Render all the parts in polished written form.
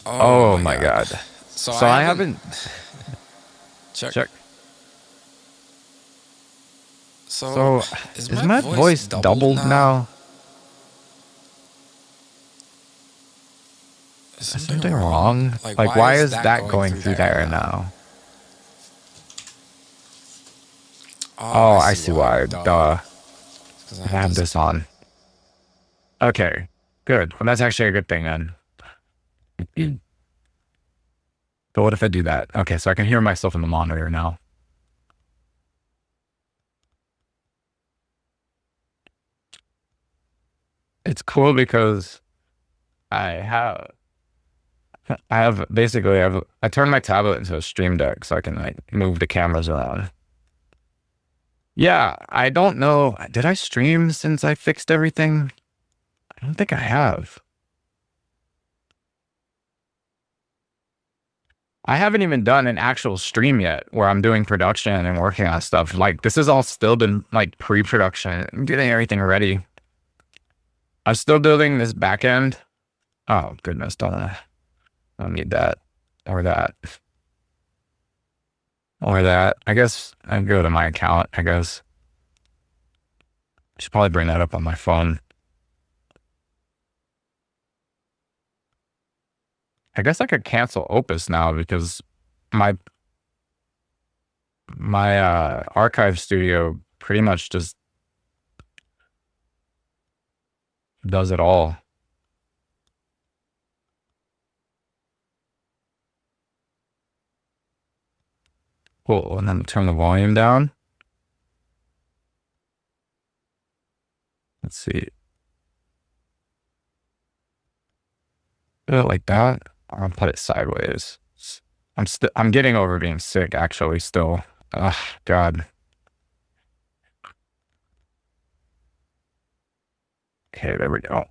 Oh Oh my my God. God. So I So I haven't haven't check. checked. So So is is my my voice voice doubled doubled now? now? Is Is something something wrong? wrong? Like, Like, why why is is that that going going through through there there now? now? Oh, Oh, I I see see why. why. Duh. Duh. Because I I have have this. this on. Okay, good. Well, that's actually a good thing then. But what if I do that? Okay, so I can hear myself in the monitor now. It's cool because I have I turned my tablet into a stream deck so I can like move the cameras around. Yeah, I don't know. Did I stream since I fixed everything? I don't think I have. I haven't even done an actual stream yet where I'm doing production and working on stuff. Like this has all still been like pre-production. I'm getting everything ready. I'm still building this back end. Oh goodness, don't need that or that or that. I guess I go to my account. I guess I should probably bring that up on my phone. I guess I could cancel Opus now because my my archive studio pretty much just does it all. Cool. And then turn the volume down. Let's see. Do it like that. I'll put it sideways. I'm getting over being sick actually still. Ugh, God. Okay, there we go.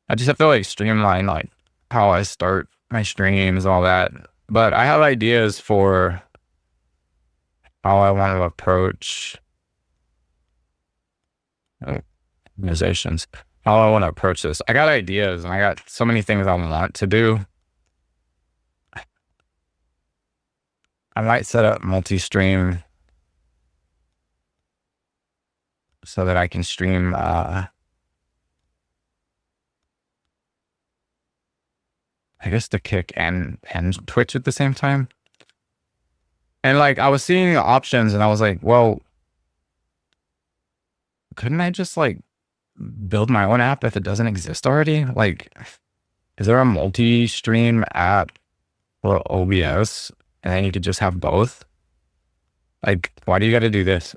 I just have to like streamline like how I start my streams, all that. But I have ideas for how I want to approach uh, organizations. How I want to approach this. I got ideas and I got so many things I want to do. I might set up multi-stream so that I can stream I guess the Kick and Twitch at the same time. And like I was seeing options and I was like, well, couldn't I just like build my own app if it doesn't exist already? Like, is there a multi-stream app for OBS and then you could just have both? Like, why do you got to do this?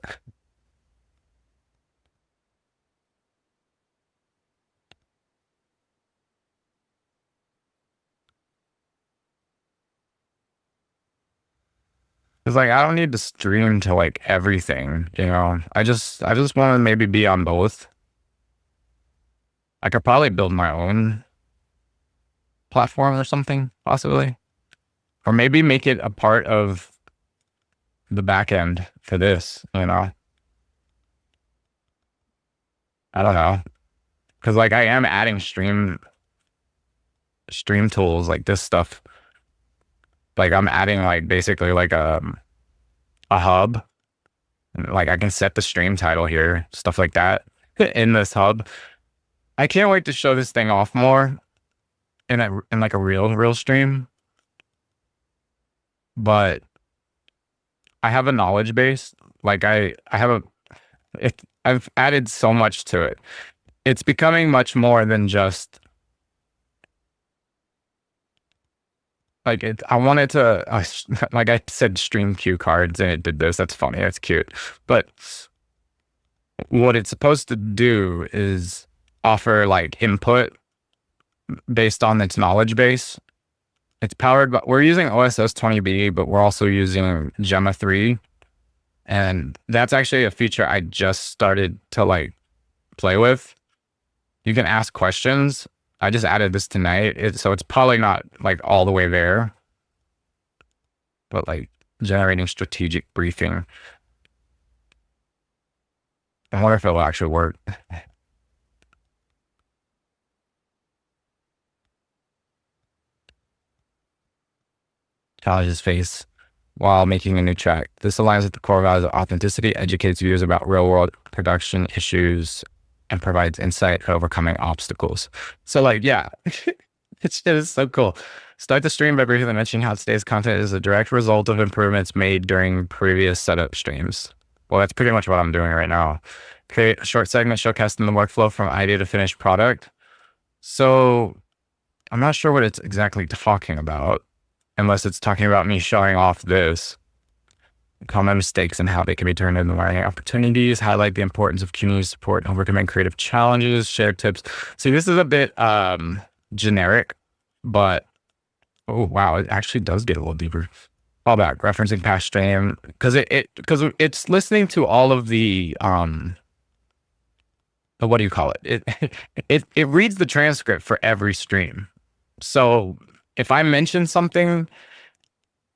It's like I don't need to stream to like everything, you know. I just want to maybe be on both. I could probably build my own platform or something, possibly. Or maybe make it a part of the back end for this, you know. I don't know. Cause like I am adding stream tools like this stuff. Like I'm adding like basically like a hub. And, like I can set the stream title here, stuff like that in this hub. I can't wait to show this thing off more in like a real stream. But I have a knowledge base. Like I have I've added so much to it. It's becoming much more than just like it. I wanted to like I said stream cue cards and it did this. That's funny. That's cute. But what it's supposed to do is offer like input based on its knowledge base. It's powered by, we're using OSS 20B, but we're also using Gemma 3. And that's actually a feature I just started to like play with. You can ask questions. I just added this tonight. So it's probably not like all the way there, but like generating strategic briefing. I wonder if it will actually work. challenges face while making a new track. This aligns with the core values of authenticity, educates viewers about real-world production issues, and provides insight for overcoming obstacles. So, like, yeah, it's so cool. Start the stream by briefly mentioning how today's content is a direct result of improvements made during previous setup streams. Well, that's pretty much what I'm doing right now. Create a short segment showcasing the workflow from idea to finished product. So I'm not sure what it's exactly talking about, unless it's talking about me showing off this. Common mistakes and how they can be turned into learning opportunities, highlight the importance of community support, overcoming creative challenges, share tips. See, this is a bit generic, but oh wow, it actually does get a little deeper. All back, referencing past stream, because it's listening to all of the what do you call it? It reads the transcript for every stream. So if I mention something,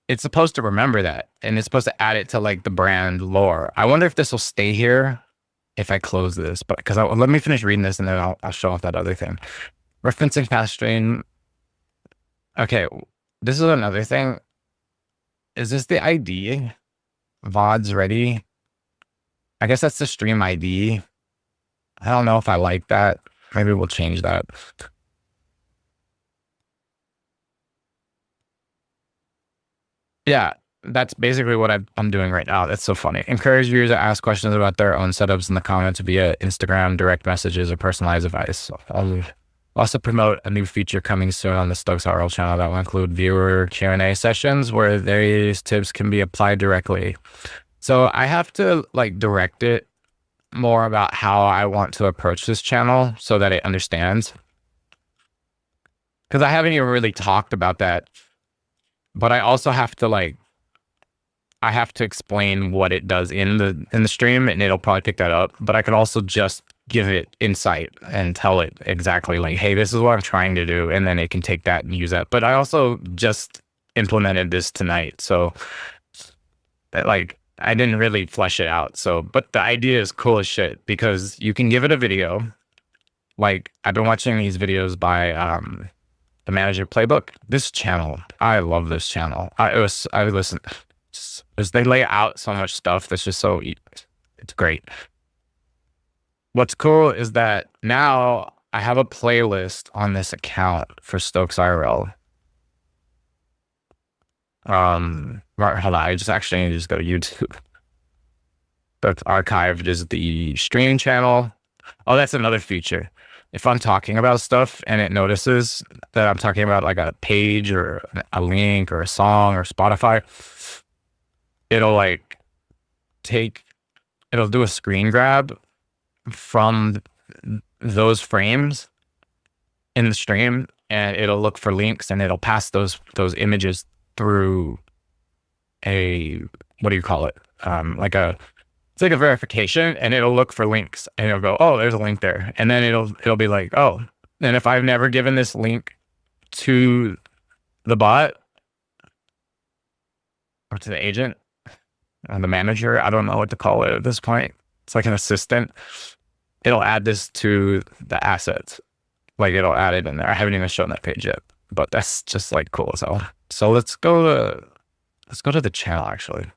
it's supposed to remember that, and it's supposed to add it to like the brand lore. I wonder if this will stay here if I close this, but because let me finish reading this and then I'll show off that other thing. Referencing past stream. Okay, this is another thing. Is this the ID? VOD's ready. I guess that's the stream ID. I don't know if I like that. Maybe we'll change that. Yeah, that's basically what I'm doing right now. That's so funny. Encourage viewers to ask questions about their own setups in the comments via Instagram, direct messages, or personalized advice. I'll also promote a new feature coming soon on the Stokes RL channel that will include viewer Q&A sessions where these tips can be applied directly. So I have to like direct it more about how I want to approach this channel so that it understands. Because I haven't even really talked about that. But I also have to I have to explain what it does in the stream, and it'll probably pick that up. But I could also just give it insight and tell it exactly like, hey, this is what I'm trying to do, and then it can take that and use that. But I also just implemented this tonight, so that I didn't really flesh it out. So, but the idea is cool as shit because you can give it a video. Like I've been watching these videos by the Manager Playbook. This channel, I love this channel. I listen. As they lay out so much stuff that's just so it's great. What's cool is that now I have a playlist on this account for Stokes IRL. Hold on, I just actually need to just go to YouTube. That's archived is the stream channel. Oh, that's another feature. If I'm talking about stuff and it notices that I'm talking about like a page or a link or a song or Spotify, it'll it'll do a screen grab from those frames in the stream, and it'll look for links, and it'll pass those images through a, what do you call it? It's like a verification, and it'll look for links, and it'll go, oh, there's a link there. And then it'll be like, oh, and if I've never given this link to the bot or to the agent, the manager, I don't know what to call it at this point. It's like an assistant. It'll add this to the assets. Like it'll add it in there. I haven't even shown that page yet, but that's just like cool as hell. So let's go to the channel actually.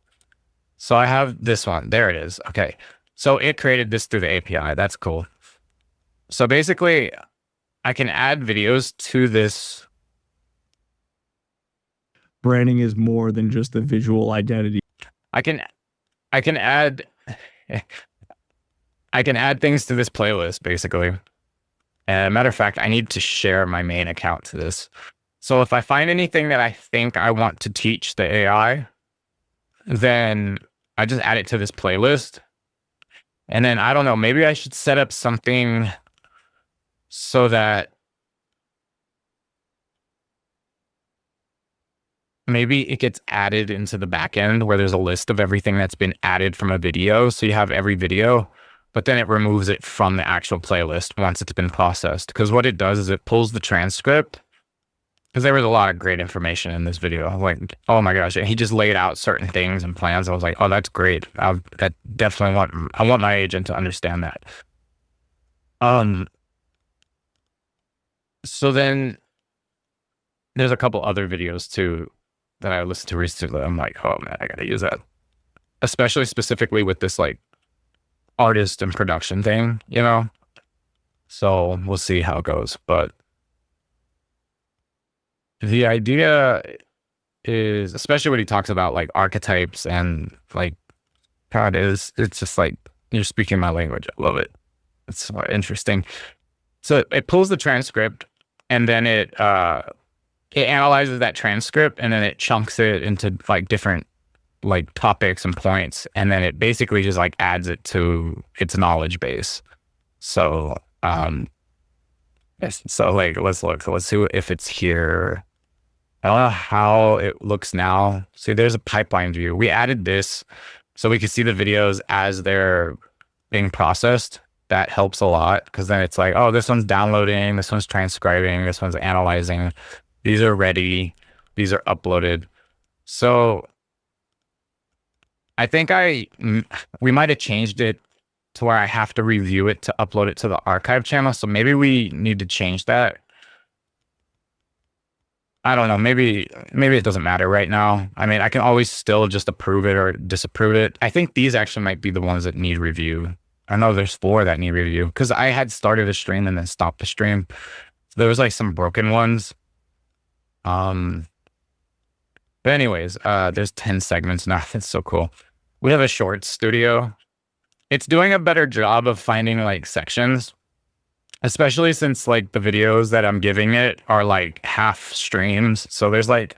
So I have this one. There it is. Okay. So it created this through the API. That's cool. So basically I can add videos to this. Branding is more than just the visual identity. I can add things to this playlist basically. And matter of fact, I need to share my main account to this. So if I find anything that I think I want to teach the AI, then I just add it to this playlist. And then I don't know, maybe I should set up something so that maybe it gets added into the back end where there's a list of everything that's been added from a video. So you have every video, but then it removes it from the actual playlist once it's been processed. Because what it does is it pulls the transcript. Because there was a lot of great information in this video. I was like, oh my gosh. And he just laid out certain things and plans. I was like, oh, that's great. I want my agent to understand that. So then there's a couple other videos too that I listened to recently. I'm like, oh man, I gotta use that. Especially specifically with this like artist and production thing, you know? So we'll see how it goes. But the idea is, especially when he talks about like archetypes and like God is, it's just like you're speaking my language. I love it. It's so interesting. So it pulls the transcript and then it analyzes that transcript and then it chunks it into like different like topics and points, and then it basically just like adds it to its knowledge base. So yes, so like let's see if it's here. I don't know how it looks now. See, there's a pipeline view. We added this so we can see the videos as they're being processed. That helps a lot because then it's like, oh, this one's downloading, this one's transcribing, this one's analyzing. These are ready. These are uploaded. So I think we might have changed it to where I have to review it to upload it to the archive channel. So maybe we need to change that. I don't know. Maybe it doesn't matter right now. I mean, I can always still just approve it or disapprove it. I think these actually might be the ones that need review. I know there's 4 that need review because I had started a stream and then stopped the stream. So there was like some broken ones. But anyways, there's 10 segments now. It's so cool. We have a short studio. It's doing a better job of finding like sections, especially since like the videos that I'm giving it are like half streams. So there's like,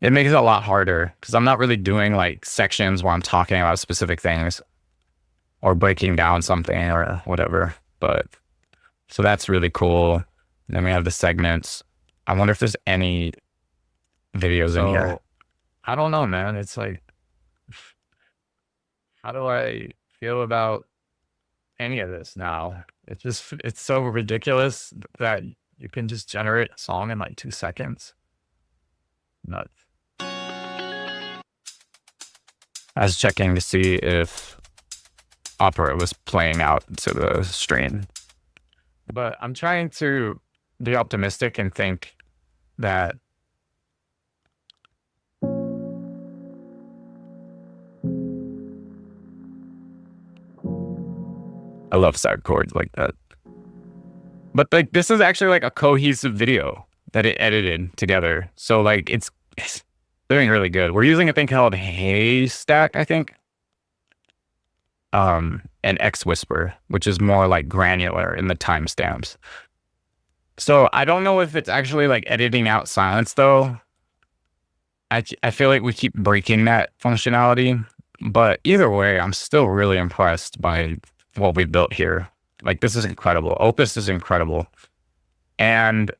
it makes it a lot harder because I'm not really doing like sections where I'm talking about specific things or breaking down something or whatever. But so that's really cool. Then we have the segments. I wonder if there's any videos in here. I don't know, man. It's like, how do I feel about any of this now? It's so ridiculous that you can just generate a song in like 2 seconds. Nuts. I was checking to see if Opera was playing out to the stream, but I'm trying to be optimistic and think that I love sad chords like that. But like this is actually like a cohesive video that it edited together. So like it's doing really good. We're using a thing called Haystack, I think. And X Whisper, which is more like granular in the timestamps. So I don't know if it's actually like editing out silence though. I feel like we keep breaking that functionality, but either way, I'm still really impressed by what we built here. Like this is incredible. Opus is incredible. And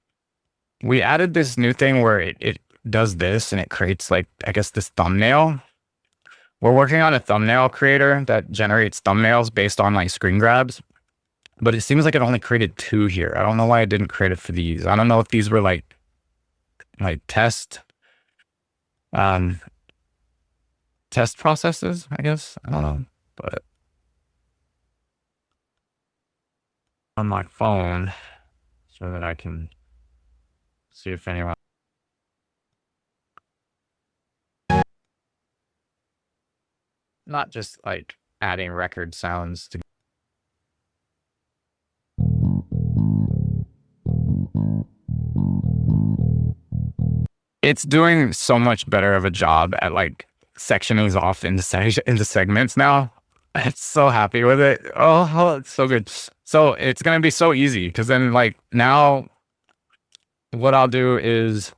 we added this new thing where it does this and it creates like, I guess this thumbnail. We're working on a thumbnail creator that generates thumbnails based on like screen grabs, but it seems like it only created 2 here. I don't know why it didn't create it for these. I don't know if these were like test processes, I guess. I don't know, but on my phone so that I can see if anyone. Not just like adding record sounds to. It's doing so much better of a job at like sectioning off into segments now. I'm so happy with it. Oh, it's so good. So it's going to be so easy because then like now what I'll do is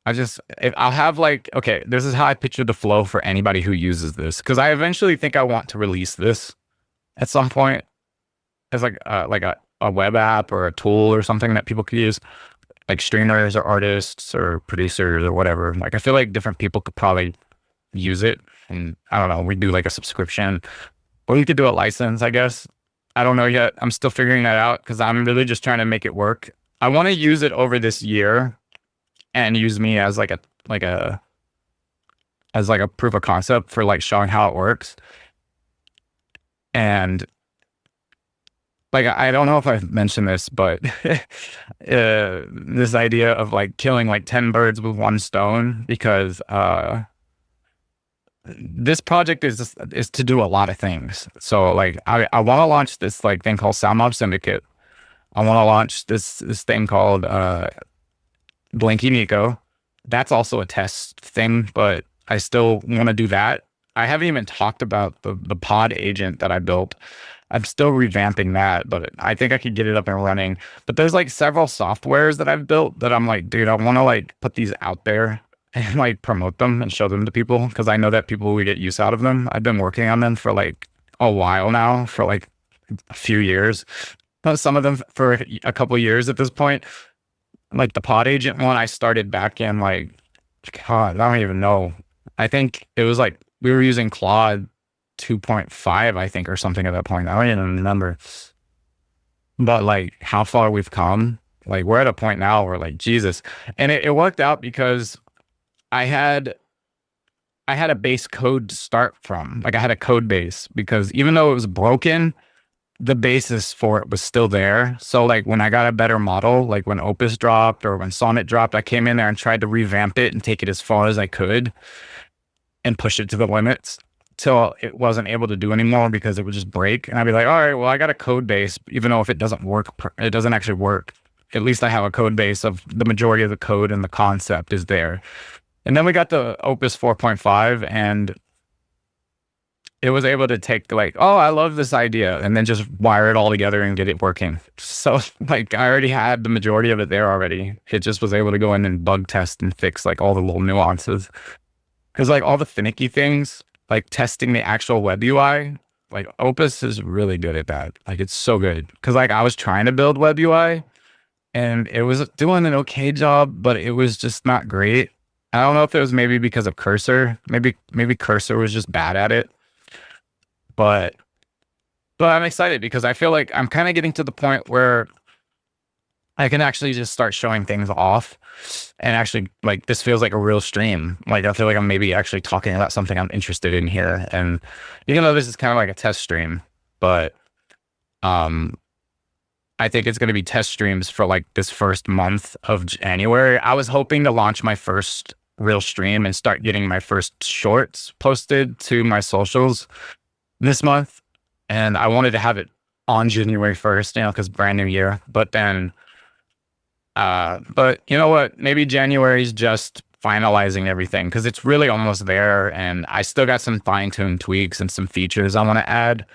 I'll have like, okay, this is how I picture the flow for anybody who uses this. Cause I eventually think I want to release this at some point as like a web app or a tool or something that people could use, like streamers or artists or producers or whatever. Like, I feel like different people could probably use it. And I don't know, we do like a subscription or we could do a license, I guess. I don't know yet. I'm still figuring that out because I'm really just trying to make it work. I want to use it over this year and use me as like a proof of concept for like showing how it works. And like I don't know if I've mentioned this, but this idea of like killing like 10 birds with one stone, because this project is to do a lot of things. So like I want to launch this like thing called Sound Mob Syndicate. I want to launch this thing called Blinky Nico. That's also a test thing, but I still want to do that. I haven't even talked about the pod agent that I built. I'm still revamping that, but I think I could get it up and running. But there's like several softwares that I've built that I'm like, dude, I want to like put these out there and like promote them and show them to people, because I know that people will get use out of them. I've been working on them for like a while now, for like a few years. Some of them for a couple of years at this point. Like the pod agent one, I started back in like, God, I don't even know. I think it was like we were using Claude 2.5, I think, or something at that point. I don't even remember. But like how far we've come, like we're at a point now where like Jesus, and it worked out because I had a base code to start from. Like I had a code base, because even though it was broken, the basis for it was still there. So like when I got a better model, like when Opus dropped or when Sonnet dropped, I came in there and tried to revamp it and take it as far as I could and push it to the limits till it wasn't able to do anymore because it would just break. And I'd be like, all right, well, I got a code base, even though if it doesn't work, it doesn't actually work. At least I have a code base of the majority of the code, and the concept is there. And then we got the Opus 4.5, and it was able to take like, oh, I love this idea, and then just wire it all together and get it working. So like I already had the majority of it there already. It just was able to go in and bug test and fix like all the little nuances. Because like all the finicky things, like testing the actual web UI, like Opus is really good at that. Like it's so good. Because like I was trying to build web UI and it was doing an okay job, but it was just not great. I don't know if it was maybe because of Cursor. Maybe Cursor was just bad at it. But I'm excited because I feel like I'm kind of getting to the point where I can actually just start showing things off, and actually like this feels like a real stream. Like I feel like I'm maybe actually talking about something I'm interested in here. And even though this is kind of like a test stream, but I think it's going to be test streams for like this first month of January. I was hoping to launch my first real stream and start getting my first shorts posted to my socials this month, and I wanted to have it on January 1st, you know, because brand new year. But then, but you know what? Maybe January is just finalizing everything, because it's really almost there, and I still got some fine-tuned tweaks and some features I want to add.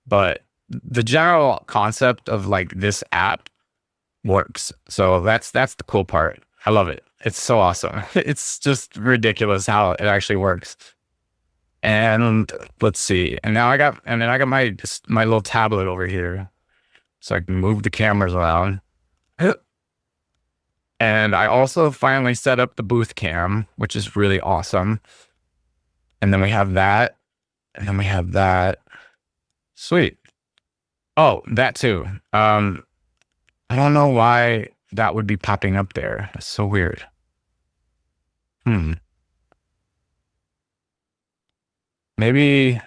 But the general concept of like this app works, so that's the cool part. I love it. It's so awesome. It's just ridiculous how it actually works. And let's see. And now I got my little tablet over here, so I can move the cameras around. And I also finally set up the booth cam, which is really awesome. And then we have that, and then we have that. Sweet. Oh, that too. I don't know why that would be popping up there. That's so weird. Maybe.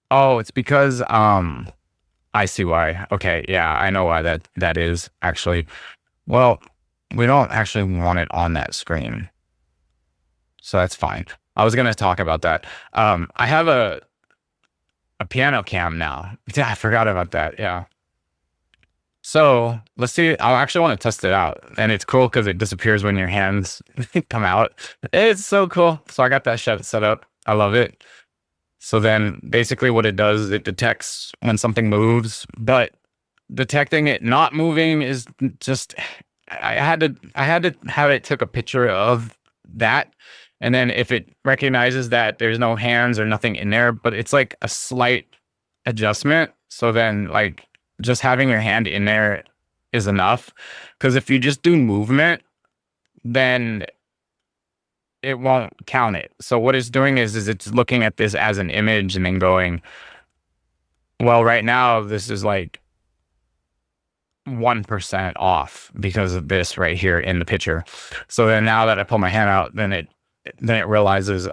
Oh, it's because I see why. Okay, yeah, I know why that is actually. Well, we don't actually want it on that screen, so that's fine. I was gonna talk about that. I have a piano cam now. Yeah, I forgot about that. Yeah. So let's see. I actually want to test it out, and it's cool because it disappears when your hands come out. It's so cool. So I got that shit set up. I love it. So then basically what it does is it detects when something moves, but detecting it not moving is just, I had to have it took a picture of that. And then if it recognizes that there's no hands or nothing in there, but it's like a slight adjustment. So then like just having your hand in there is enough. Because if you just do movement, then it won't count it. So what it's doing is it's looking at this as an image and then going, well, right now this is like 1% off because of this right here in the picture. So then now that I pull my hand out, then it realizes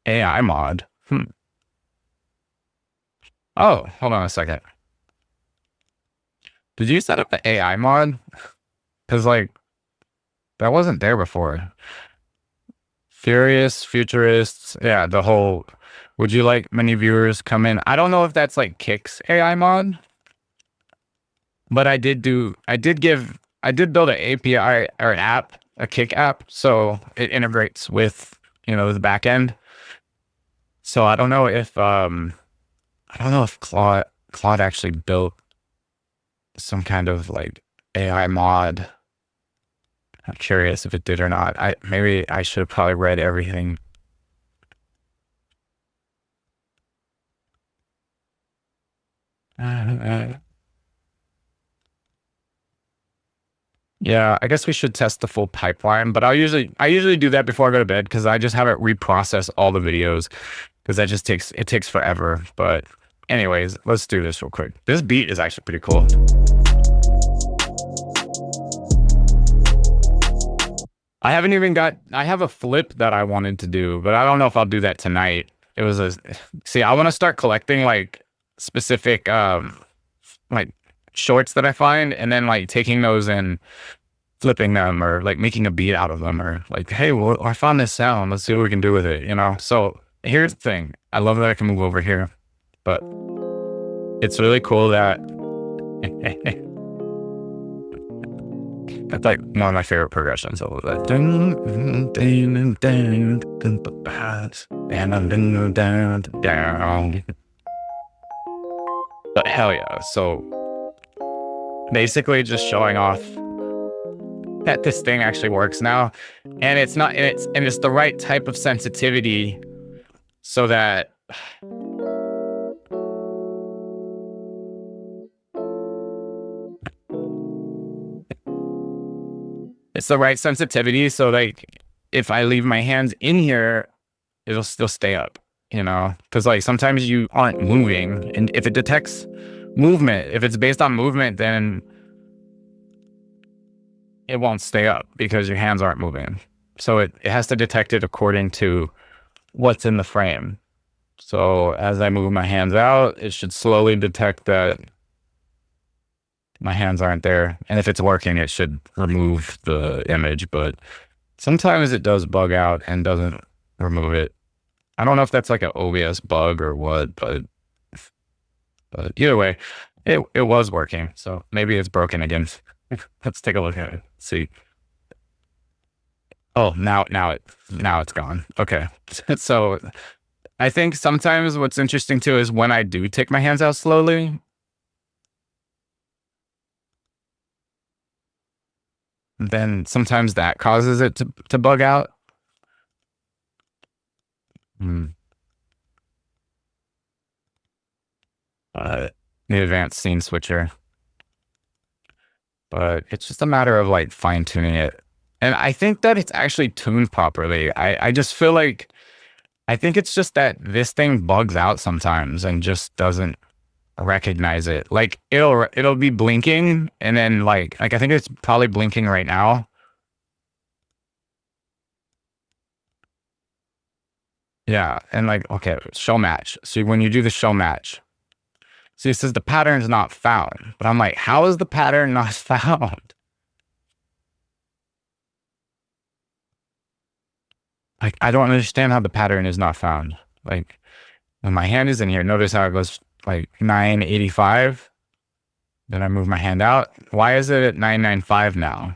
AI mod. Oh, hold on a second. Did you set up the AI mod? Because, like, that wasn't there before. Furious, futurists, yeah, the whole, would you like many viewers come in? I don't know if that's, like, Kick's AI mod. But I did build an API or an app, a Kick app, so it integrates with, the back end. So I don't know if Claude actually built some kind of like AI mod. I'm curious if it did or not. Maybe I should have probably read everything. Yeah, I guess we should test the full pipeline, but I usually do that before I go to bed because I just have it reprocess all the videos because that just takes forever. But anyways, let's do this real quick. This beat is actually pretty cool. I have a flip that I wanted to do, but I don't know if I'll do that tonight. See, I want to start collecting like specific like shorts that I find and then like taking those and flipping them or like making a beat out of them or like, hey, well, I found this sound. Let's see what we can do with it, So here's the thing. I love that I can move over here, but it's really cool that that's like one of my favorite progressions. All of that. But hell yeah. So basically just showing off that this thing actually works now, and it's the right type of sensitivity so that it's the right sensitivity so like if I leave my hands in here, it'll still stay up, because like sometimes you aren't moving, and if it detects movement, if it's based on movement, then it won't stay up because your hands aren't moving. So it has to detect it according to what's in the frame. So as I move my hands out, it should slowly detect that my hands aren't there. And if it's working, it should remove the image. But sometimes it does bug out and doesn't remove it. I don't know if that's like an OBS bug or what, but either way, it was working. So maybe it's broken again. Let's take a look at it. See. Oh, now it's gone. Okay. So I think sometimes what's interesting too is when I do take my hands out slowly, then sometimes that causes it to bug out. The advanced scene switcher. But it's just a matter of like fine tuning it. And I think that it's actually tuned properly. I just feel like, I think it's just that this thing bugs out sometimes and just doesn't recognize it. Like it'll be blinking and then like I think it's probably blinking right now. Yeah. And like, okay, show match. So when you do the show match, see, it says the pattern is not found, but I'm like, how is the pattern not found? Like, I don't understand how the pattern is not found. Like, when my hand is in here, notice how it goes like 985. Then I move my hand out. Why is it at 995 now?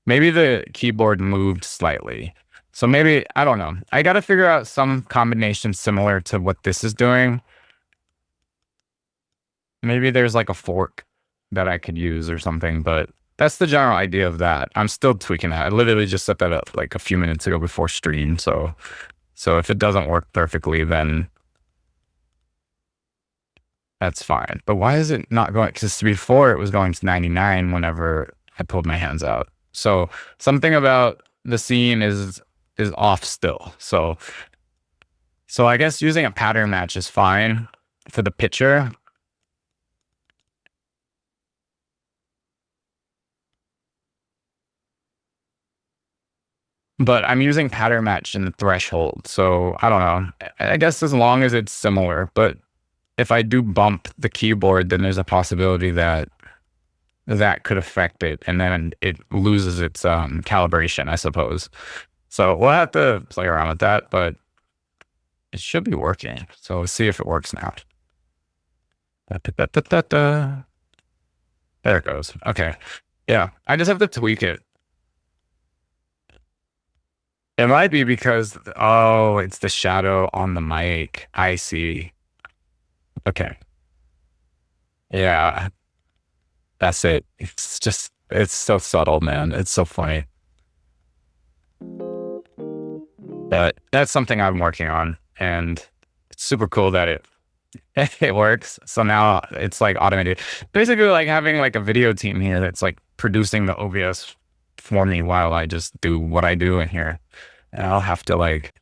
Maybe the keyboard moved slightly. So maybe, I don't know. I got to figure out some combination similar to what this is doing. Maybe there's like a fork that I could use or something, but that's the general idea of that. I'm still tweaking that. I literally just set that up like a few minutes ago before stream. So if it doesn't work perfectly, then that's fine. But why is it not going? Because before it was going to 99 whenever I pulled my hands out. So something about the scene is off still. So I guess using a pattern match is fine for the picture. but I'm using pattern match in the threshold. So I don't know. I guess as long as it's similar, but if I do bump the keyboard, then there's a possibility that that could affect it, and then it loses its calibration, I suppose. So we'll have to play around with that, but it should be working. So let's see if it works now. There it goes. Okay. Yeah, I just have to tweak it. It might be because, oh, it's the shadow on the mic. I see. Okay. Yeah, that's it. It's just, it's so subtle, man. It's so funny. But that's something I'm working on, and it's super cool that it works. So now it's like automated. Basically like having like a video team here that's like producing the OBS for me while I just do what I do in here. And I'll have to like,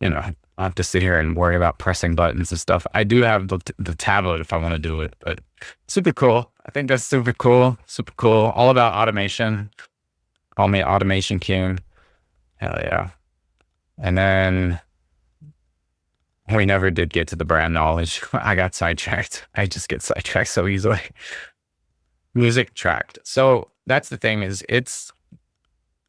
you know, I'll have to sit here and worry about pressing buttons and stuff. I do have the tablet if I want to do it, but super cool. I think that's super cool. Super cool. All about automation. Call me Automation King. Hell yeah. And then we never did get to the brand knowledge. I got sidetracked. I just get sidetracked so easily. Music tracked. So that's the thing is it's,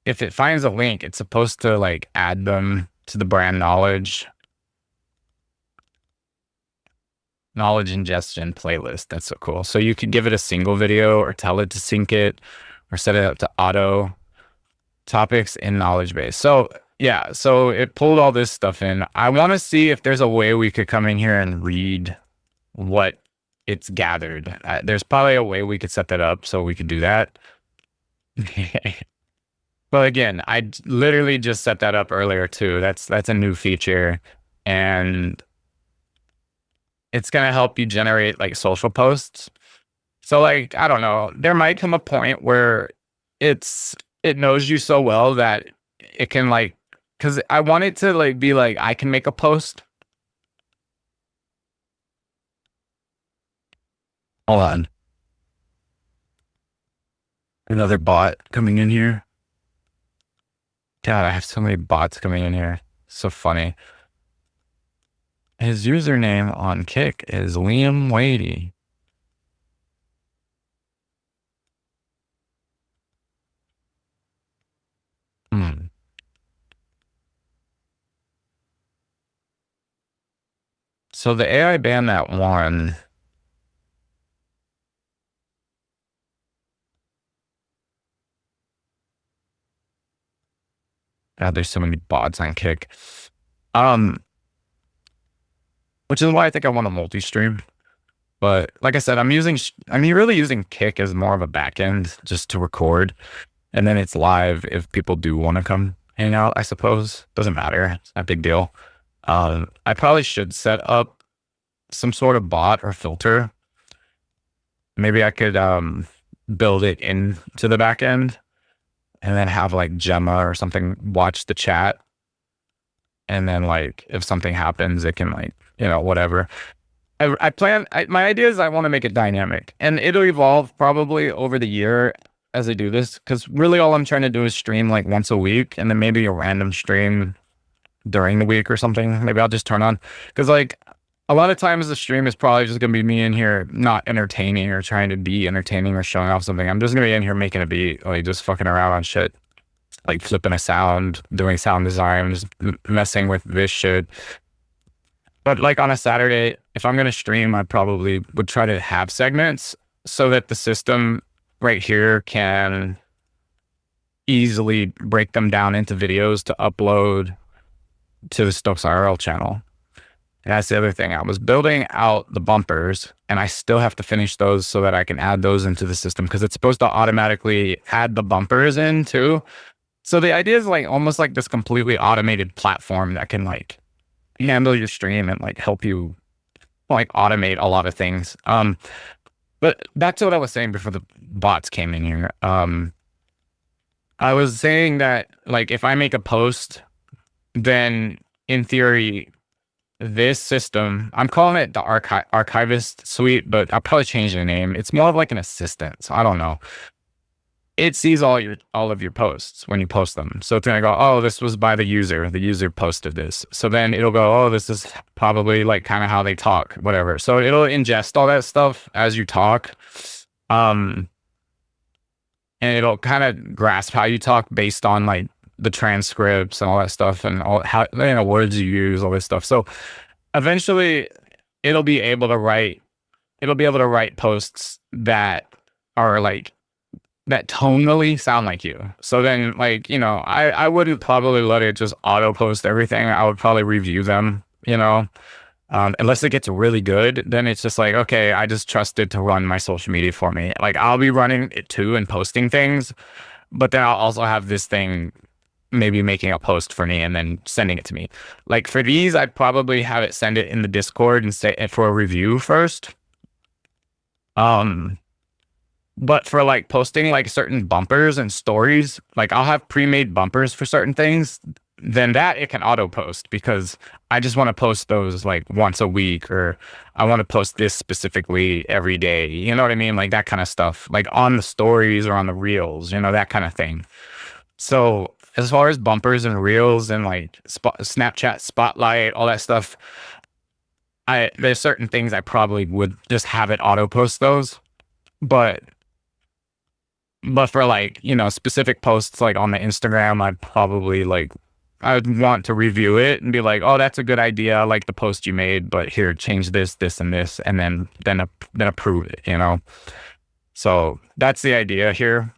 if it finds a link, it's supposed to like add them to the brand knowledge ingestion playlist. That's so cool. So you could give it a single video or tell it to sync it or set it up to auto topics in knowledge base. So yeah, so it pulled all this stuff in. I want to see if there's a way we could come in here and read what it's gathered. There's probably a way we could set that up so we could do that. But again, I literally just set that up earlier too. That's a new feature, and it's going to help you generate like social posts. So like, I don't know, there might come a point where it knows you so well that it can like, because I want it to like be like, I can make a post. Hold on. Another bot coming in here. God, I have so many bots coming in here. So funny. His username on Kick is Liam Wadey. So the AI banned that one. God, there's so many bots on Kick. Which is why I think I want to multi-stream. But like I said, I'm really using Kick as more of a backend just to record. And then it's live if people do want to come hang out, I suppose. Doesn't matter. It's not a big deal. I probably should set up some sort of bot or filter. Maybe I could build it into the backend and then have like Gemma or something watch the chat. And then like if something happens, it can like, you know, whatever. My idea is I want to make it dynamic, and it'll evolve probably over the year as I do this, because really all I'm trying to do is stream like once a week, and then maybe a random stream during the week or something. Maybe I'll just turn on, because like a lot of times the stream is probably just going to be me in here not entertaining or trying to be entertaining or showing off something. I'm just going to be in here making a beat, like just fucking around on shit, like flipping a sound, doing sound design, just messing with this shit. But like on a Saturday, if I'm going to stream, I probably would try to have segments so that the system right here can easily break them down into videos to upload to the Stokes IRL channel. And that's the other thing. I was building out the bumpers, and I still have to finish those so that I can add those into the system, because it's supposed to automatically add the bumpers in too. So the idea is like almost like this completely automated platform that can like handle your stream and like help you like automate a lot of things. But back to what I was saying before the bots came in here. I was saying that like if I make a post, then in theory, this system, I'm calling it the archivist suite, but I'll probably change the name. It's more of like an assistant. So I don't know. it sees all of your posts when you post them. So it's gonna go, oh, this was by the user. The user posted this. So then it'll go, oh, this is probably like kind of how they talk, whatever. So it'll ingest all that stuff as you talk. And it'll kind of grasp how you talk based on like the transcripts and all that stuff and all how, you know, words you use, all this stuff. So eventually it'll be able to write posts that are like, that tonally sound like you. So then, like, you know, I wouldn't probably let it just auto post everything. I would probably review them, you know, unless it gets really good. Then it's just like, okay, I just trust it to run my social media for me. Like, I'll be running it too and posting things, but then I'll also have this thing maybe making a post for me and then sending it to me. Like for these, I'd probably have it send it in the Discord and say for a review first. But for like posting like certain bumpers and stories, like I'll have pre-made bumpers for certain things, then that it can auto post because I just want to post those like once a week, or I want to post this specifically every day. You know what I mean? Like that kind of stuff, like on the stories or on the reels, you know, that kind of thing. So as far as bumpers and reels and like Snapchat Spotlight, all that stuff, there's certain things I probably would just have it auto post those, but for like, you know, specific posts like on the Instagram, I would want to review it and be like, oh, that's a good idea. I like the post you made, but here, change this, this, and this, and then approve it, you know? So that's the idea here,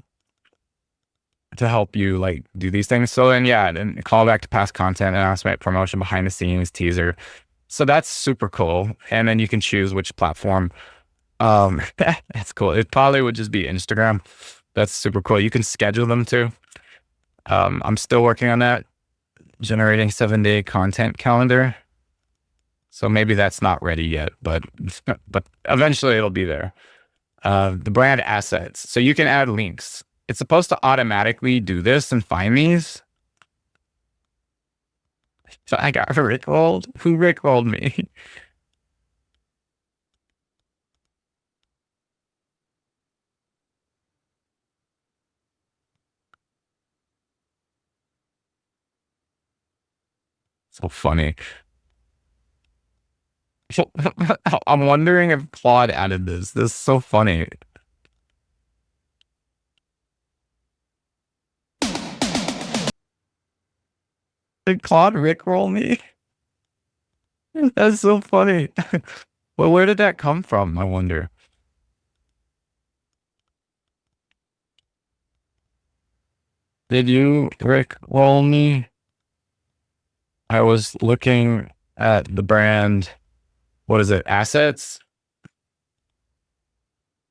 to help you like do these things. So then, yeah, then call back to past content, announcement, promotion, behind the scenes, teaser. So that's super cool. And then you can choose which platform. That's cool. It probably would just be Instagram. That's super cool. You can schedule them too. I'm still working on that, generating 7-day content calendar. So maybe that's not ready yet, but eventually it'll be there. The brand assets. So you can add links. It's supposed to automatically do this and find these. So I got rickrolled. Who rickrolled me? So funny. I'm wondering if Claude added this. This is so funny. Did Claude rickroll me? That's so funny. Well, where did that come from, I wonder? Did you rickroll me? I was looking at the brand, what is it, assets?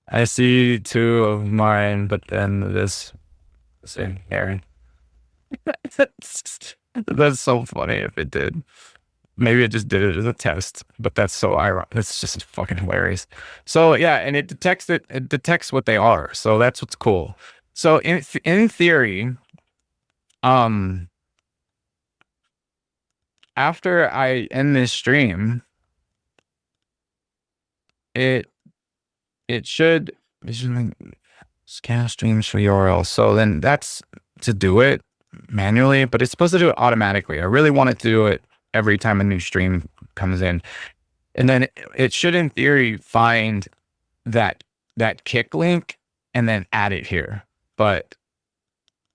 I see 2 of mine, but then this in here. That's so funny if it did. Maybe it just did it as a test, but that's so ironic. That's just fucking hilarious. So yeah, and it detects what they are. So that's what's cool. So in theory, after I end this stream, it should scan streams for URL. So then that's to do it manually, but it's supposed to do it automatically. I really want it to do it every time a new stream comes in. And then it should, in theory, find that kick link and then add it here. But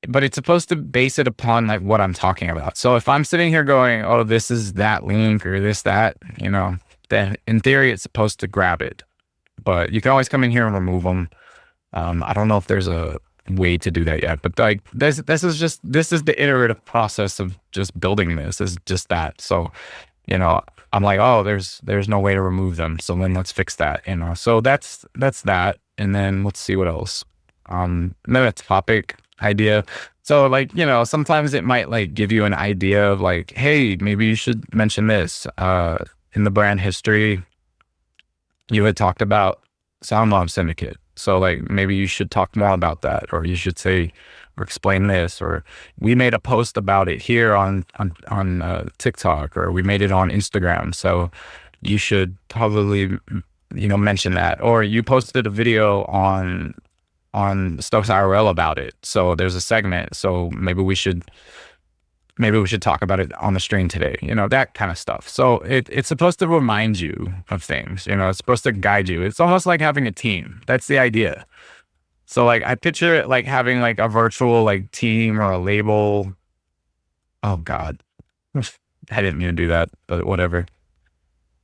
it's supposed to base it upon like what I'm talking about. So if I'm sitting here going, oh, this is that link or that, you know, then in theory, it's supposed to grab it. But you can always come in here and remove them. I don't know if there's a way to do that yet, but like this is the iterative process of just building this. Is just that. So, you know, I'm like, oh, there's no way to remove them. So then let's fix that, you know. So that's that. And then let's see what else. Another topic idea. So like, you know, sometimes it might like give you an idea of like, hey, maybe you should mention this. In the brand history, you had talked about Sound Mob Syndicate. So like maybe you should talk more about that, or you should say or explain this, or we made a post about it here on TikTok, or we made it on Instagram. So you should probably, you know, mention that, or you posted a video on on Stokes IRL about it. So there's a segment. So maybe we should talk about it on the stream today, you know, that kind of stuff. So it's supposed to remind you of things, you know, it's supposed to guide you. It's almost like having a team. That's the idea. So like I picture it like having like a virtual like team or a label. Oh God, I didn't mean to do that, but whatever.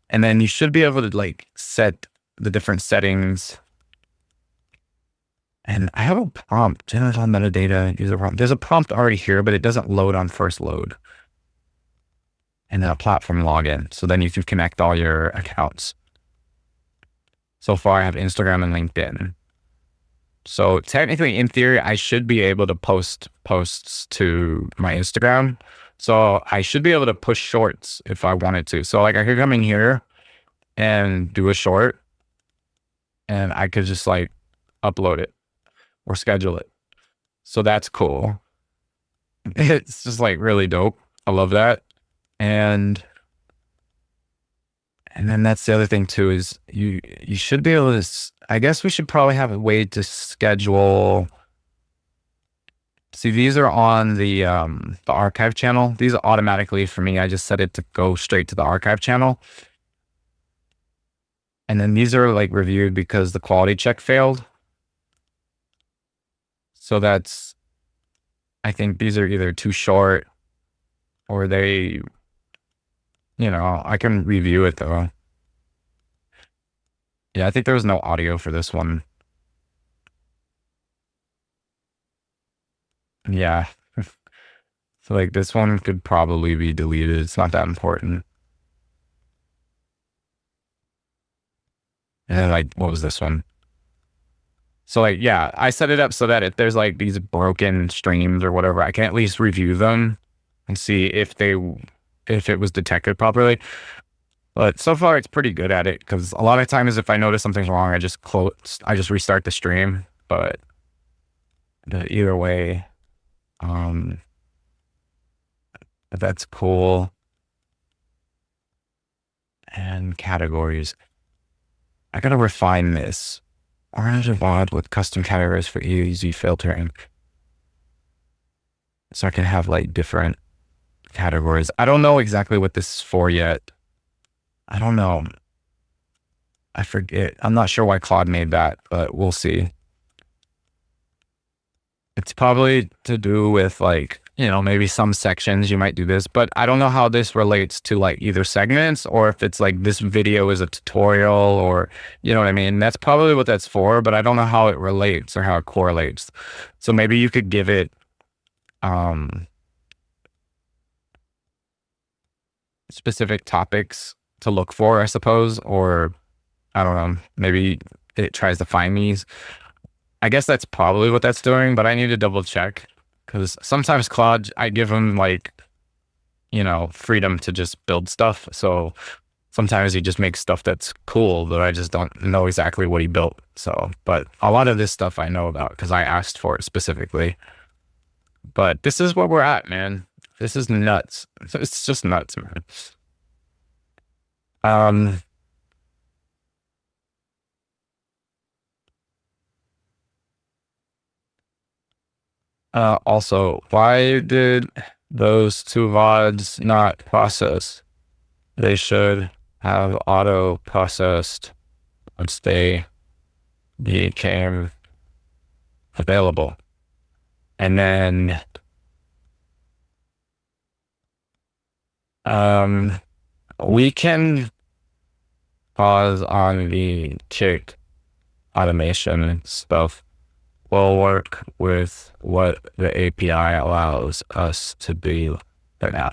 And then you should be able to like set the different settings. And I have a prompt, general metadata, user prompt. There's a prompt already here, but it doesn't load on first load. And then a platform login. So then you can connect all your accounts. So far I have Instagram and LinkedIn. So technically, in theory, I should be able to post posts to my Instagram. So I should be able to push shorts if I wanted to. So like I could come in here and do a short and I could just like upload it or schedule it. So that's cool. It's just like really dope. I love that. And then that's the other thing too, is you should be able to, I guess we should probably have a way to schedule. See, these are on the archive channel. These are automatically for me. I just set it to go straight to the archive channel. And then these are like reviewed because the quality check failed. So that's, I think these are either too short or they, you know, I can review it though. Yeah, I think there was no audio for this one. Yeah. So like this one could probably be deleted. It's not that important. And then like, what was this one? So like, yeah, I set it up so that if there's like these broken streams or whatever, I can at least review them and see if it was detected properly. But so far it's pretty good at it, because a lot of times if I notice something's wrong, I just restart the stream. But either way, that's cool. And categories. I gotta refine this. Orange VOD with custom categories for easy filtering. So I can have like different categories. I don't know exactly what this is for yet. I don't know. I forget. I'm not sure why Claude made that, but we'll see. It's probably to do with like, you know, maybe some sections you might do this, but I don't know how this relates to like either segments or if it's like this video is a tutorial or, you know what I mean? That's probably what that's for, but I don't know how it relates or how it correlates. So maybe you could give it, specific topics to look for, I suppose, or I don't know, maybe it tries to find these. I guess that's probably what that's doing, but I need to double check, because sometimes Claude, I give him like, you know, freedom to just build stuff. So sometimes he just makes stuff that's cool, but I just don't know exactly what he built. So, but a lot of this stuff I know about because I asked for it specifically. But this is where we're at, man. This is nuts. It's just nuts, man. Also, why did those two VODs not process? They should have auto processed once they became available. And then we can pause on the tick automation stuff. We'll work with what the API allows us to be now.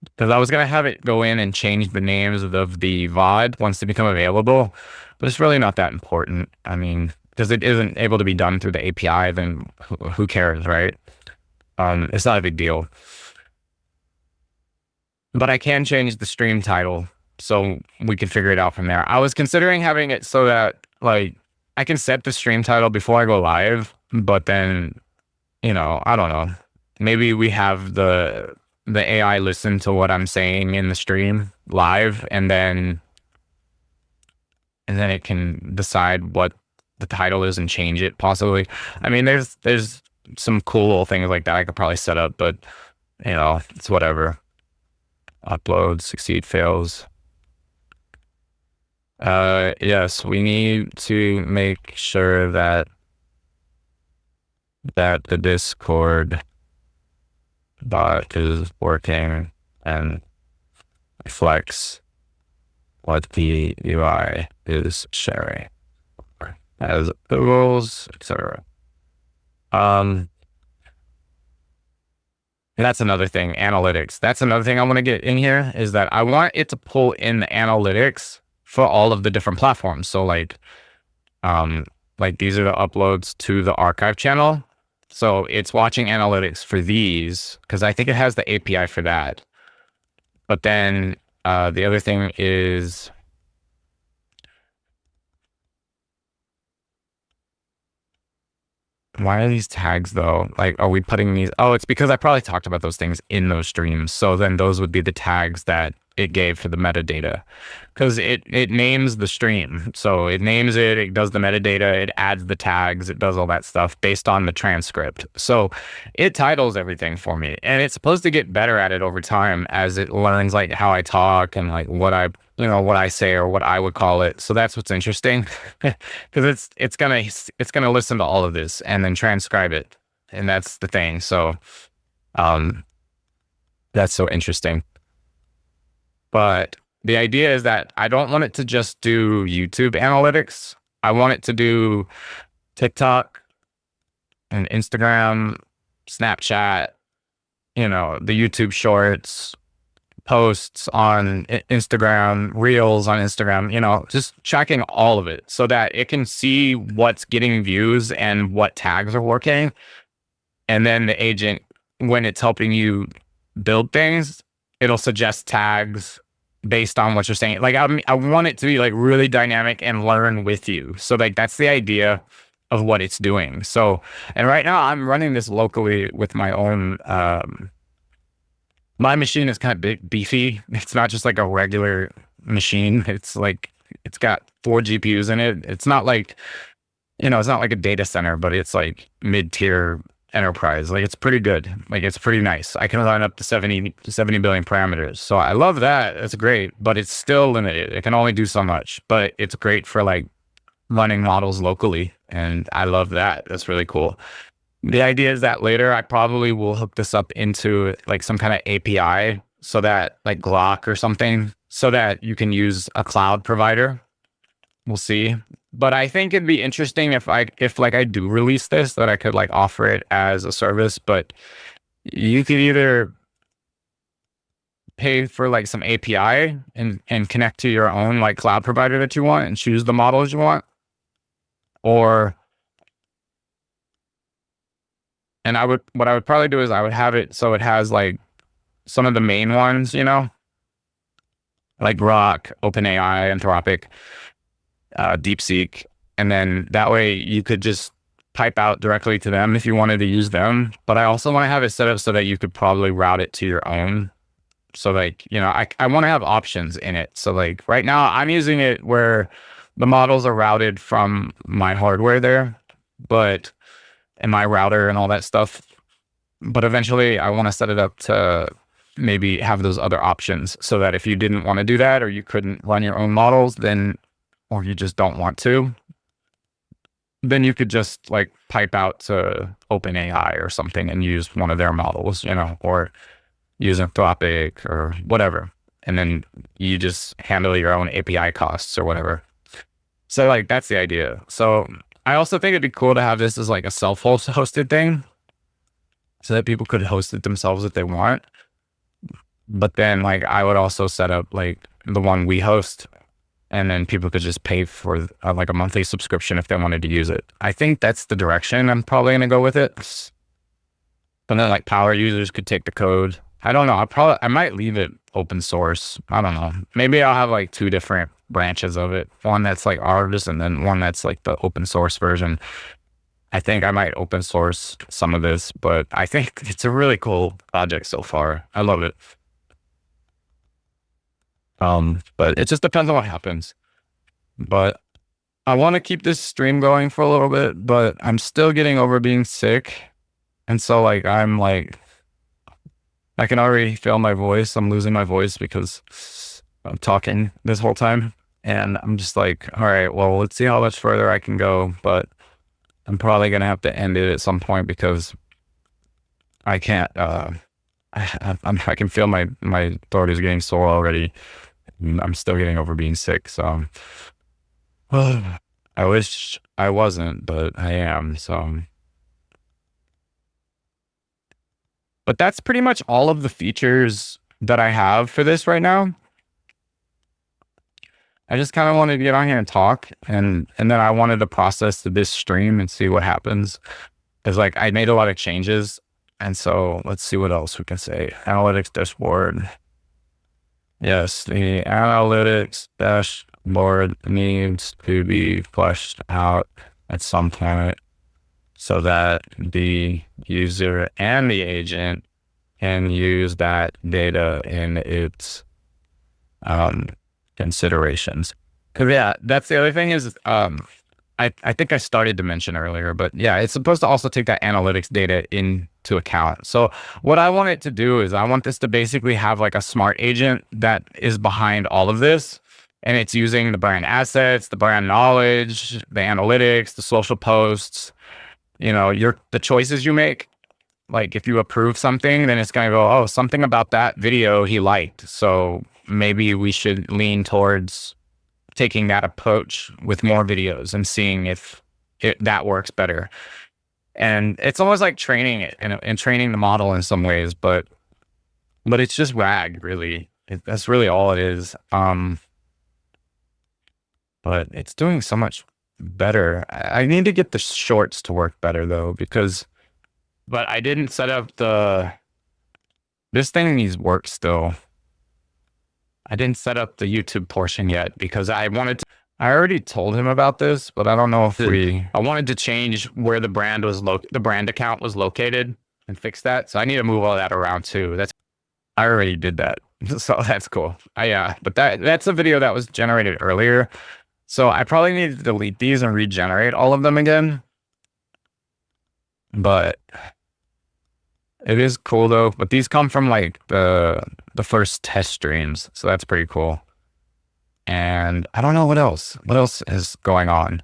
Because I was going to have it go in and change the names of the VOD once they become available, but it's really not that important. I mean, because it isn't able to be done through the API, then who cares, right? It's not a big deal. But I can change the stream title so we can figure it out from there. I was considering having it so that like I can set the stream title before I go live, but then, you know, I don't know. Maybe we have the AI listen to what I'm saying in the stream live, and then it can decide what the title is and change it possibly. I mean, there's some cool little things like that I could probably set up, but you know, it's whatever. Upload, succeed, fails. Yes, we need to make sure that the Discord bot is working and reflects what the UI is sharing as the rules, etc. That's another thing, analytics. That's another thing I want to get in here, is that I want it to pull in the analytics for all of the different platforms. So like these are the uploads to the archive channel. So it's watching analytics for these, because I think it has the API for that. But then the other thing is, why are these tags though? Like, are we putting these? Oh, it's because I probably talked about those things in those streams. So then those would be the tags that it gave for the metadata, because it names the stream. So it names it, it does the metadata, it adds the tags, it does all that stuff based on the transcript. So it titles everything for me, and it's supposed to get better at it over time as it learns like how I talk and like what I, you know, what I say or what I would call it. So that's what's interesting, because it's gonna listen to all of this and then transcribe it, and that's the thing. So that's so interesting. But the idea is that I don't want it to just do YouTube analytics. I want it to do TikTok and Instagram, Snapchat, you know, the YouTube shorts, posts on Instagram, reels on Instagram, you know, just tracking all of it so that it can see what's getting views and what tags are working. And then the agent, when it's helping you build things, it'll suggest tags based on what you're saying. Like I want it to be like really dynamic and learn with you. So like that's the idea of what it's doing. So, and right now I'm running this locally with my own, my machine is kind of big, beefy. It's not just like a regular machine. It's like, it's got 4 GPUs in it. It's not like, you know, it's not like a data center, but it's like mid-tier enterprise. Like it's pretty good. Like it's pretty nice. I can run up to 70 billion parameters. So I love that. It's great, but it's still limited. It can only do so much, but it's great for like running models locally. And I love that. That's really cool. The idea is that later I probably will hook this up into like some kind of API, so that like Glock or something, so that you can use a cloud provider. We'll see. But I think it'd be interesting if like I do release this, that I could like offer it as a service. But you could either pay for like some API and connect to your own like cloud provider that you want and choose the models you want, or what I would probably do is I would have it so it has like some of the main ones, you know, like Grok, OpenAI, Anthropic, DeepSeek, and then that way you could just pipe out directly to them if you wanted to use them. But I also want to have it set up so that you could probably route it to your own. So like, you know, I want to have options in it. So like right now I'm using it where the models are routed from my hardware there, and my router and all that stuff. But eventually I want to set it up to maybe have those other options, so that if you didn't want to do that, or you couldn't run your own models, then, or you just don't want to, then you could just like pipe out to OpenAI or something and use one of their models, you know, or use Anthropic or whatever. And then you just handle your own API costs or whatever. So like, that's the idea. So I also think it'd be cool to have this as like a self-hosted thing, so that people could host it themselves if they want. But then like I would also set up like the one we host, and then people could just pay for like a monthly subscription if they wanted to use it. I think that's the direction I'm probably going to go with it. But then like power users could take the code. I don't know. I might leave it open source. I don't know. Maybe I'll have like 2 different branches of it. One that's like ours, and then one that's like the open source version. I think I might open source some of this, but I think it's a really cool project so far. I love it. But it just depends on what happens. But I want to keep this stream going for a little bit, but I'm still getting over being sick. And so like, I'm like, I can already feel my voice. I'm losing my voice because I'm talking this whole time. And I'm just like, all right, well, let's see how much further I can go. But I'm probably going to have to end it at some point because I can't, I can feel my throat is getting sore already. I'm still getting over being sick. So I wish I wasn't, but I am. So, but that's pretty much all of the features that I have for this right now. I just kind of wanted to get on here and talk, and then I wanted to process this stream and see what happens. It's like I made a lot of changes, and so let's see what else we can say. Analytics dashboard. Yes, the analytics dashboard needs to be fleshed out at some point so that the user and the agent can use that data in its considerations. Cause yeah, that's the other thing is, I think I started to mention earlier, but yeah, it's supposed to also take that analytics data into account. So what I want it to do is I want this to basically have like a smart agent that is behind all of this. And it's using the brand assets, the brand knowledge, the analytics, the social posts, you know, the choices you make. Like if you approve something, then it's going to go, oh, something about that video he liked. So maybe we should lean towards taking that approach with more videos and seeing if that works better. And it's almost like training it and training the model in some ways, but it's just RAG really. That's really all it is. But it's doing so much better. I need to get the shorts to work better though, but I didn't set up this thing needs work still. I didn't set up the YouTube portion yet because I already told him about this, but I don't know if I wanted to change where the brand account was located and fix that. So I need to move all that around too. I already did that. So that's cool. But that's a video that was generated earlier. So I probably need to delete these and regenerate all of them again. But it is cool though. But these come from like the first test streams. So that's pretty cool. And I don't know what else is going on.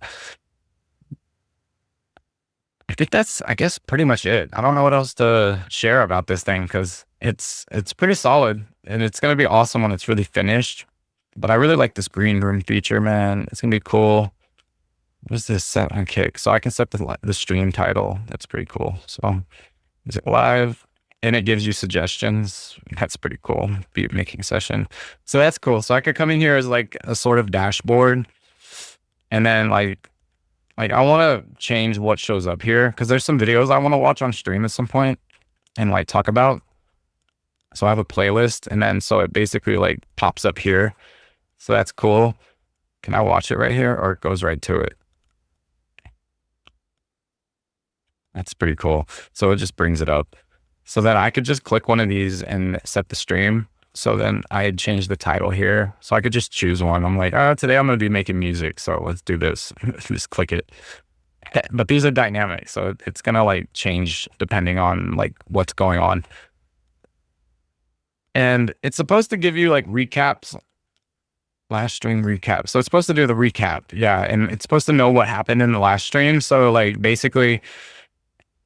I think that's, I guess, pretty much it. I don't know what else to share about this thing because it's pretty solid and it's going to be awesome when it's really finished. But I really like this green room feature, man. It's going to be cool. What's this set on kick? So I can set the stream title. That's pretty cool. So is it live? And it gives you suggestions. That's pretty cool. Beat making session. So that's cool. So I could come in here as like a sort of dashboard. And then like I want to change what shows up here because there's some videos I want to watch on stream at some point and like talk about. So I have a playlist and then so it basically like pops up here. So that's cool. Can I watch it right here or it goes right to it? That's pretty cool. So it just brings it up. So then I could just click one of these and set the stream. So then I had changed the title here. So I could just choose one. I'm like, oh, today I'm going to be making music. So let's do this. Just click it. But these are dynamic. So it's going to like change depending on like what's going on. And it's supposed to give you like recaps. Last stream recap. So it's supposed to do the recap. Yeah. And it's supposed to know what happened in the last stream. So like basically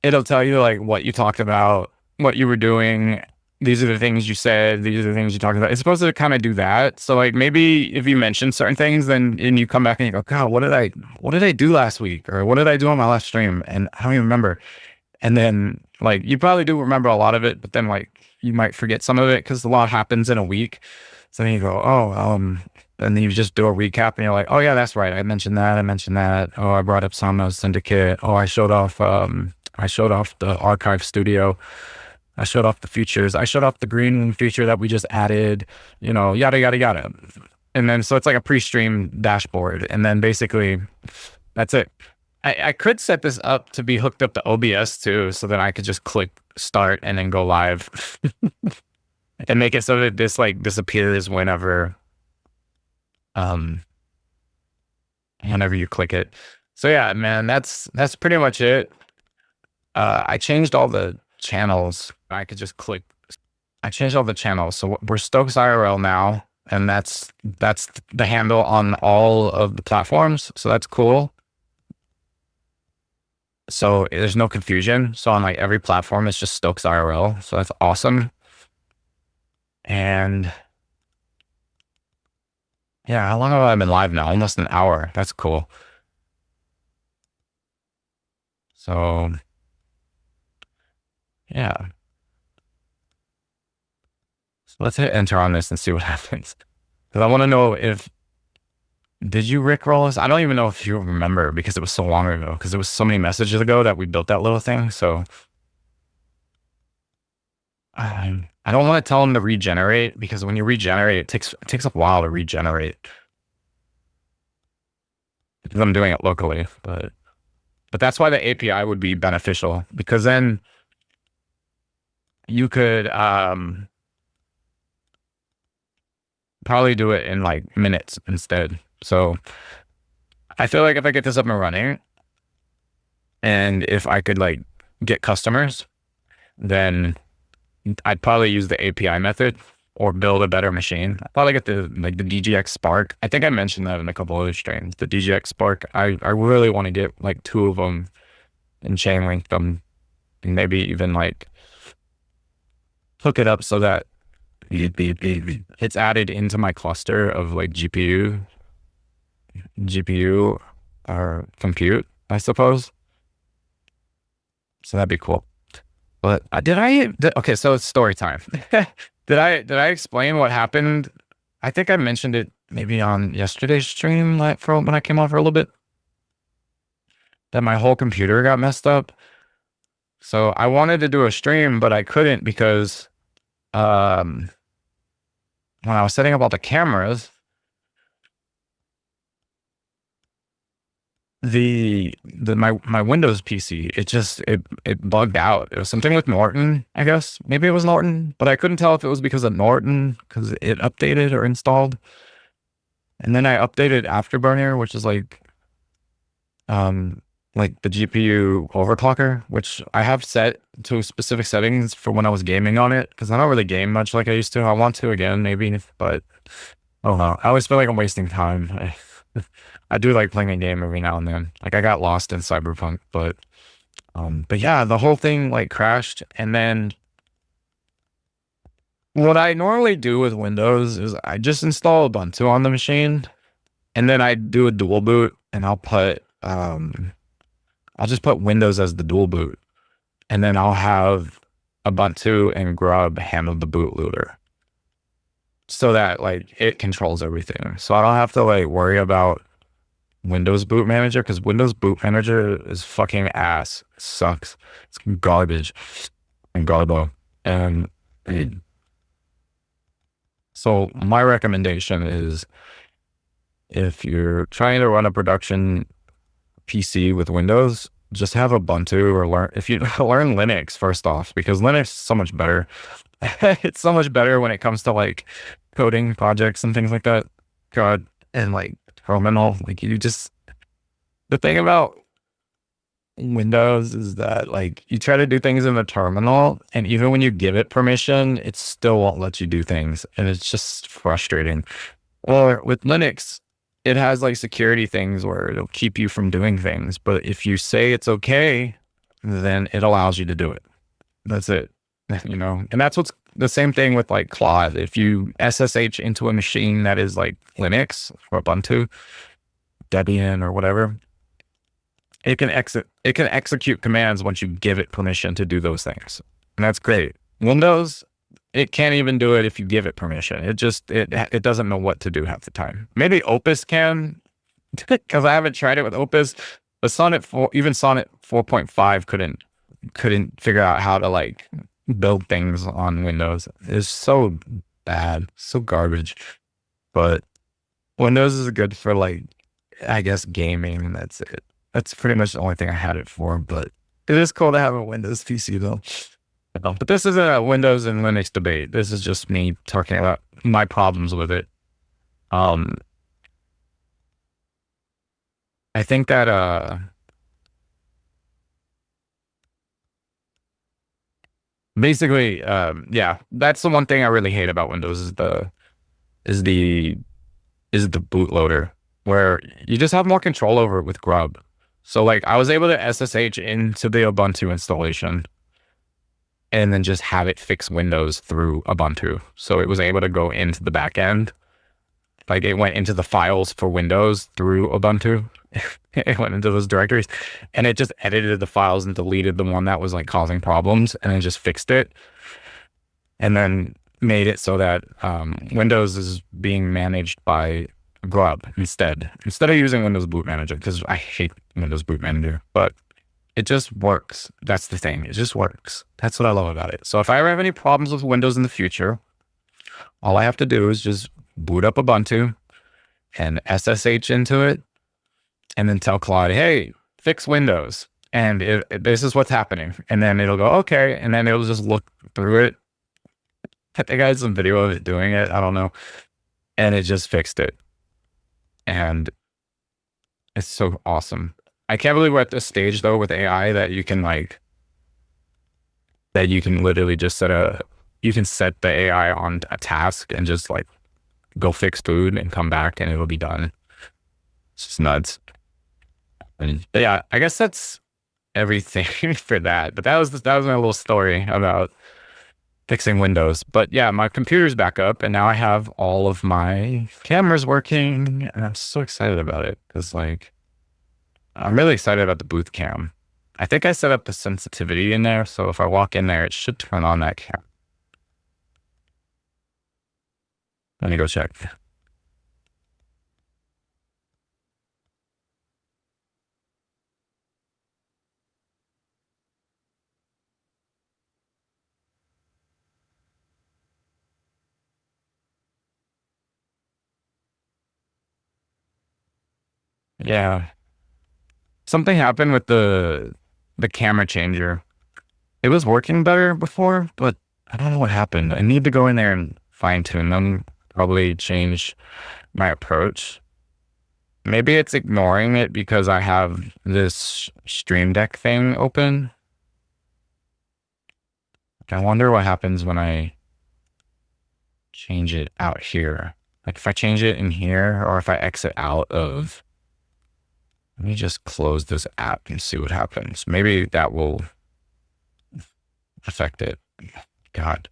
it'll tell you like what you talked about, what you were doing. These are the things you said. These are the things you talked about. It's supposed to kind of do that. So like maybe if you mention certain things, then and you come back and you go, God, what did I do last week? Or what did I do on my last stream? And I don't even remember. And then like you probably do remember a lot of it, but then like you might forget some of it because a lot happens in a week. So then you go, and then you just do a recap and you're like, oh yeah, that's right. I mentioned that. Oh, I brought up Sound Mob Syndicate. Oh, I showed off the archive studio. I showed off the features. I showed off the green feature that we just added, you know, yada, yada, yada. And then, so it's like a pre-stream dashboard. And then basically that's it. I could set this up to be hooked up to OBS too. So then I could just click start and then go live and make it so that this like disappears whenever, whenever you click it. So yeah, man, that's pretty much it. I changed all the channels. I could just click. I changed all the channels. So we're Stokes IRL now, and that's the handle on all of the platforms. So that's cool. So there's no confusion. So on like every platform, it's just Stokes IRL. So that's awesome. And yeah, how long have I been live now? Almost an hour. That's cool. So yeah. So let's hit enter on this and see what happens. Because I want to know if, did you Rickroll us? I don't even know if you remember because it was so long ago, because it was so many messages ago that we built that little thing. So I don't want to tell them to regenerate, because when you regenerate, it takes a while to regenerate. Because I'm doing it locally, but that's why the API would be beneficial, because then you could probably do it in like minutes instead. So I feel like if I get this up and running, and if I could like get customers, then I'd probably use the API method or build a better machine. I'd probably get the DGX Spark. I think I mentioned that in a couple other streams. The DGX Spark, I really want to get like 2 of them and chain link them, and maybe even like hook it up so that it's added into my cluster of like GPU or compute, I suppose. So that'd be cool. But okay, so it's story time. Did I explain what happened? I think I mentioned it maybe on yesterday's stream, like when I came on for a little bit, that my whole computer got messed up. So I wanted to do a stream, but I couldn't because when I was setting up all the cameras, my Windows PC, it bugged out. It was something with Norton, I guess. Maybe it was Norton, but I couldn't tell if it was because of Norton, because it updated or installed. And then I updated Afterburner, which is like the GPU overclocker, which I have set to specific settings for when I was gaming on it, because I don't really game much like I used to. I want to again, maybe, but oh no, I always feel like I'm wasting time. I do like playing a game every now and then. Like I got lost in Cyberpunk, but yeah, the whole thing like crashed. And then what I normally do with Windows is I just install Ubuntu on the machine, and then I do a dual boot, and I'll just put Windows as the dual boot, and then I'll have Ubuntu and Grub handle the bootloader, so that like it controls everything. So I don't have to like worry about Windows Boot Manager, because Windows Boot Manager is fucking ass. It sucks. It's garbage and garbo. And so my recommendation is, if you're trying to run a production PC with Windows, just have Ubuntu, or learn Linux first off, because Linux is so much better. It's so much better when it comes to like coding projects and things like that. God, and like terminal, like the thing about Windows is that like you try to do things in the terminal, and even when you give it permission, it still won't let you do things, and it's just frustrating. Or with Linux, it has like security things where it'll keep you from doing things, but if you say it's okay, then it allows you to do it. That's it. And that's what's the same thing with like Claude. If you SSH into a machine that is like Linux or Ubuntu, Debian or whatever, it can execute commands once you give it permission to do those things. And that's great. Windows, it can't even do it if you give it permission. It doesn't know what to do half the time. Maybe Opus can, because I haven't tried it with Opus, but Sonnet 4.5 couldn't figure out how to like build things on Windows. It's so bad, so garbage. But Windows is good for like, I guess, gaming, and that's it. That's pretty much the only thing I had it for. But it is cool to have a Windows PC though. But this isn't a Windows and Linux debate. This is just me talking about my problems with it. I think that basically yeah, that's the one thing I really hate about Windows is the is the bootloader, where you just have more control over it with Grub. So like I was able to SSH into the Ubuntu installation and then just have it fix Windows through Ubuntu. So it was able to go into the back end. Like it went into the files for Windows through Ubuntu. It went into those directories and it just edited the files and deleted the one that was like causing problems and then just fixed it. And then made it so that Windows is being managed by Grub instead of using Windows Boot Manager, because I hate Windows Boot Manager, but it just works. That's the thing. It just works. That's what I love about it. So if I ever have any problems with Windows in the future, all I have to do is just boot up Ubuntu and SSH into it and then tell Claude, hey, fix Windows. And this is what's happening. And then it'll go, okay. And then it'll just look through it. I think I had some video of it doing it. I don't know. And it just fixed it. And it's so awesome. I can't believe we're at this stage though with AI that you can literally just set the AI on a task and just like go fix food and come back and it'll be done. It's just nuts. And yeah, I guess that's everything for that. But that was my little story about fixing Windows. But yeah, my computer's back up and now I have all of my cameras working and I'm so excited about it because like I'm really excited about the booth cam. I think I set up the sensitivity in there, so if I walk in there, it should turn on that cam. Let me go check. Yeah. Something happened with the camera changer. It was working better before, but I don't know what happened. I need to go in there and fine tune them, probably change my approach. Maybe it's ignoring it because I have this Stream Deck thing open. I wonder what happens when I change it out here. Like if I change it in here or if I exit out of, let me just close this app and see what happens. Maybe that will affect it. God.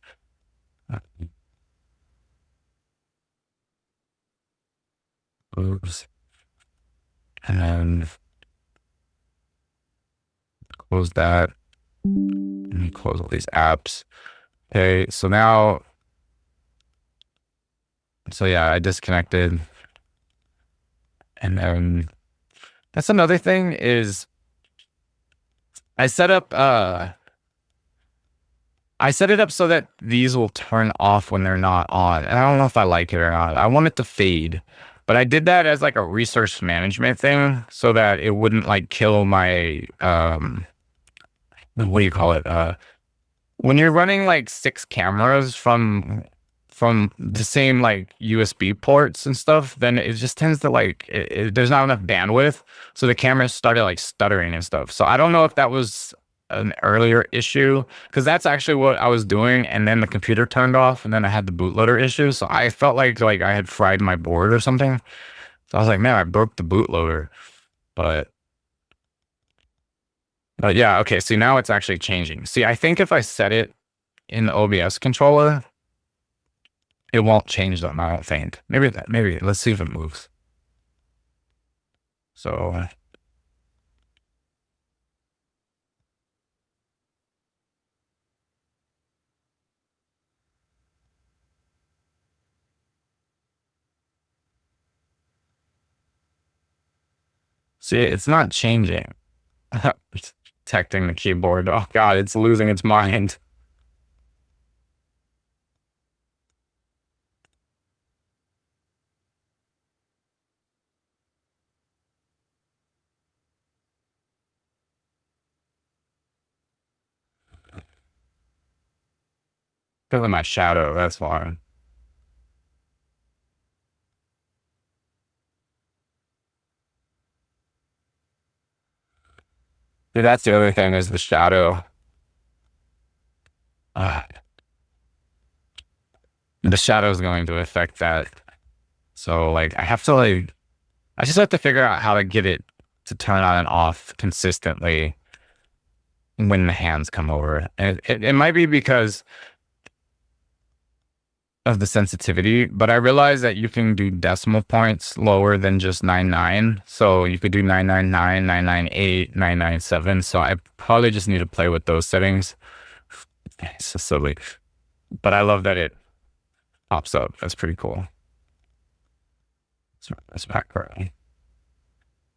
Oops. And then close that. Let me close all these apps. Okay, so now, so yeah, I disconnected. And then that's another thing is I set it up so that these will turn off when they're not on. And I don't know if I like it or not. I want it to fade. But I did that as like a resource management thing so that it wouldn't like kill my what do you call it? When you're running like 6 cameras from the same like USB ports and stuff, then it just tends to like there's not enough bandwidth, so the cameras started like stuttering and stuff. So I don't know if that was an earlier issue, because that's actually what I was doing, and then the computer turned off, and then I had the bootloader issue. So I felt like I had fried my board or something. So I was like, man, I broke the bootloader, but yeah, okay. See, now it's actually changing. See, I think if I set it in the OBS controller, it won't change them, I don't think. Maybe let's see if it moves. So see, it's not changing. It's detecting the keyboard. Oh God, it's losing its mind. Feeling my shadow, that's why. Dude, that's the other thing is the shadow. The shadow is going to affect that. So like I just have to figure out how to get it to turn on and off consistently when the hands come over. And it might be because of the sensitivity, but I realized that you can do decimal points lower than just 99. So you could do 999, 998, 997. So I probably just need to play with those settings. It's so silly. But I love that it pops up. That's pretty cool. So that's back currently.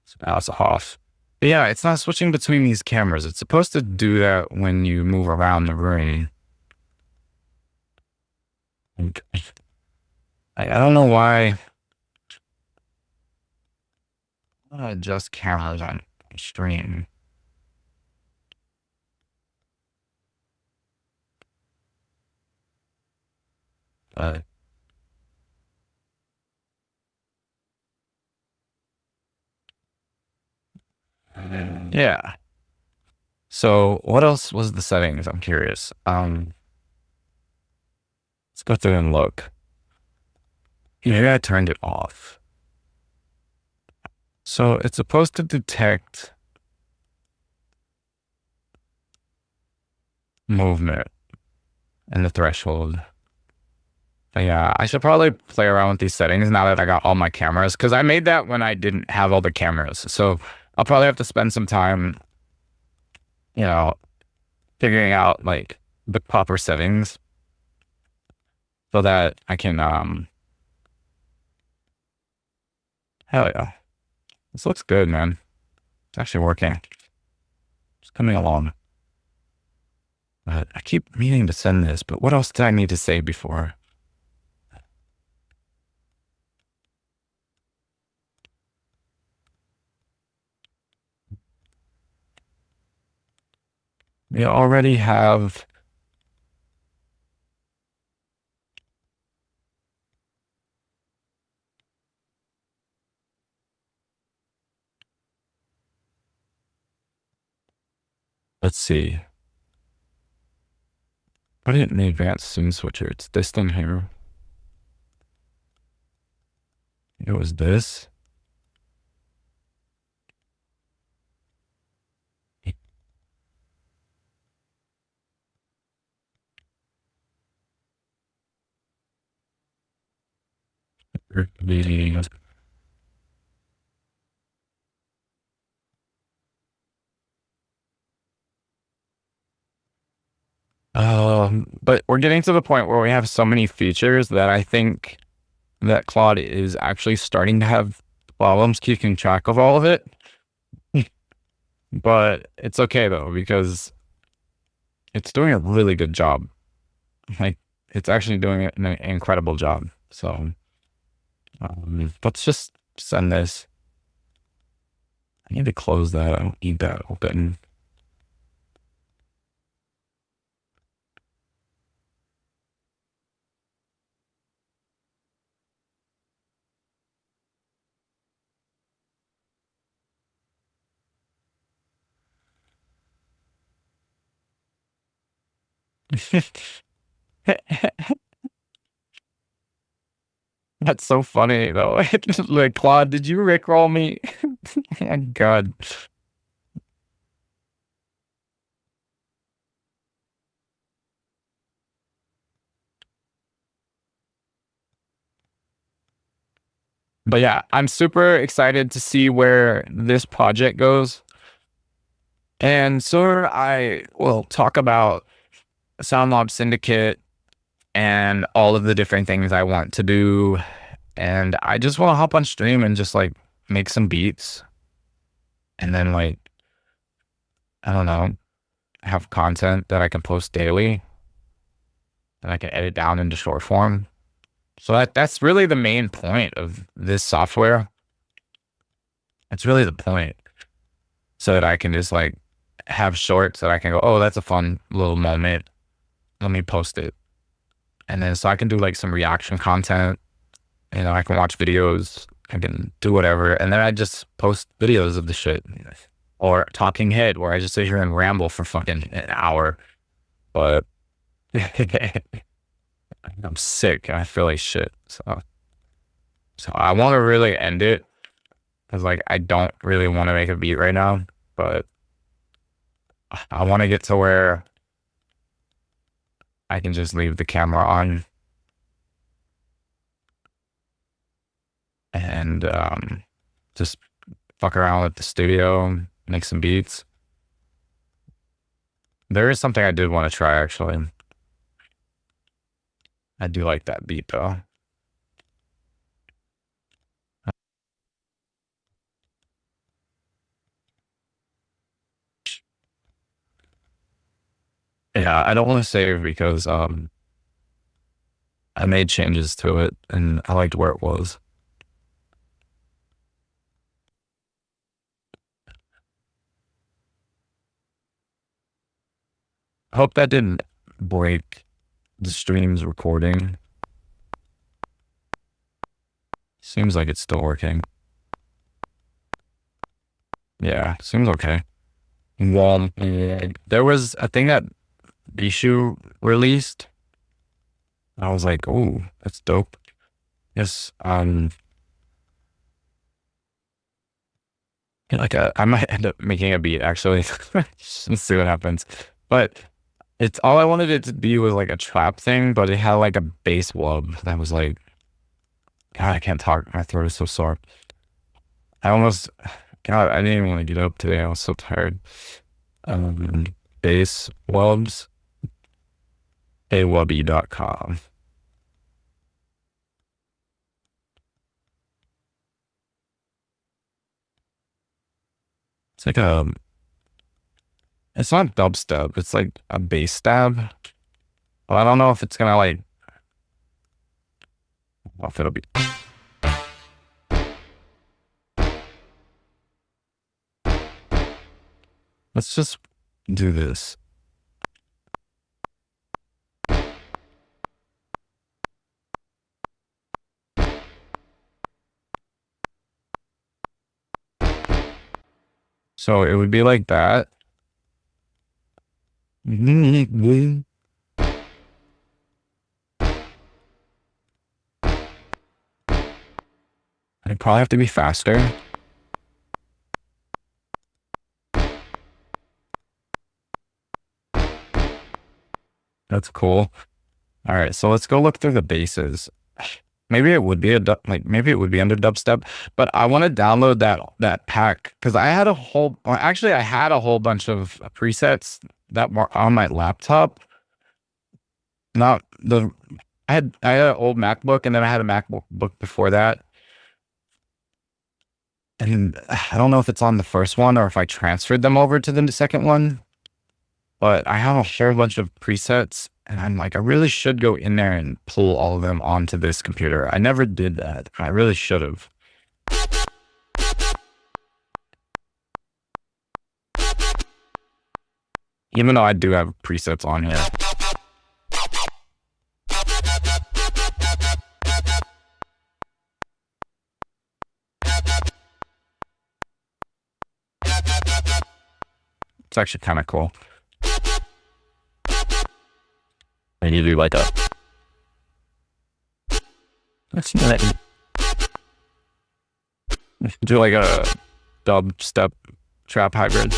So now it's off. But yeah, it's not switching between these cameras. It's supposed to do that when you move around the room. I don't know why. I'm gonna adjust cameras on stream. Yeah. So what else was the settings? I'm curious. Let's go through and look. Maybe I turned it off. So it's supposed to detect movement and the threshold. But yeah, I should probably play around with these settings now that I got all my cameras, because I made that when I didn't have all the cameras. So I'll probably have to spend some time, figuring out like the proper settings so that I can, hell yeah. This looks good, man. It's actually working. It's coming along. But I keep meaning to send this, but what else did I need to say before? We already have let's see. Put it in the advanced zoom switcher. It's this thing here. It was this. But we're getting to the point where we have so many features that I think that Claude is actually starting to have problems keeping track of all of it. But it's okay though, because it's doing a really good job. Like it's actually doing an incredible job. So let's just send this. I need to close that. I don't need that open. That's so funny though. Like, Claude, did you rickroll me? My God. But yeah, I'm super excited to see where this project goes. And so I will talk about Sound Mob Syndicate and all of the different things I want to do. And I just want to hop on stream and just like make some beats. And then like, I don't know, have content that I can post daily that I can edit down into short form. So that's really the main point of this software. That's really the point. So that I can just like have shorts that I can go, oh, that's a fun little moment. Let me post it. And then so I can do like some reaction content. I can watch videos. I can do whatever. And then I just post videos of the shit. or Talking Head, where I just sit here and ramble for fucking an hour. But I'm sick. I feel like shit. So I want to really end it because like I don't really want to make a beat right now, but I want to get to where I can just leave the camera on and just fuck around with the studio, make some beats. There is something I did want to try actually. I do like that beat though. Yeah, I don't want to save because I made changes to it and I liked where it was. I hope that didn't break the stream's recording. Seems like it's still working. Yeah, seems okay. Well, there was a thing that Bishu released. I was like, oh, that's dope. Yes, I might end up making a beat actually. Let's see what happens. But it's all I wanted it to be was like a trap thing, but it had like a bass wub that was like, God, I can't talk. My throat is so sore. God, I didn't even want to get up today. I was so tired. Bass wubs, awubby.com. It's like it's not dubstep. It's like a bass stab. Well, I don't know if it's gonna like, well, if it'll be. Let's just do this. So it would be like that. It'd probably have to be faster. That's cool. All right, so let's go look through the basses. Maybe it would be maybe it would be under dubstep, but I want to download that pack because I had a whole bunch of presets that were on my laptop. Not the I had an old MacBook and then I had a MacBook before that. And I don't know if it's on the first one or if I transferred them over to the second one, but I have a whole bunch of presets and I'm like, I really should go in there and pull all of them onto this computer. I never did that. I really should have. Even though I do have presets on here. It's actually kind of cool. And you do like a... Let's do like a dubstep trap hybrid.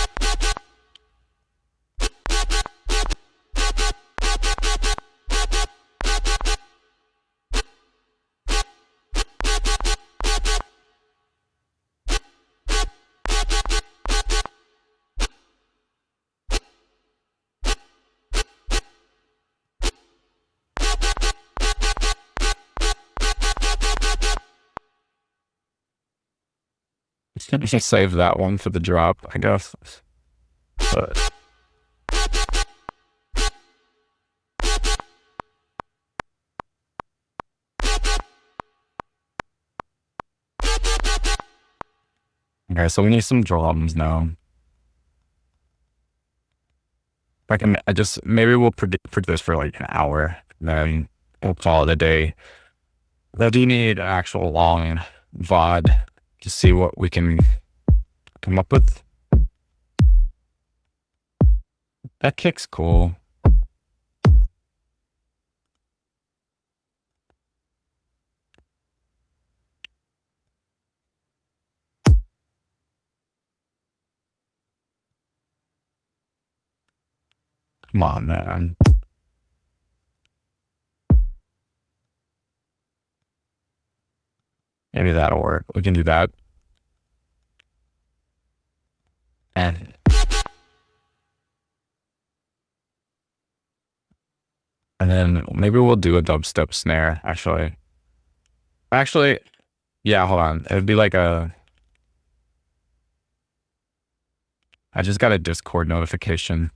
Just save that one for the drop, I guess. But okay, so we need some drums now. Maybe we'll predict this for like an hour, then we'll call it a day. I do need an actual long VOD to see what we can come up with. That kick's cool. Come on, man. Maybe that'll work. We can do that. And then maybe we'll do a dubstep snare, actually. Actually, yeah, hold on. It'd be like a... I just got a Discord notification.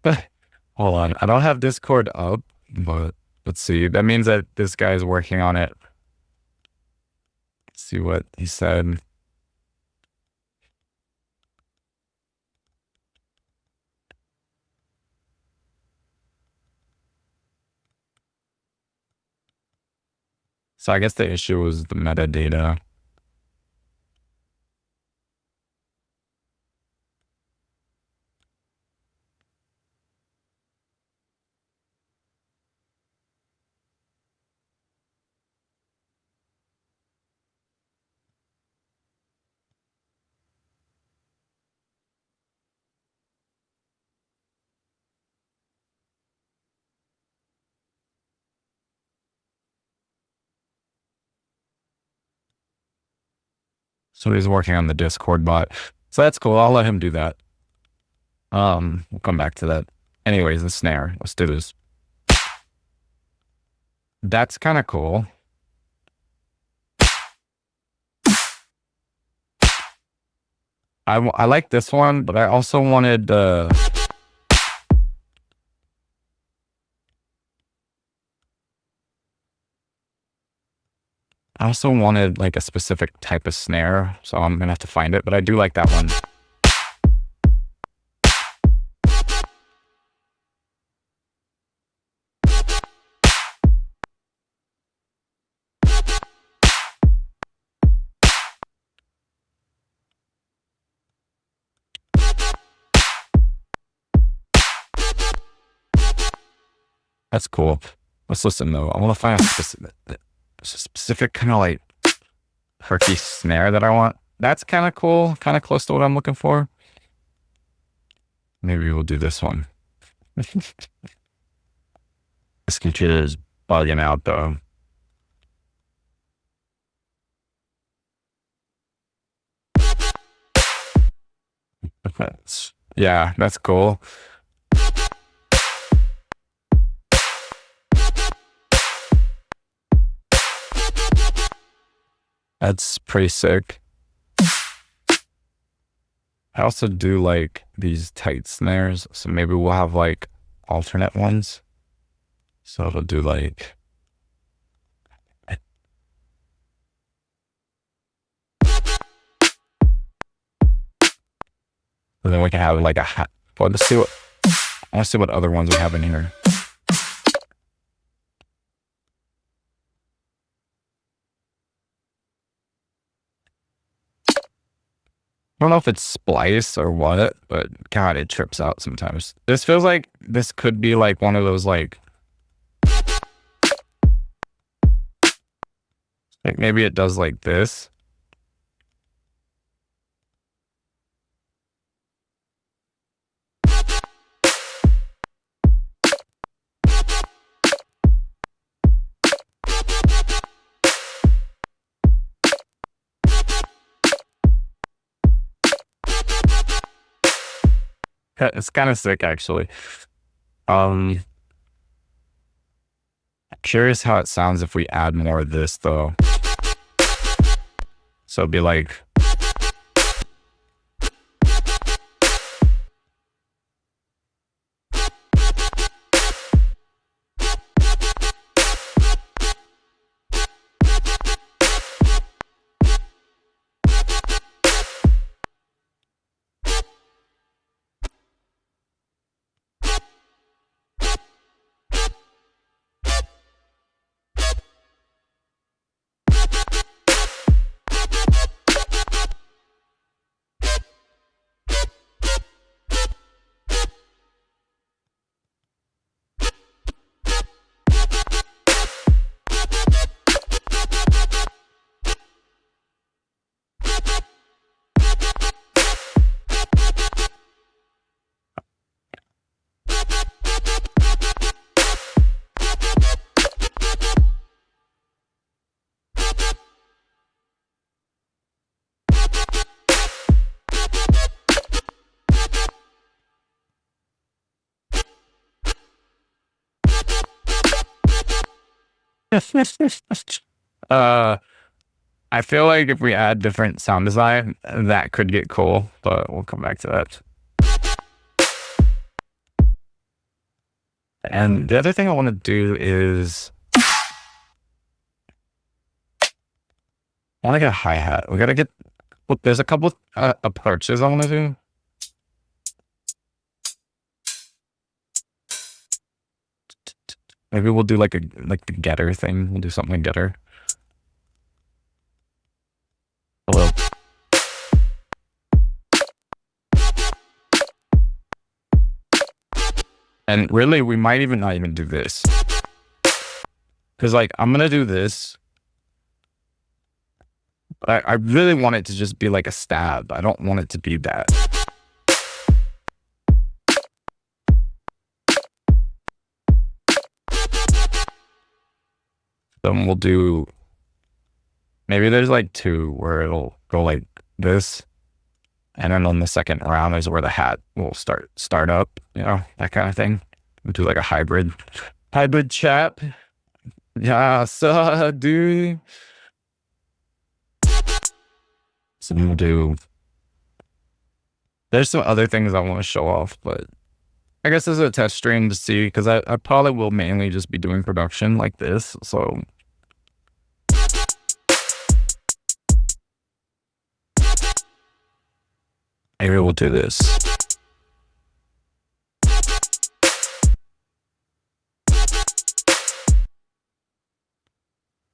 Hold on. I don't have Discord up, but let's see. That means that this guy is working on it. Let's see what he said. So I guess the issue was the metadata. So he's working on the Discord bot. So that's cool. I'll let him do that. We'll come back to that. Anyways, the snare. Let's do this. That's kind of cool. I like this one, but I also wanted I also wanted like a specific type of snare, so I'm gonna have to find it, but I do like that one. That's cool. Let's listen though. I want to find a specific kind of like herky snare that I want. That's kind of cool, kind of close to what I'm looking for. Maybe we'll do this one. This computer is bugging out though. Yeah, that's cool. That's pretty sick. I also do like these tight snares, so maybe we'll have like alternate ones. So it'll do like... And then we can have like a hat. Well, let's see what... I want to see what other ones we have in here. I don't know if it's splice or what, but God, it trips out sometimes. This feels like this could be like one of those like maybe it does like this. It's kind of sick, actually. I'm curious how it sounds if we add more of this, though. So it'd be like... I feel like if we add different sound design, that could get cool, but we'll come back to that. And the other thing I want to do is I want to get a hi-hat. We got to get, well, there's a couple approaches I want to do. Maybe we'll do like the getter thing. We'll do something like getter. Hello. And really, we might even not even do this. Because, like, I'm going to do this. But I really want it to just be like a stab. I don't want it to be that. Then we'll do... Maybe there's like two where it'll go like this. And then on the second round is where the hat will start up, you know, that kind of thing. We'll do like a hybrid chap. Yeah, so dude. So we'll do. There's some other things I want to show off, but I guess this is a test stream to see, because I probably will mainly just be doing production like this. So maybe we'll do this.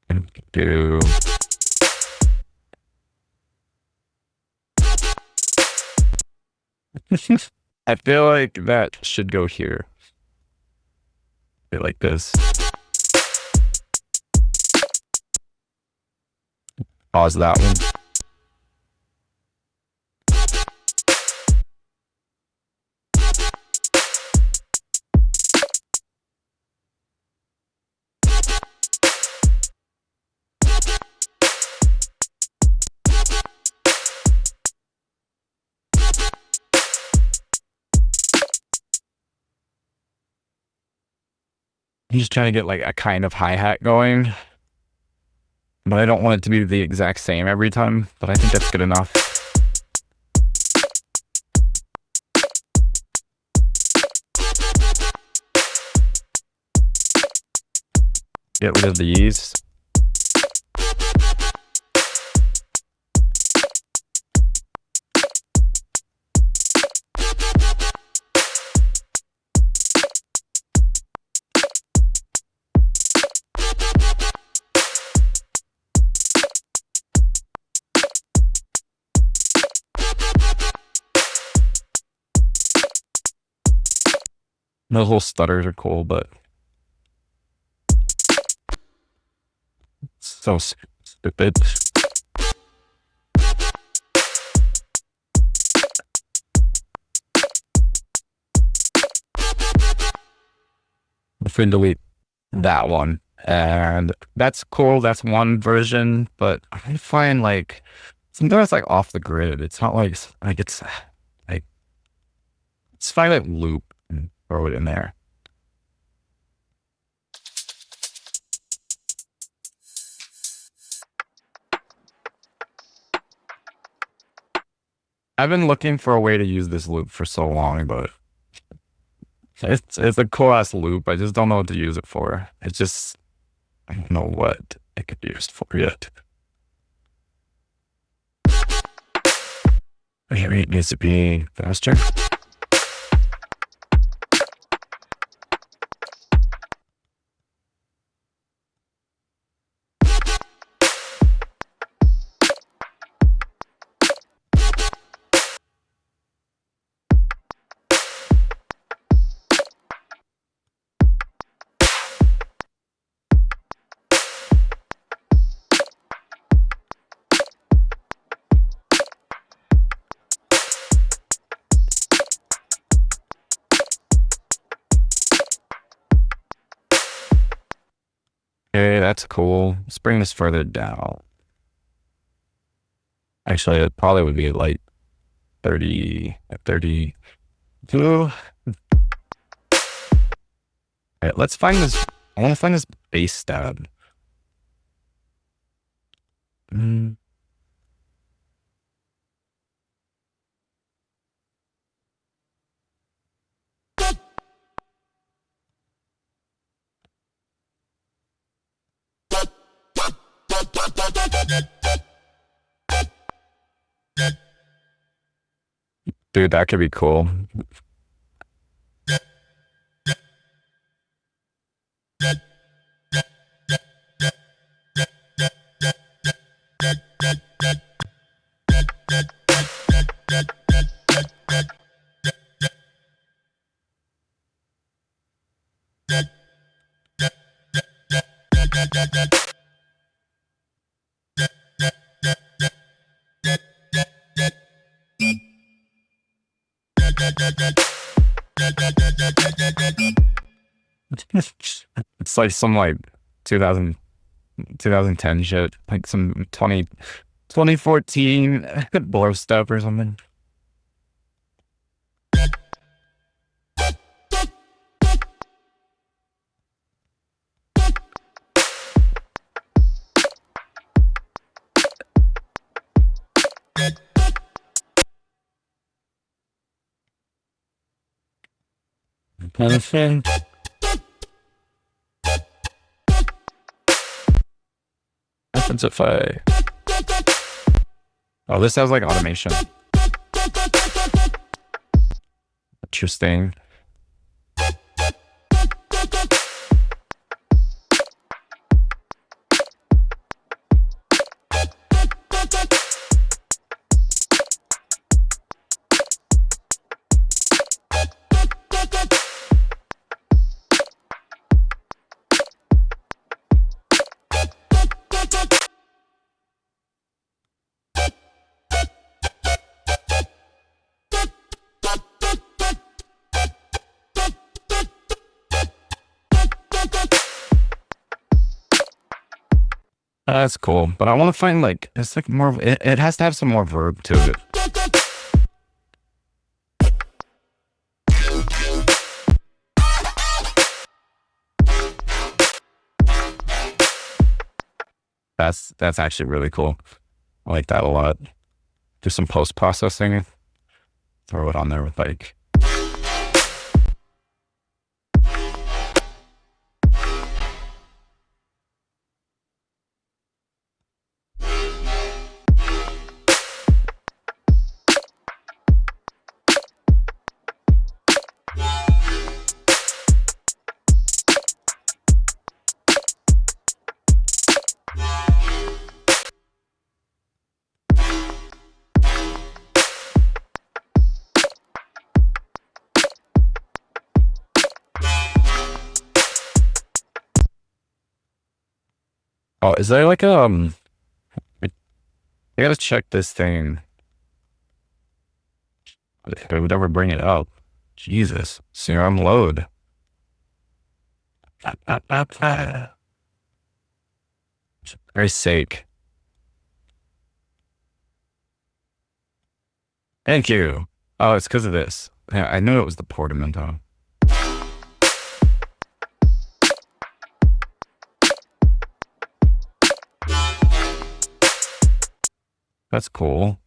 And do. I feel like that should go here. A bit like this. Pause that one. I'm just trying to get like a kind of hi-hat going, but I don't want it to be the exact same every time, but I think that's good enough. Get rid of these. Those little stutters are cool, but so stupid. If we delete that one, and that's cool. That's one version, but I find like sometimes like off the grid. It's not like it's like let's find that loop and throw it in there. I've been looking for a way to use this loop for so long, but it's a cool ass loop. I just don't know what to use it for. It's just, I don't know what it could be used for yet. Okay, it needs to be faster. Okay, that's cool. Let's bring this further down. Actually, it probably would be like 32. All right, let's find this. I want to find this bass stab. Dude, that could be cool. It's like some like 2010 shit, like some 2014 blow stuff or something. Anything? Intensify. Oh, this sounds like automation. Interesting. That's cool, but I want to find like it's like more. It has to have some more verb to it. That's actually really cool. I like that a lot. Do some post processing. Throw it on there with like. Oh, is there like I gotta check this thing. If I would ever bring it up. Jesus. Serum load. Very sake. Thank you. Oh, it's because of this. Yeah, I knew it was the portamento. That's cool.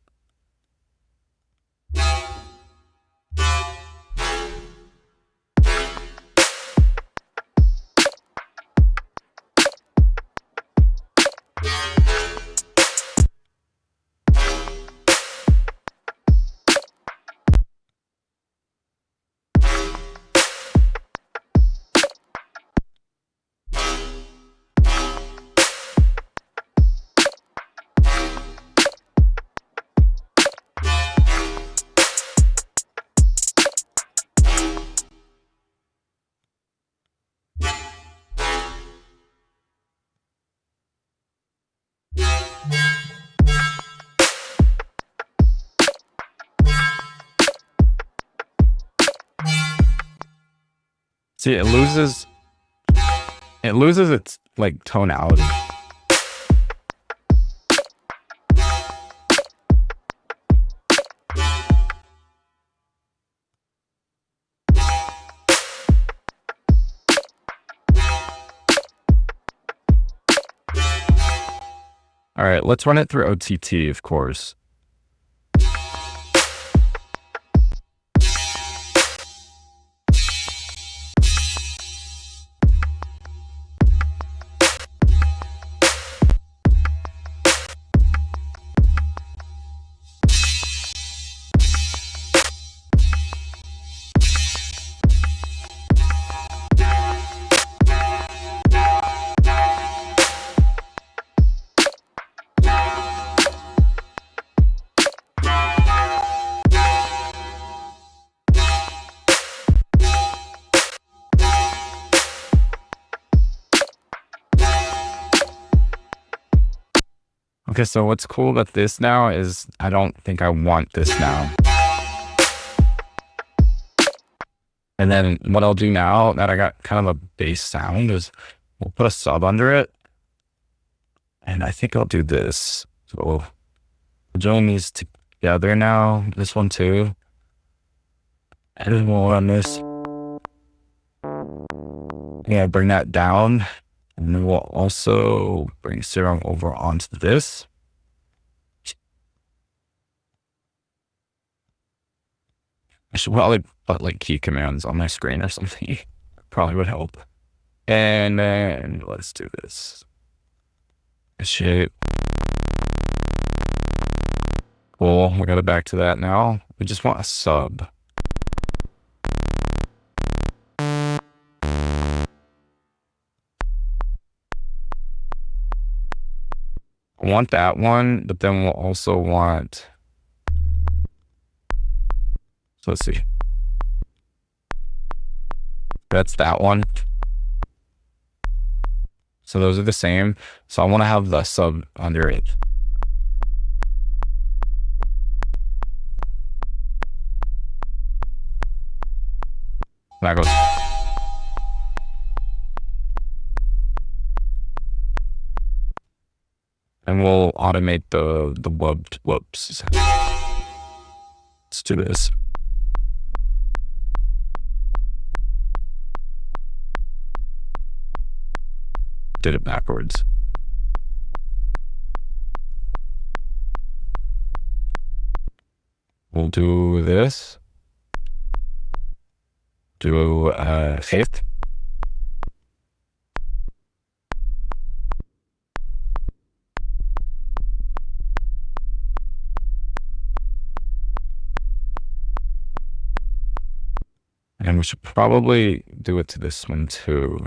See, it loses its like tonality. All right, let's run it through OTT, of course. Okay, so what's cool about this now is I don't think I want this now. And then what I'll do now that I got kind of a bass sound is we'll put a sub under it. And I think I'll do this. So we'll join these together now. This one too. And then we'll run this. Yeah, bring that down. And then we'll also bring Serum over onto this. I should probably put like key commands on my screen or something. Probably would help. And then let's do this. Shape. Cool. We got it back to that now. We just want a sub. I want that one, but then we'll also want, so let's see. That's that one. So those are the same. So I want to have the sub under it. That goes. And we'll automate the whoops. Let's do this. Did it backwards. We'll do this. Do fifth. And we should probably do it to this one too.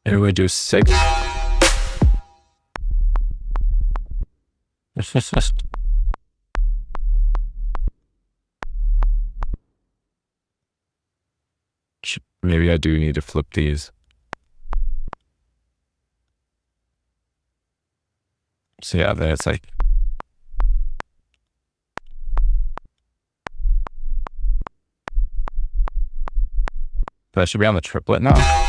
Here we do 6. Maybe I do need to flip these. So yeah, then it's like. So that should be on the triplet now.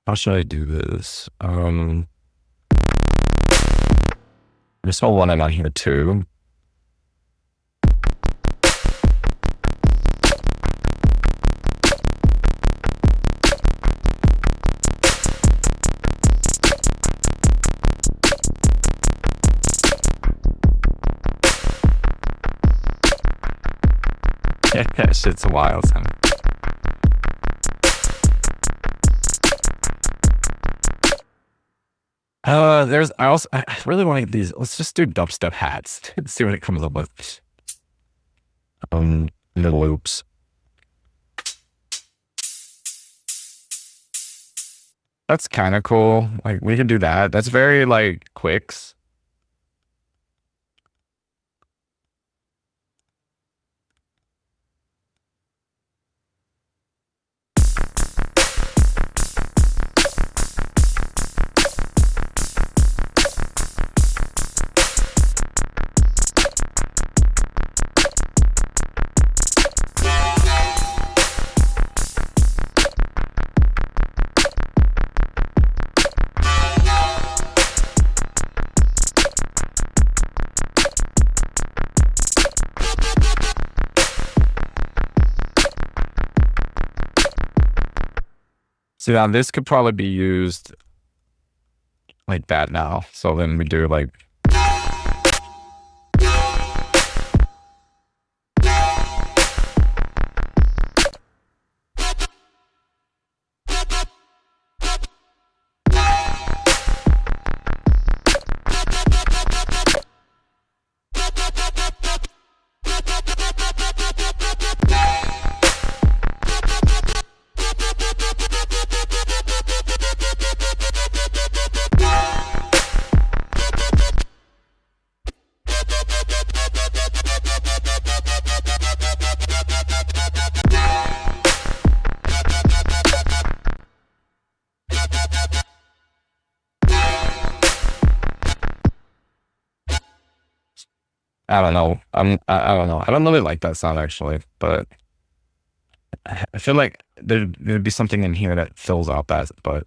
How should I do this? There's still one on here too. Yeah, shit's wild. I really want to get these. Let's just do dubstep hats. See what it comes up with. Little loops. That's kind of cool. Like we can do that. That's very like quicks. So now this could probably be used like that now. So then we do like. I don't know. I don't know. I don't really like that sound actually, but I feel like there'd be something in here that fills out that. But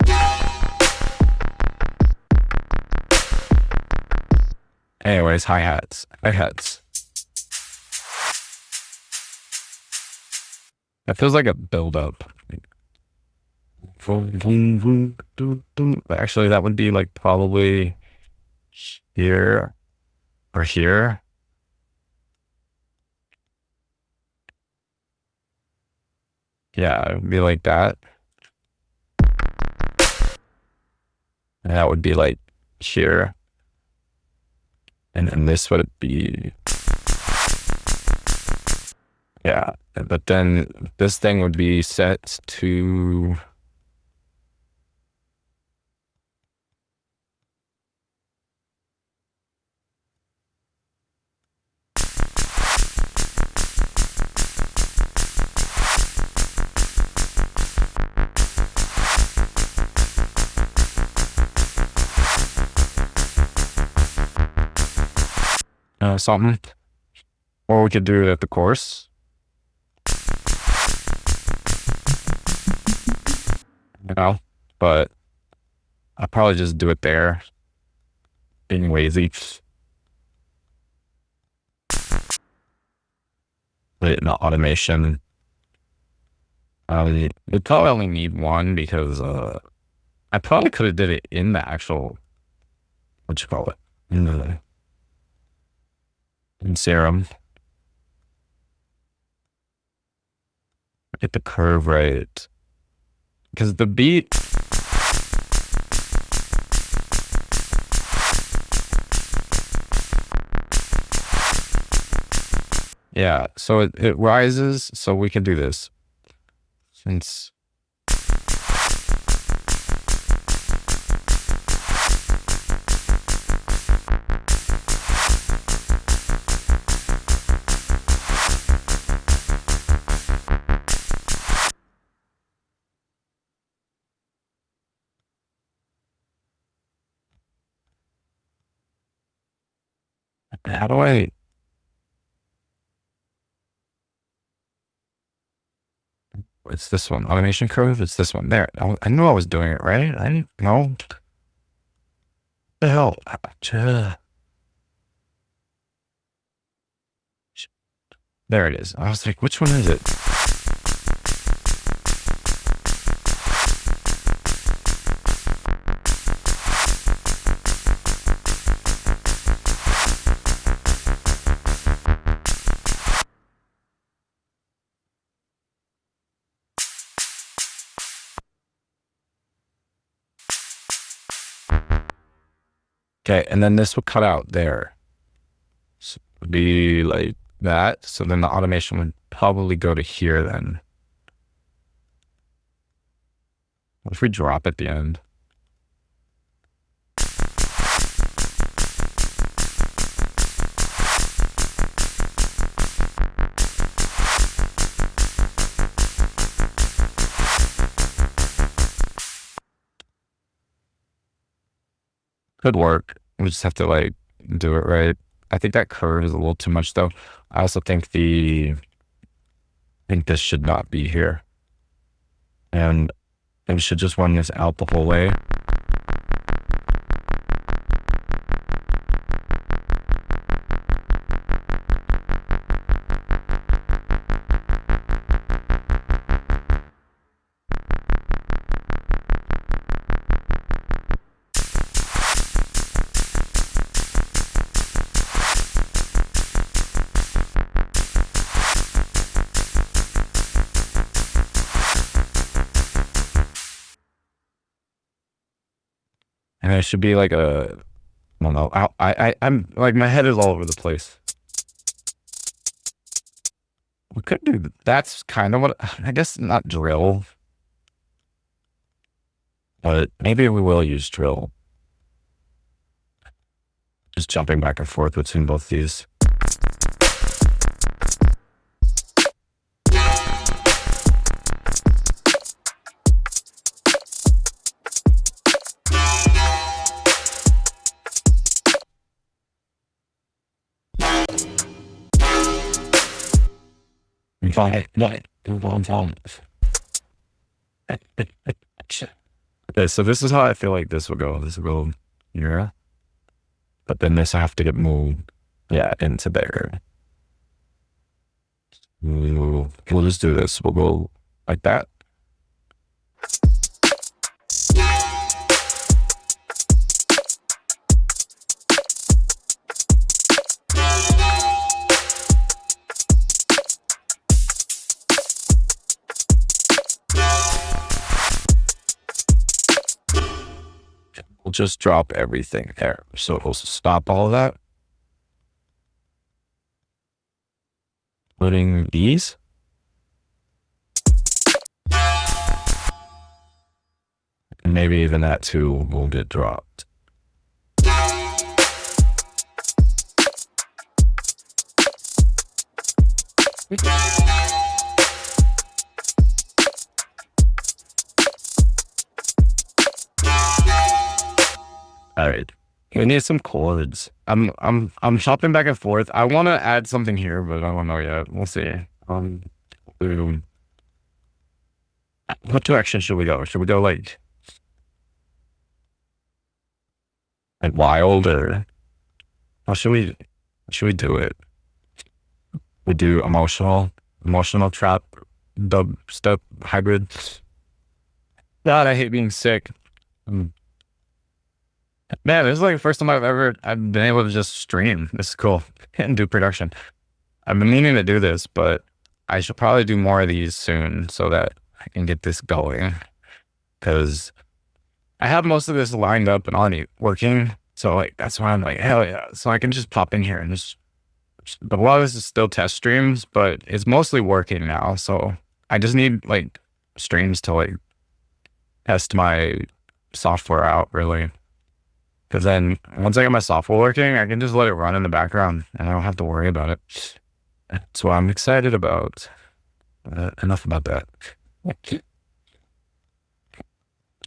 anyways, hi-hats. That feels like a build-up. Actually, that would be like probably here or here. Yeah, it would be like that. And that would be like here. And then this would be. Yeah, but then this thing would be set to. Something. Or we could do it at the course. You know, but I'll probably just do it there. Being lazy. Put it in automation. We probably only need one because I probably could have did it in the actual what you call it in Serum. Get the curve right because the beat. Yeah, so it rises, so we can do this. Since how do I? It's this one. Automation curve. It's this one. There. I knew I was doing it right. I didn't know. What the hell? There it is. I was like, which one is it? Okay, and then this will cut out there. So it would be like that. So then the automation would probably go to here then. What if we drop at the end? Could work. We just have to like do it right. I think that curve is a little too much though. I also think I think this should not be here. And we should just run this out the whole way. And it should be like a, I don't know. I'm like, my head is all over the place. We could do, that's kind of what, I guess not drill. But maybe we will use drill. Just jumping back and forth between both these. Okay, so this is how I feel like this will go. This will go here. But then this I have to get moved, yeah, into there. We'll just do this. We'll go like that. We'll just drop everything there. So it'll stop all of that. Including these. And maybe even that too will get dropped. All right. We need some chords. I'm shopping back and forth. I want to add something here, but I don't know yet. We'll see. What direction should we go? Should we go like wild, or how should we do it? We do emotional trap, dubstep hybrid. God, I hate being sick. Man, this is like the first time I've been able to just stream. This is cool. And do production. I've been meaning to do this, but I should probably do more of these soon so that I can get this going. Because I have most of this lined up and already working. So like that's why I'm like, hell yeah. So I can just pop in here and just, but a lot of this is still test streams, but it's mostly working now. So I just need like streams to like test my software out, really. Because then once I get my software working, I can just let it run in the background and I don't have to worry about it. That's what I'm excited about. Enough about that. Let's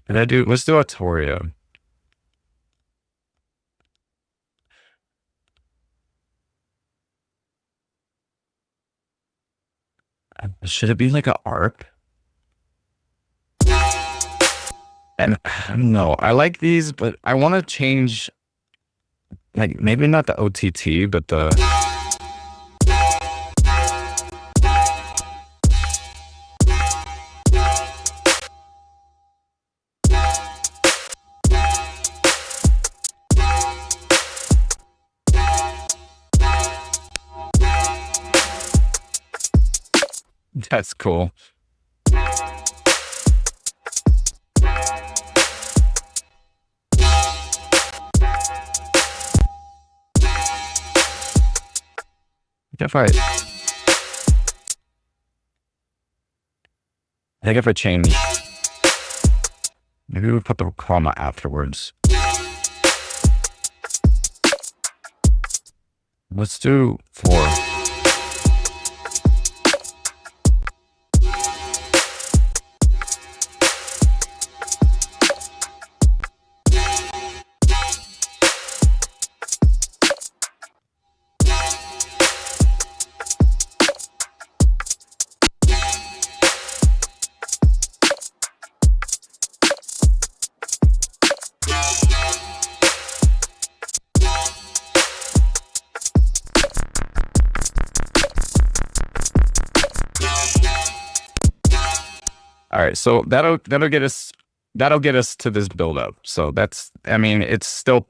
do Autoria. Should it be like an ARP? And I don't know, I like these, but I want to change, like maybe not the OTT, but the that's cool. If I think if I change, maybe we put the comma afterwards. Let's do 4. All right, so that'll get us to this build up. So that's, I mean, it's still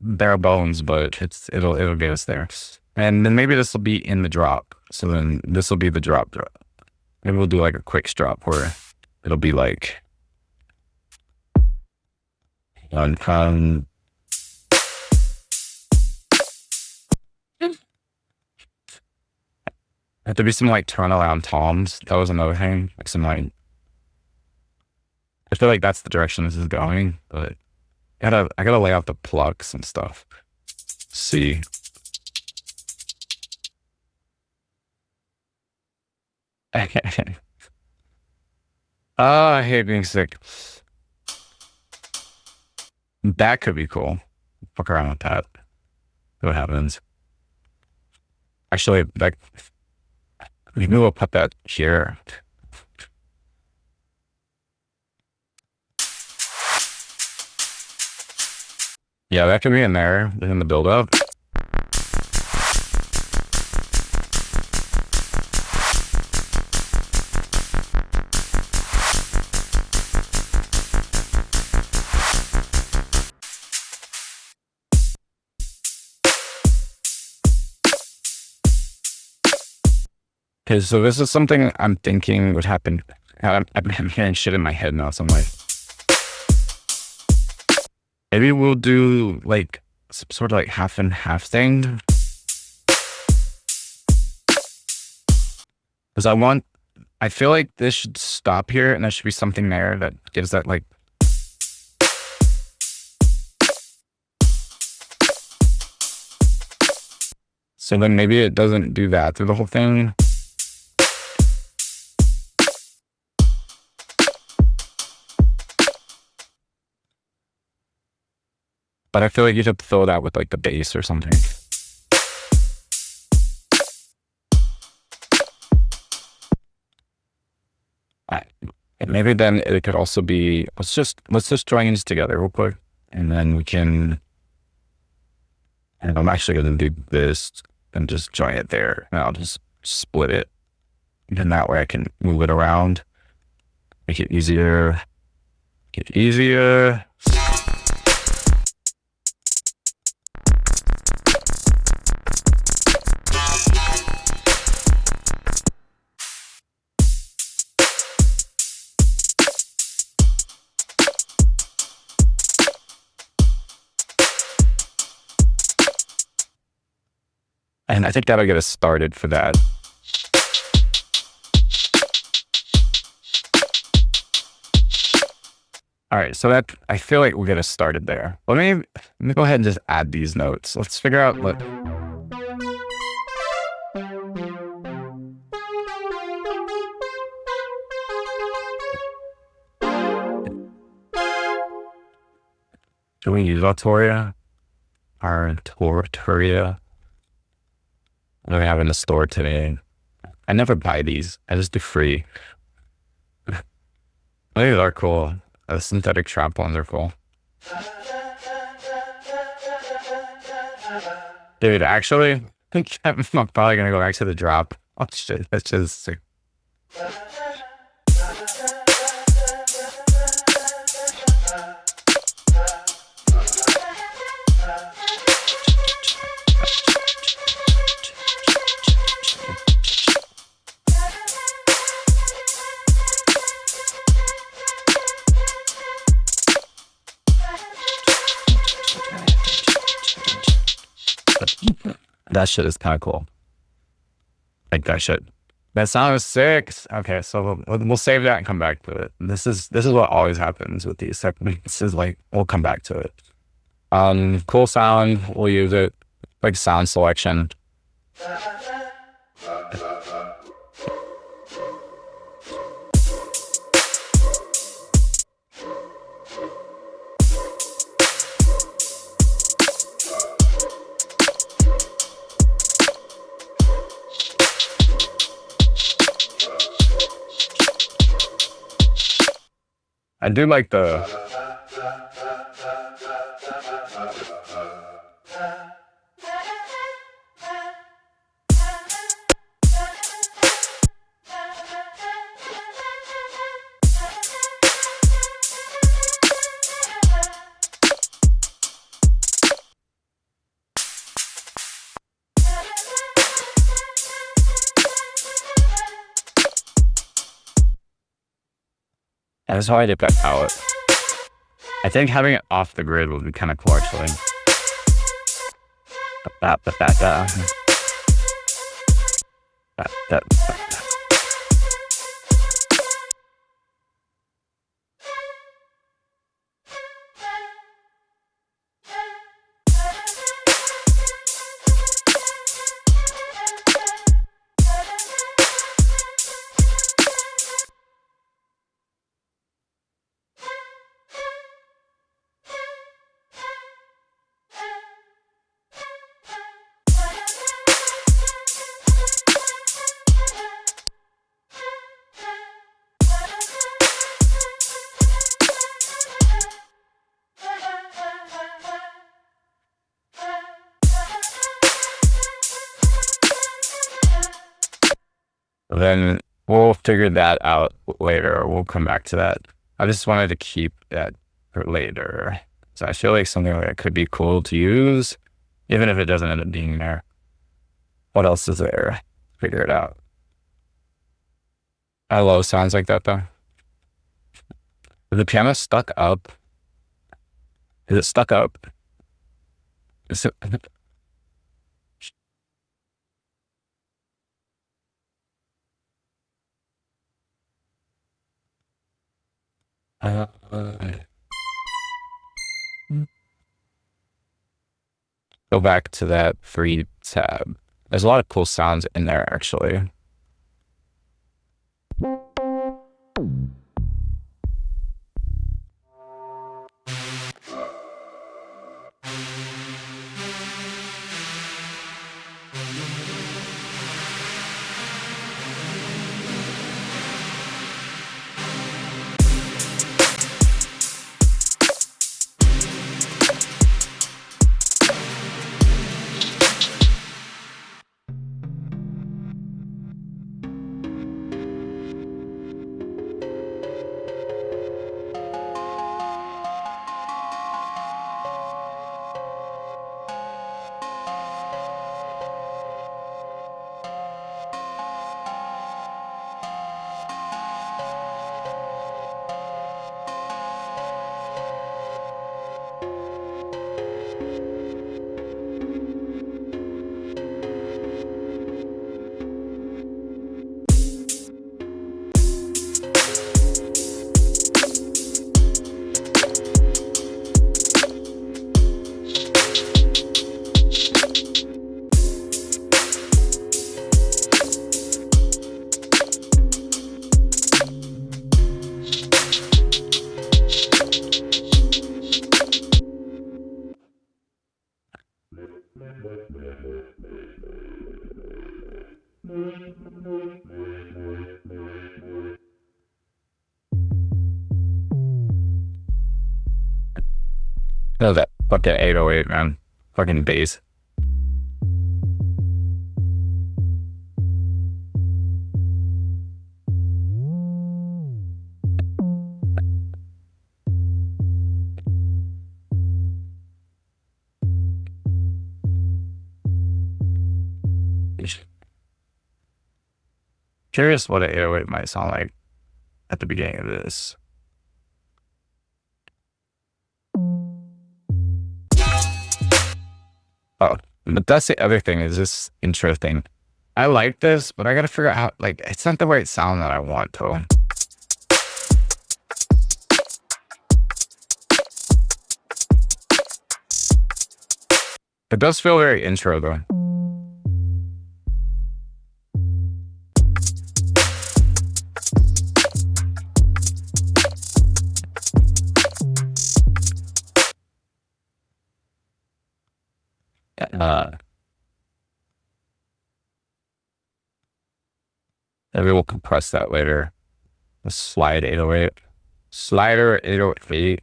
bare bones, but it'll get us there. And then maybe this will be in the drop. So then this will be the drop. Maybe we'll do like a quick drop where it'll be like have to be some like turnaround toms. That was another thing. Like some like, I feel like that's the direction this is going, but I gotta lay out the plugs and stuff. See. I hate being sick. That could be cool. Fuck around with that. See what happens. Actually, like, maybe we'll put that here. Yeah, that could be in there in the build up. Okay, so this is something I'm thinking would happen. I'm hearing shit in my head now, so I'm like, maybe we'll do like some sort of like half and half thing. Because I feel like this should stop here and there should be something there that gives that like. So then maybe it doesn't do that through the whole thing. But I feel like you should fill that with like the bass or something. And maybe then it could also be, let's just join these together real quick. And then we can, and I'm actually going to do this and just join it there. And I'll just split it. And then that way I can move it around, make it easier, And I think that'll get us started for that. All right, so that, I feel like we'll get us started there. Let me go ahead and just add these notes. Let's figure out what. Do we use Autoria? Artoria? What do we have in the store today? I never buy these. I just do free. These are cool. The synthetic trap ones are cool. Dude, actually, I think I'm probably gonna go back to the drop. Oh shit, that's just sick. That shit is kind of cool. Like that shit. That sound was sick. Okay, so we'll save that and come back to it. This is what always happens with these segments. Is like we'll come back to it. Cool sound. We'll use it. Like sound selection. I do like the that's how I did that palette. I think having it off the grid would be kind of cool, actually. Then we'll figure that out later. We'll come back to that. I just wanted to keep that for later. So I feel like something like that could be cool to use, even if it doesn't end up being there. What else is there? Figure it out. I love sounds like that though. Is the piano stuck up? Is it stuck up? Is it... Go back to that free tab. There's a lot of cool sounds in there, actually. Oh, that fucking 808, man. Fucking bass. Curious what an 808 might sound like at the beginning of this. Oh, but that's the other thing, is this intro thing. I like this, but I gotta figure out how, like, it's not the right sound that I want, though. It does feel very intro, though. Maybe we'll compress that later. The slide 808. Slider 808.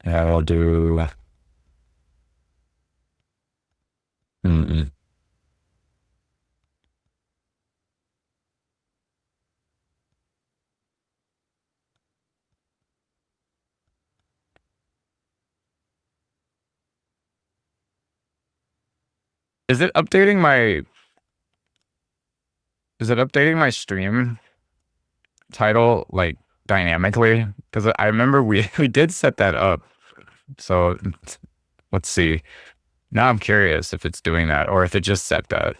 And we'll do... Is it updating my stream title, like, dynamically? Because I remember we did set that up. So let's see. Now I'm curious if it's doing that or if it just set that.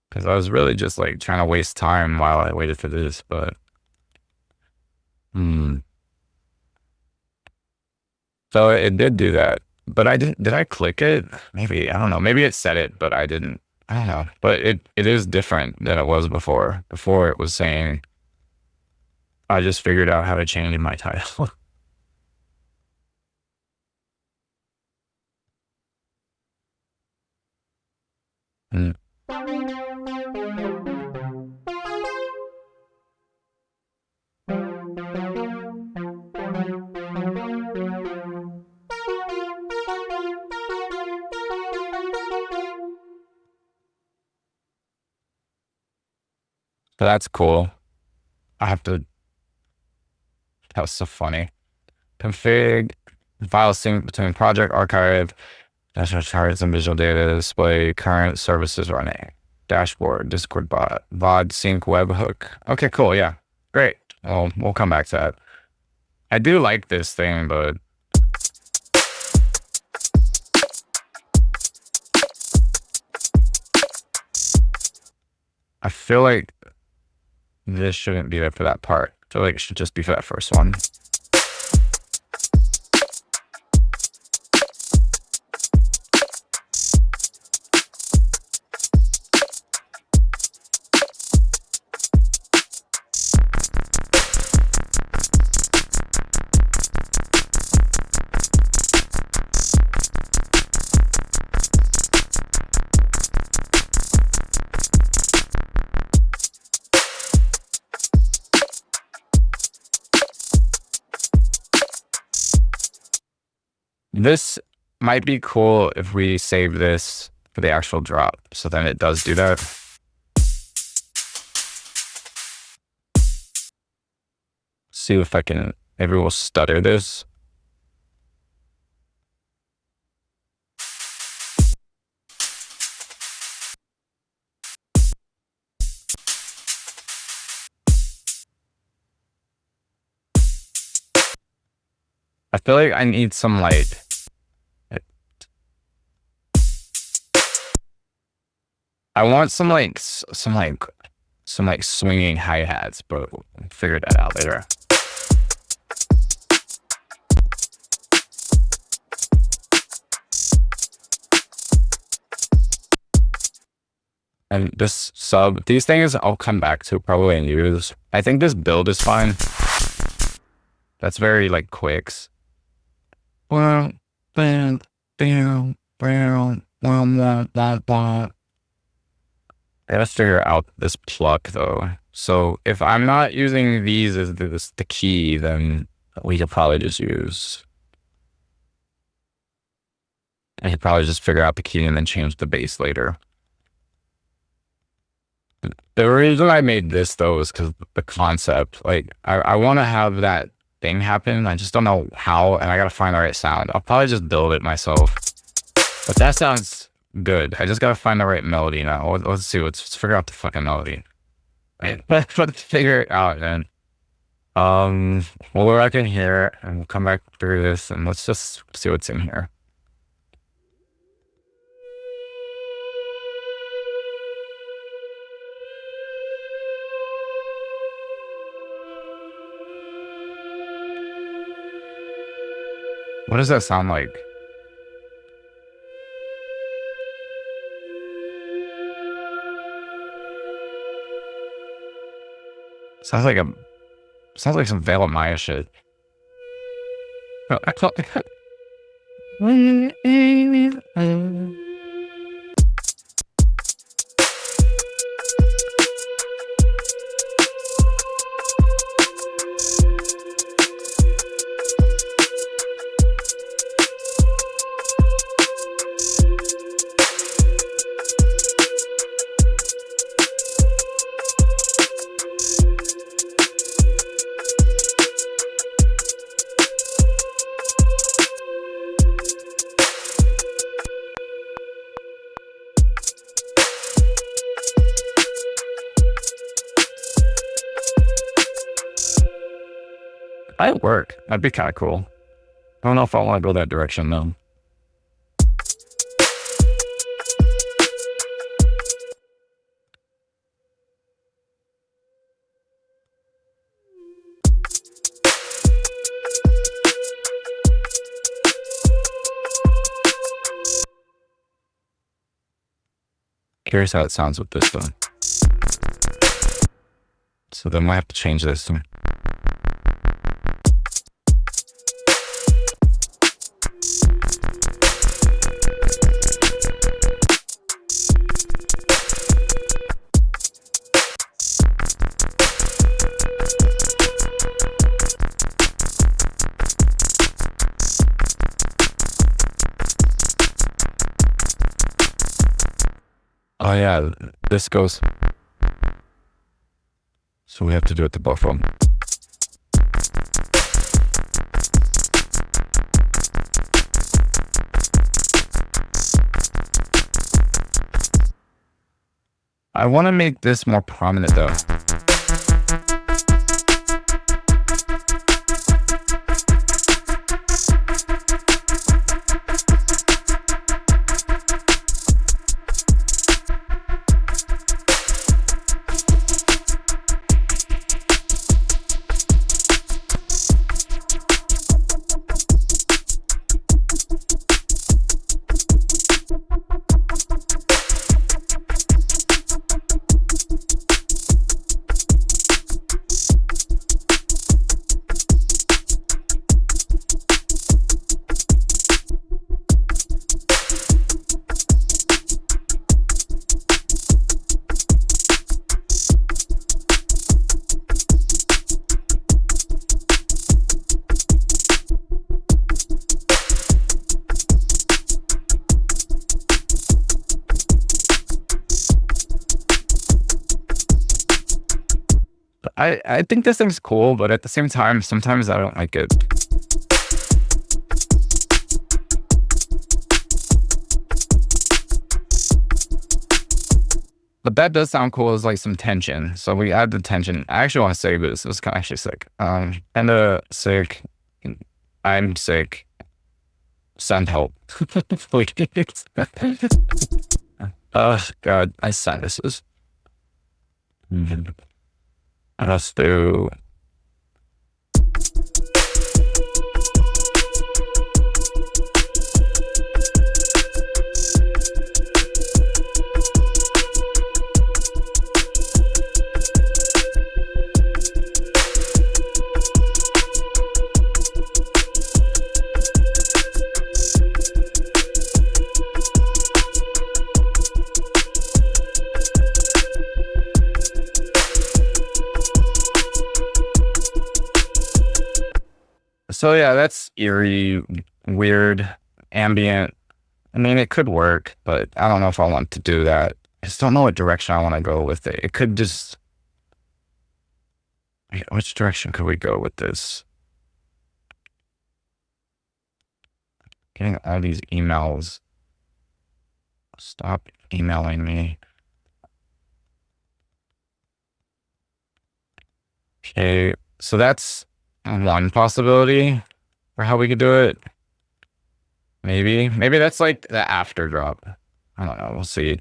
Because I was really just like trying to waste time while I waited for this, but so it did do that. But did I click it? Maybe, I don't know. Maybe it set it, but I didn't. I don't know. But it is different than it was before. Before it was saying I just figured out how to change my title. So that's cool. I have to. That was so funny. Config file sync between project archive, national charts and visual data display, current services running, dashboard, Discord bot, VOD sync webhook. Okay, cool. Yeah, great. Well, we'll come back to that. I do like this thing, but I feel like this shouldn't be there for that part. I feel like it should just be for that first one. This might be cool if we save this for the actual drop. So then it does do that. See if I can, maybe we'll stutter this. I feel like I need some like, I want some swinging hi-hats, but we'll figure that out later. And this sub, these things I'll come back to probably and use. I think this build is fine. That's very like quicks. Well, let's figure out this pluck though. So if I'm not using these as the key, then we could probably just use. I could probably just figure out the key and then change the bass later. The reason I made this though is because the concept, like I want to have that thing happen. I just don't know how, and I gotta find the right sound. I'll probably just build it myself. But that sounds good. I just gotta find the right melody now. Let's see. Let's figure out the fucking melody. Let's figure it out, man. We'll go back in here and we'll come back through this and let's just see what's in here. What does that sound like? Sounds like some Veil of Maya shit. Might work. That'd be kind of cool. I don't know if I want to go that direction though. Curious how it sounds with this though. So then we'll have to change this. Oh yeah, this goes. So we have to do it to both of them. I want to make this more prominent though. I think this thing's cool, but at the same time, sometimes I don't like it. But that does sound cool as like some tension. So we add the tension. I actually want to save this. It's kind of actually sick. Kinda sick. I'm sick. Send help. Please. Oh God, I sinuses. Let's do. So yeah, that's eerie, weird, ambient. I mean, it could work, but I don't know if I want to do that. I just don't know what direction I want to go with it. It could just... Which direction could we go with this? Getting all these emails. Stop emailing me. Okay, so that's one possibility for how we could do it. Maybe that's like the after drop. I don't know. We'll see.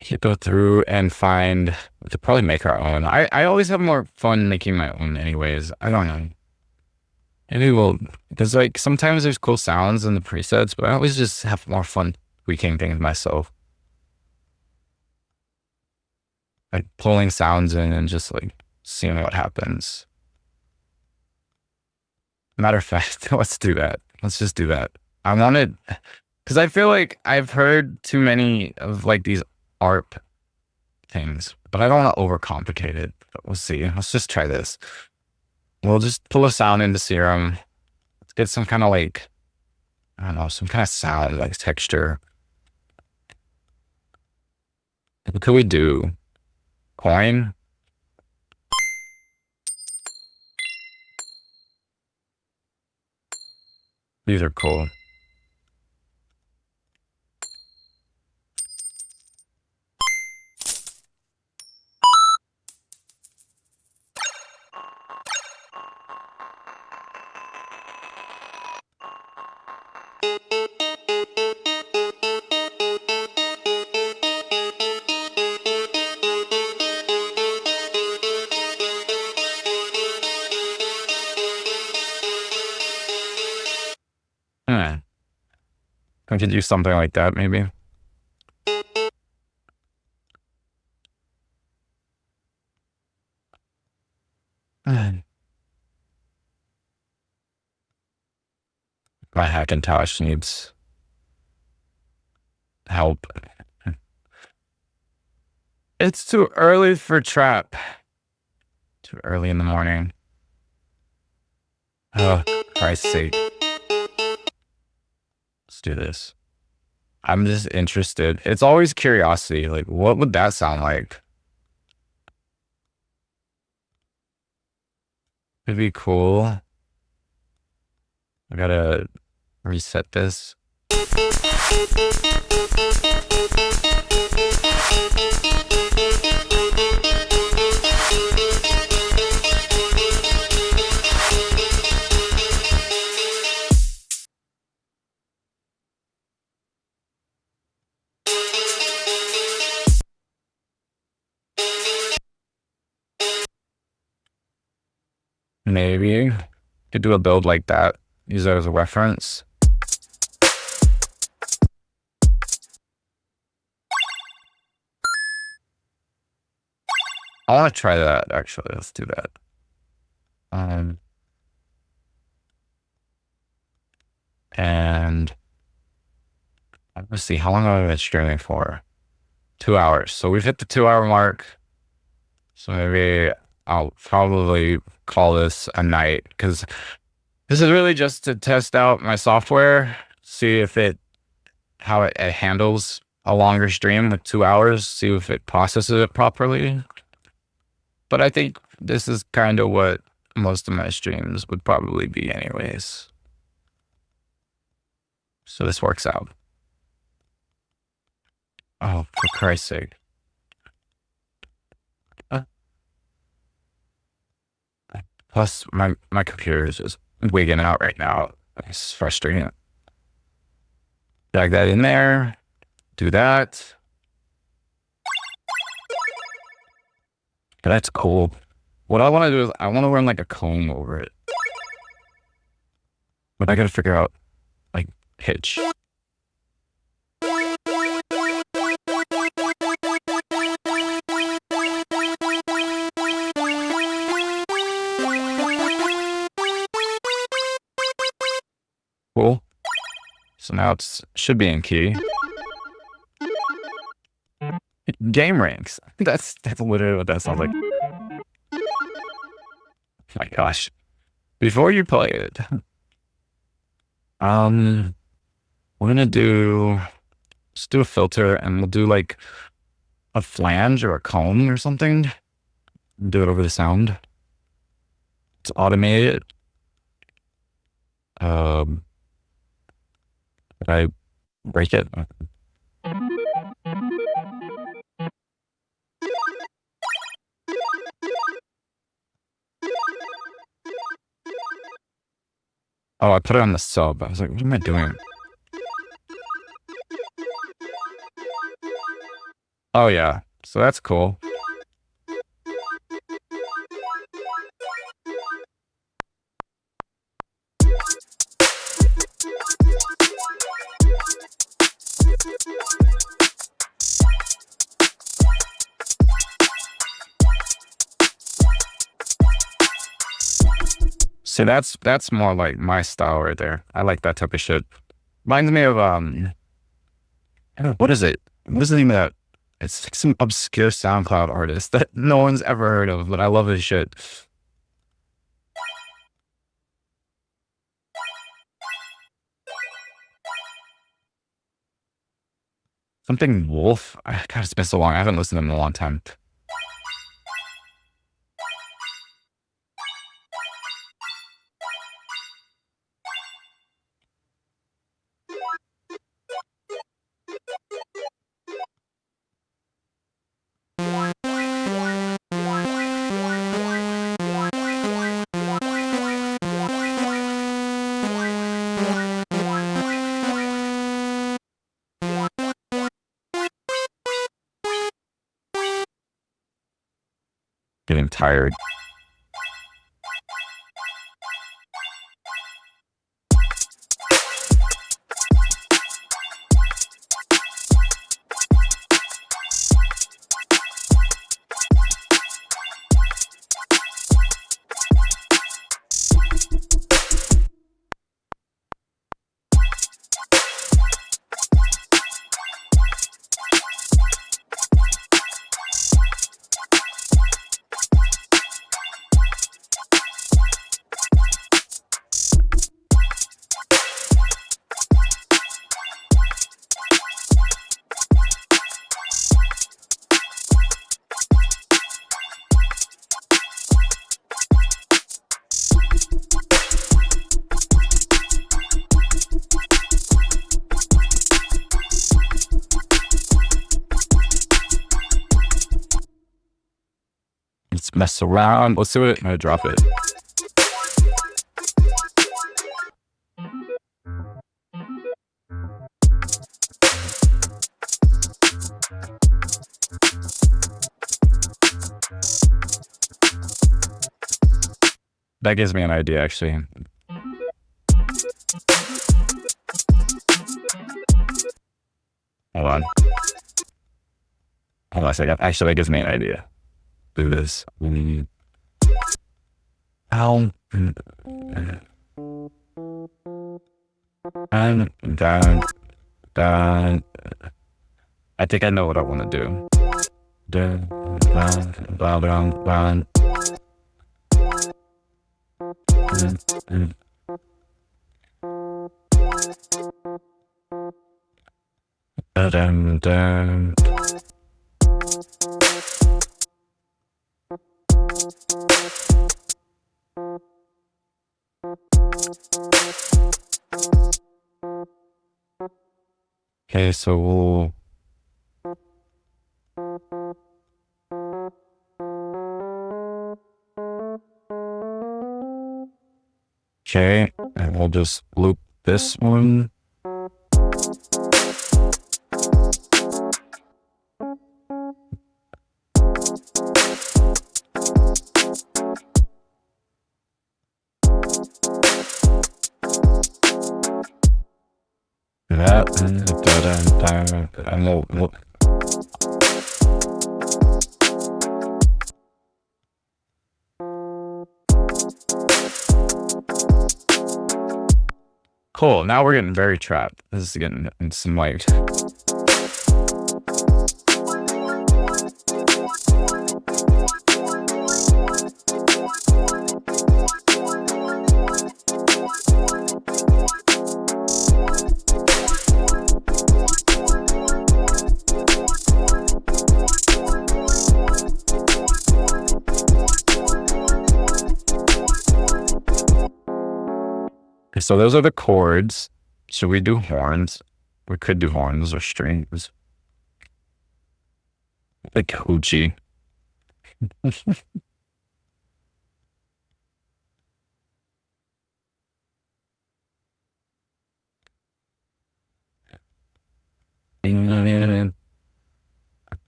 You go through and find to probably make our own. I always have more fun making my own anyways. I don't know. Maybe we'll, because like sometimes there's cool sounds in the presets, but I always just have more fun tweaking things myself. Like pulling sounds in and just like seeing what happens. Matter of fact, let's do that. Let's just do that. I wanted, because I feel like I've heard too many of like these ARP things, but I don't want to overcomplicate it. But we'll see. Let's just try this. We'll just pull a sound into Serum. Let's get some kind of like, I don't know, some kind of sound, like texture. What could we do? Coin? These are cool. I could do something like that, maybe. My Hackintosh needs help. It's too early for trap. Too early in the morning. Oh, Christ's sake. Let's do this. I'm just interested. It's always curiosity. Like, what would that sound like? It'd be cool. I gotta reset this. Maybe could do a build like that. Use that as a reference. I want to try that actually. Let's do that. And let's see, how long have I been streaming for? 2 hours. So we've hit the 2-hour mark. So maybe I'll probably call this a night, because this is really just to test out my software, see if how it handles a longer stream with 2 hours, see if it processes it properly. But I think this is kind of what most of my streams would probably be anyways. So this works out. Oh, for Christ's sake. Plus, my computer is just wigging out right now. It's frustrating. Drag that in there. Do that. That's cool. What I want to do is I want to run like a comb over it. But I got to figure out like pitch. Cool. So now it should be in key. Game ranks. That's literally what that sounds like. My gosh. Before you play it, we're gonna let's do a filter, and we'll do like a flange or a cone or something. Do it over the sound. Let's automate it. Did I break it? Oh, I put it on the sub. I was like, what am I doing? Oh, yeah. So that's cool. See, that's more like my style right there. I like that type of shit. Reminds me of what is it? What is the name of that? It's like some obscure SoundCloud artist that no one's ever heard of, but I love his shit. Something Wolf. God, it's been so long. I haven't listened to him in a long time. Getting tired. Let's mess around. Let's do it. I'm gonna drop it. That gives me an idea, actually. Hold on. Hold on a second. Actually, that gives me an idea. Do this. Ow. And down. Down. I think I know what I want to do. Down, down, down, down. Dun, dun. Okay, so we'll okay, and we'll just loop this one. That and we'll cool. Now we're getting very trapped. This is getting in some like So those are the chords. Should we do horns? We could do horns or strings. Like hoochie.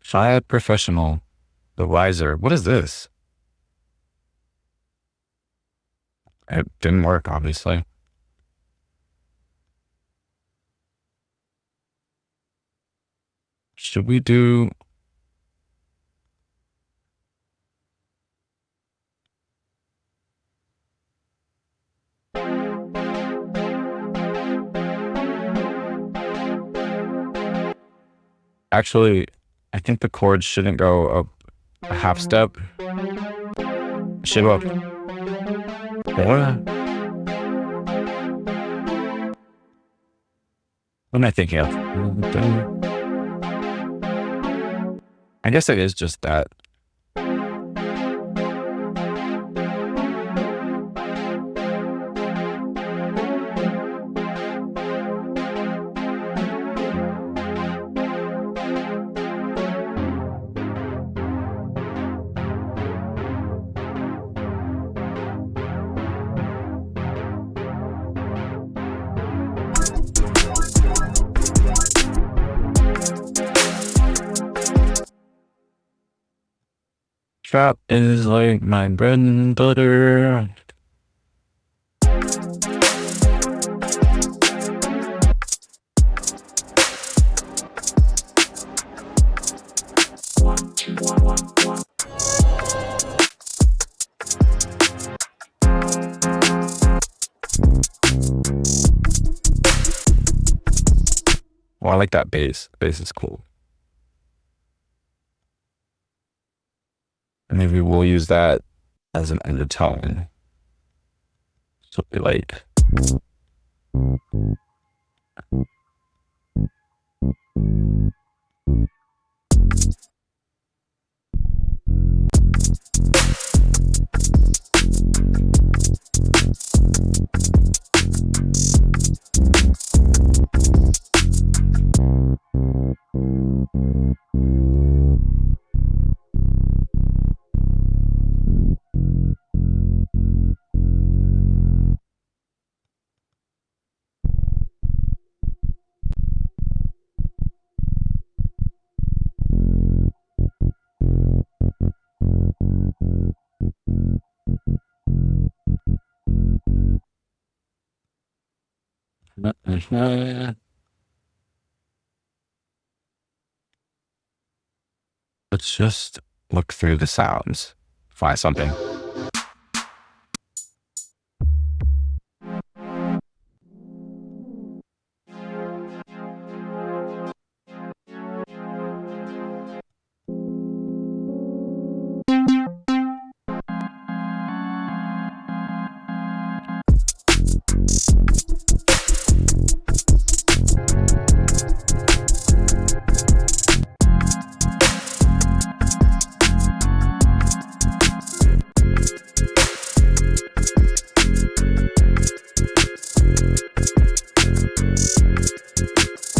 Child professional. The wiser. What is this? It didn't work, obviously. Should we do... Actually, I think the chords shouldn't go up a half step. It should go up. What am I thinking of? I guess it is just that. Trap is like my bread and butter. Well, I like that bass. Bass is cool. Maybe we'll use that as an undertone. So it'll be like. Let's just look through the sounds. Find something.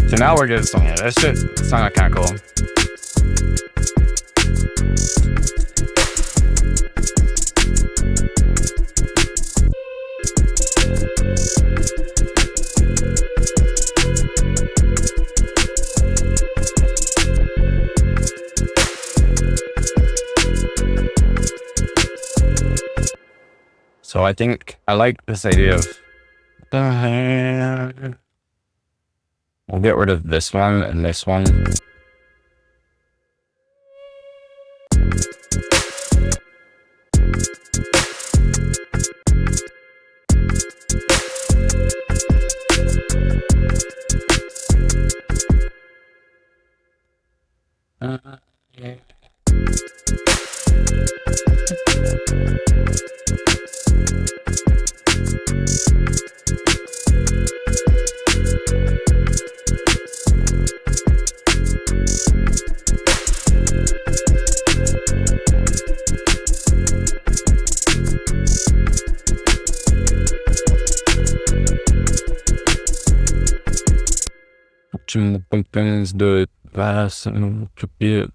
So now we're getting something. That shit sounded kind of cool. So I think I like this idea of we'll get rid of this one and this one. Yeah. watching the pumpkins do it fast and to be it.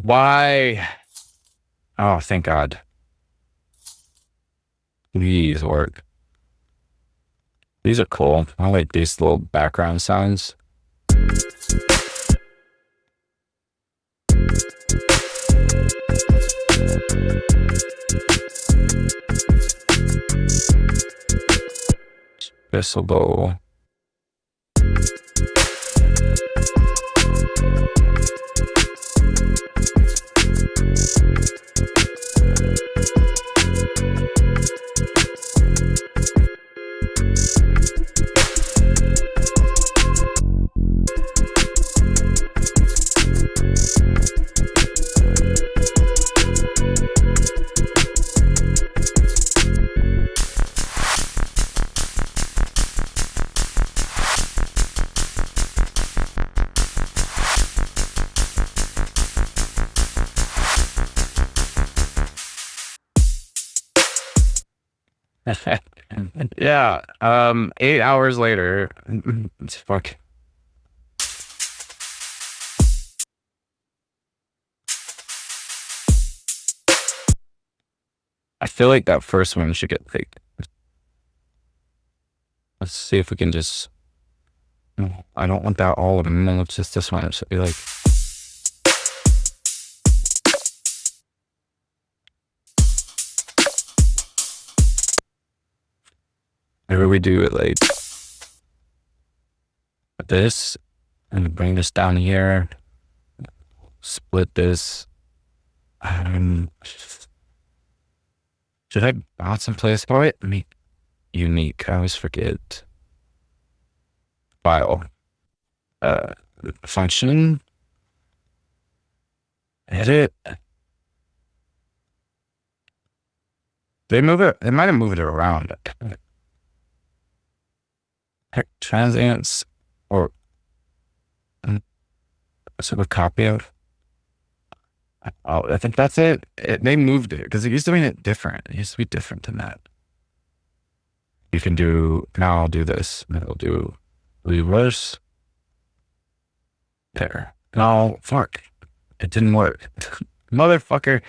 Why? Oh, thank God. Please work. These are cool. I like these little background sounds. Whistle bowl. Yeah. 8 hours later. Fuck. I feel like that first one should get picked. Let's see if we can just. No, I don't want that all of them. No, it's just this one. It should be like. Maybe we do it like this and bring this down here. Split this. Should I bounce in place for it? Unique. I always forget. File. Function. Edit. They move it. They might have moved it around. Transients or sort of copy of. Oh, I think that's it. They moved it because it used to be different. It used to be different than that. You can do, now I'll do this. I'll do reverse. There. No, fuck. It didn't work. Motherfucker.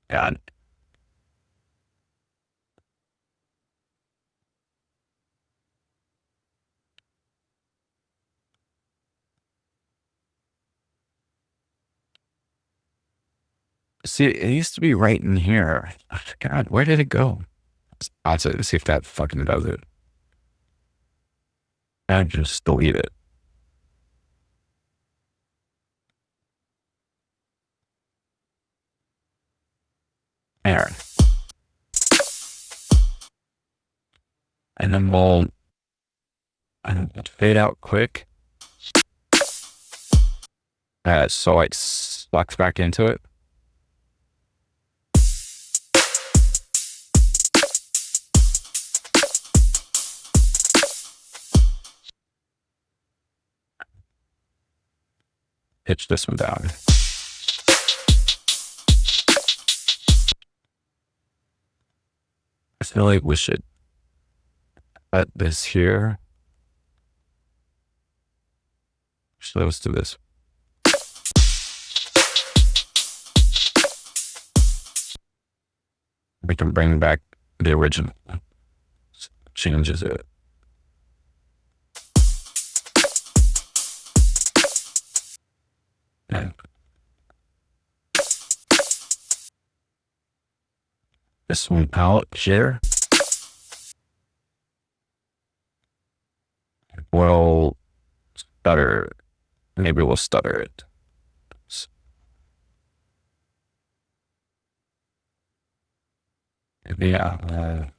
God. See, it used to be right in here. God, where did it go? Let's see if that fucking does it. I just delete it. There. And then we'll fade out quick. So it sucks back into it. Pitch this one down. I feel like we should put this here. So let's do this. We can bring back the original. Changes it. Yeah. This one out here. We'll stutter. Maybe we'll stutter it. Yeah.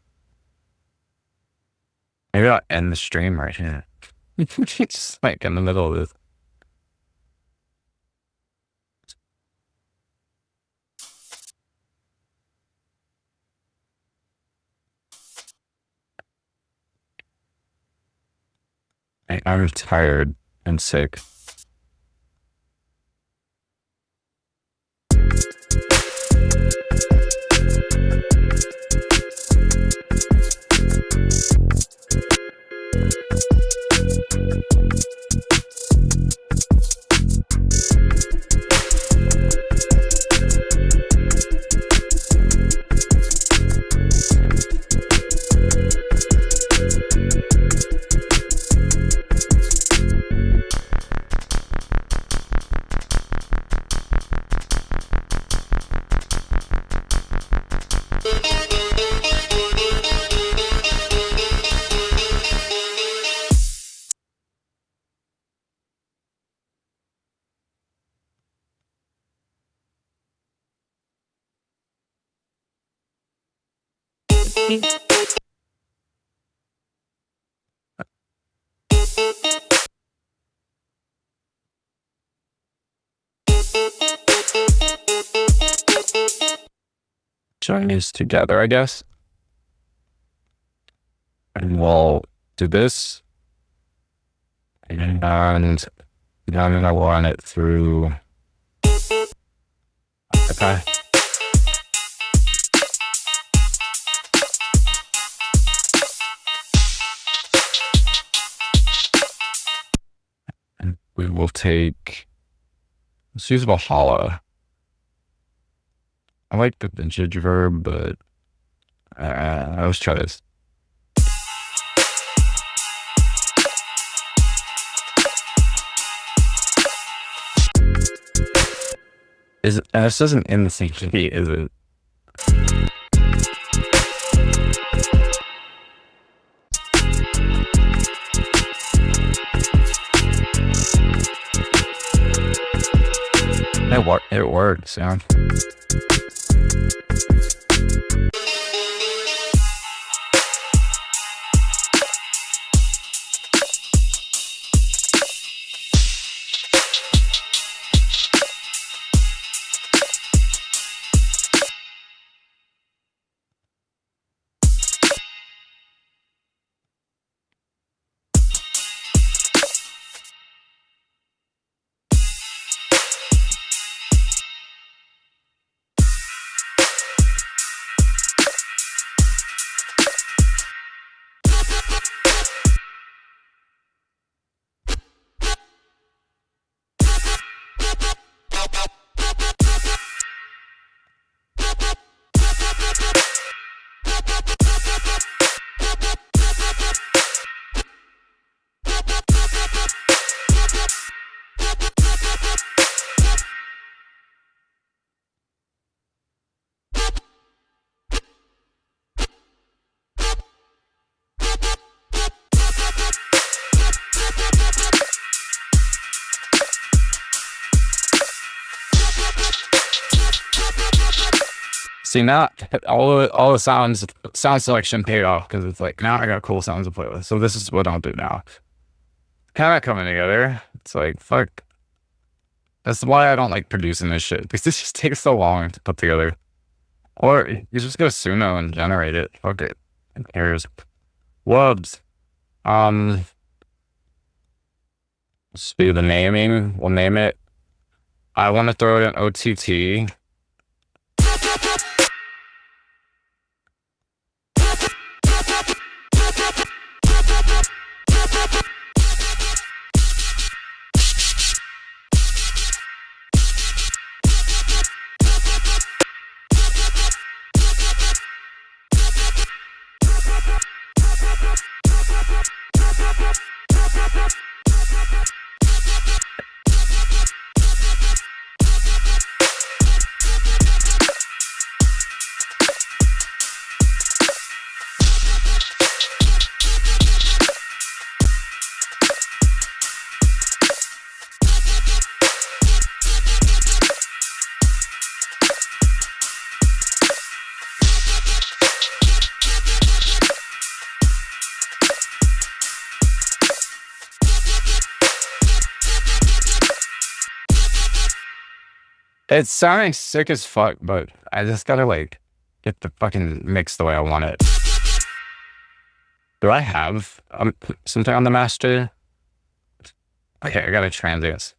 Maybe I'll end the stream right here. Just like in the middle of this. I'm tired. and sick. Join these together, I guess. And we'll do this. And then I will run it through. Okay. And we will take, let's use Valhalla. I like the vintage verb, but let's try this. This isn't in the same key, is it? It works, yeah. See, now all the sound selection paid off because it's like now I got cool sounds to play with. So this is what I'll do now. Kind of coming together. It's like fuck. That's why I don't like producing this shit because this just takes so long to put together. Or you just go Suno and generate it. Fuck it. Who cares? Wubs. Let's do the naming. We'll name it. I want to throw it in OTT. It's sounding sick as fuck, but I just gotta like get the fucking mix the way I want it. Do I have something on the master? Okay, I gotta transient.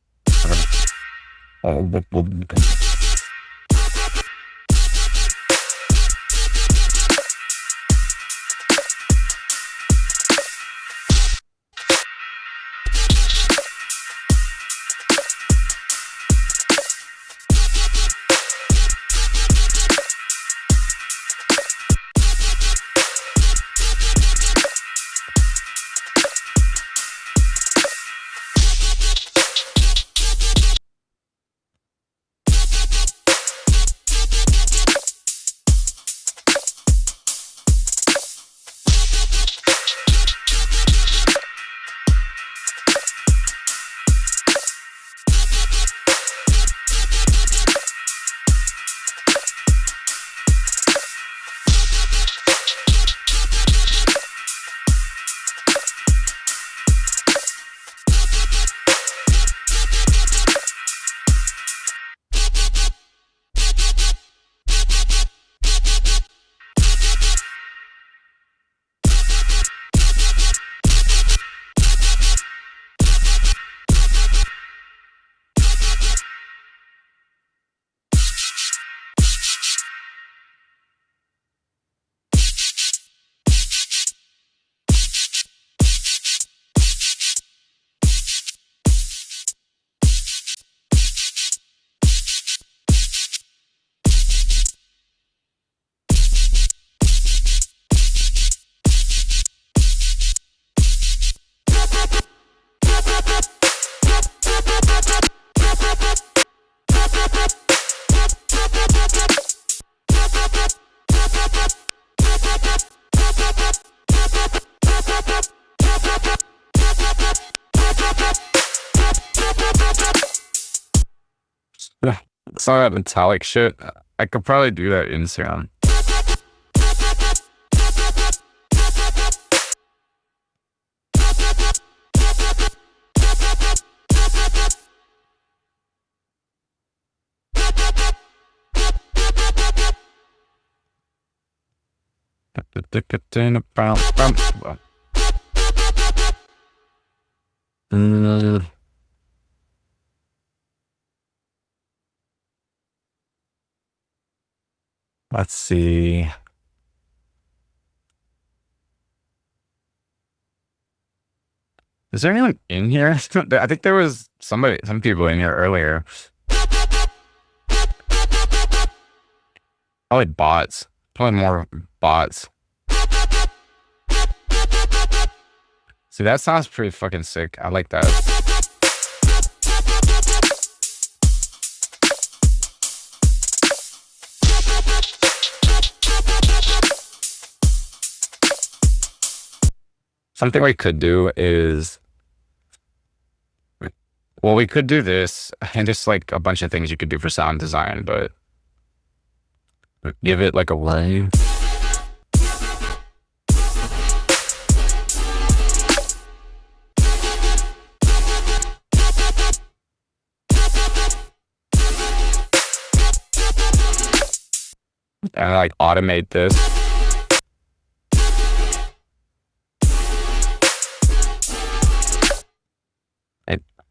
Some of that metallic shit, I could probably do that in sound. Let's see. Is there anyone in here? I think there was some people in here earlier. Probably bots. Probably more bots. See, that sounds pretty fucking sick. I like that. Something we could do is, well, we could do this and just like a bunch of things you could do for sound design, but give it like a wave. And like automate this.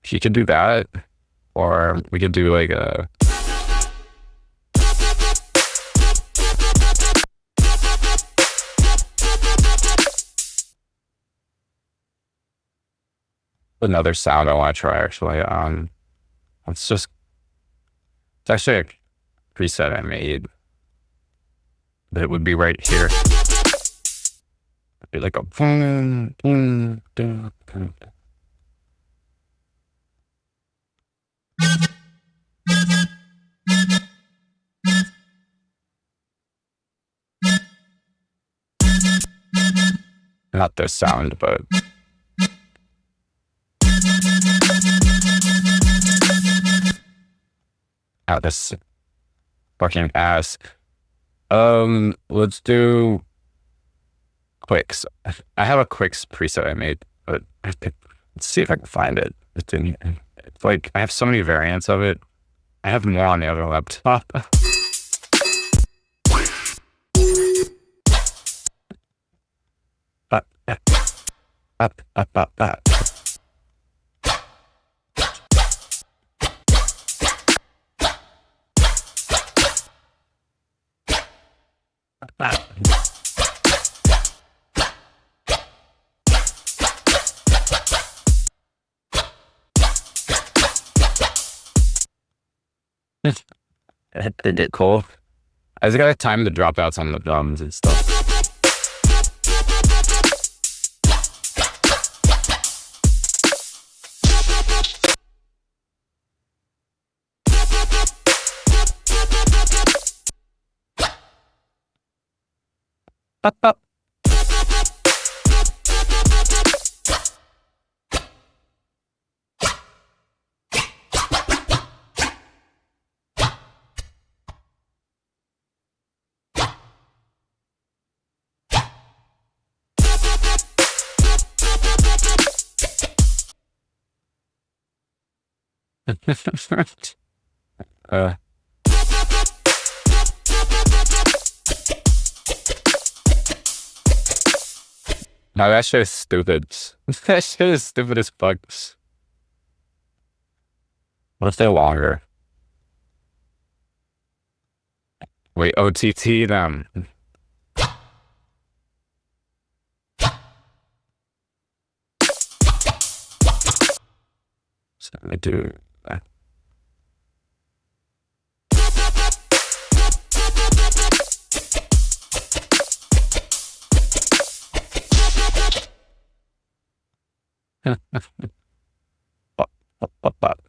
You could do that, or we could do like a another sound I want to try actually. It's actually a preset I made, but it would be right here. It'd be like a not this sound, but oh, this fucking ass. Let's do quicks. I have a quicks preset I made, but let's see if I can find it. It's like I have so many variants of it. I have more on the other laptop. Did it cool? I just gotta time the dropouts on the drums and stuff. Up, up. uh, no, that shit is stupid. That shit is stupid as fuck. What if they're longer? Wait, OTT them. So I do that. Up.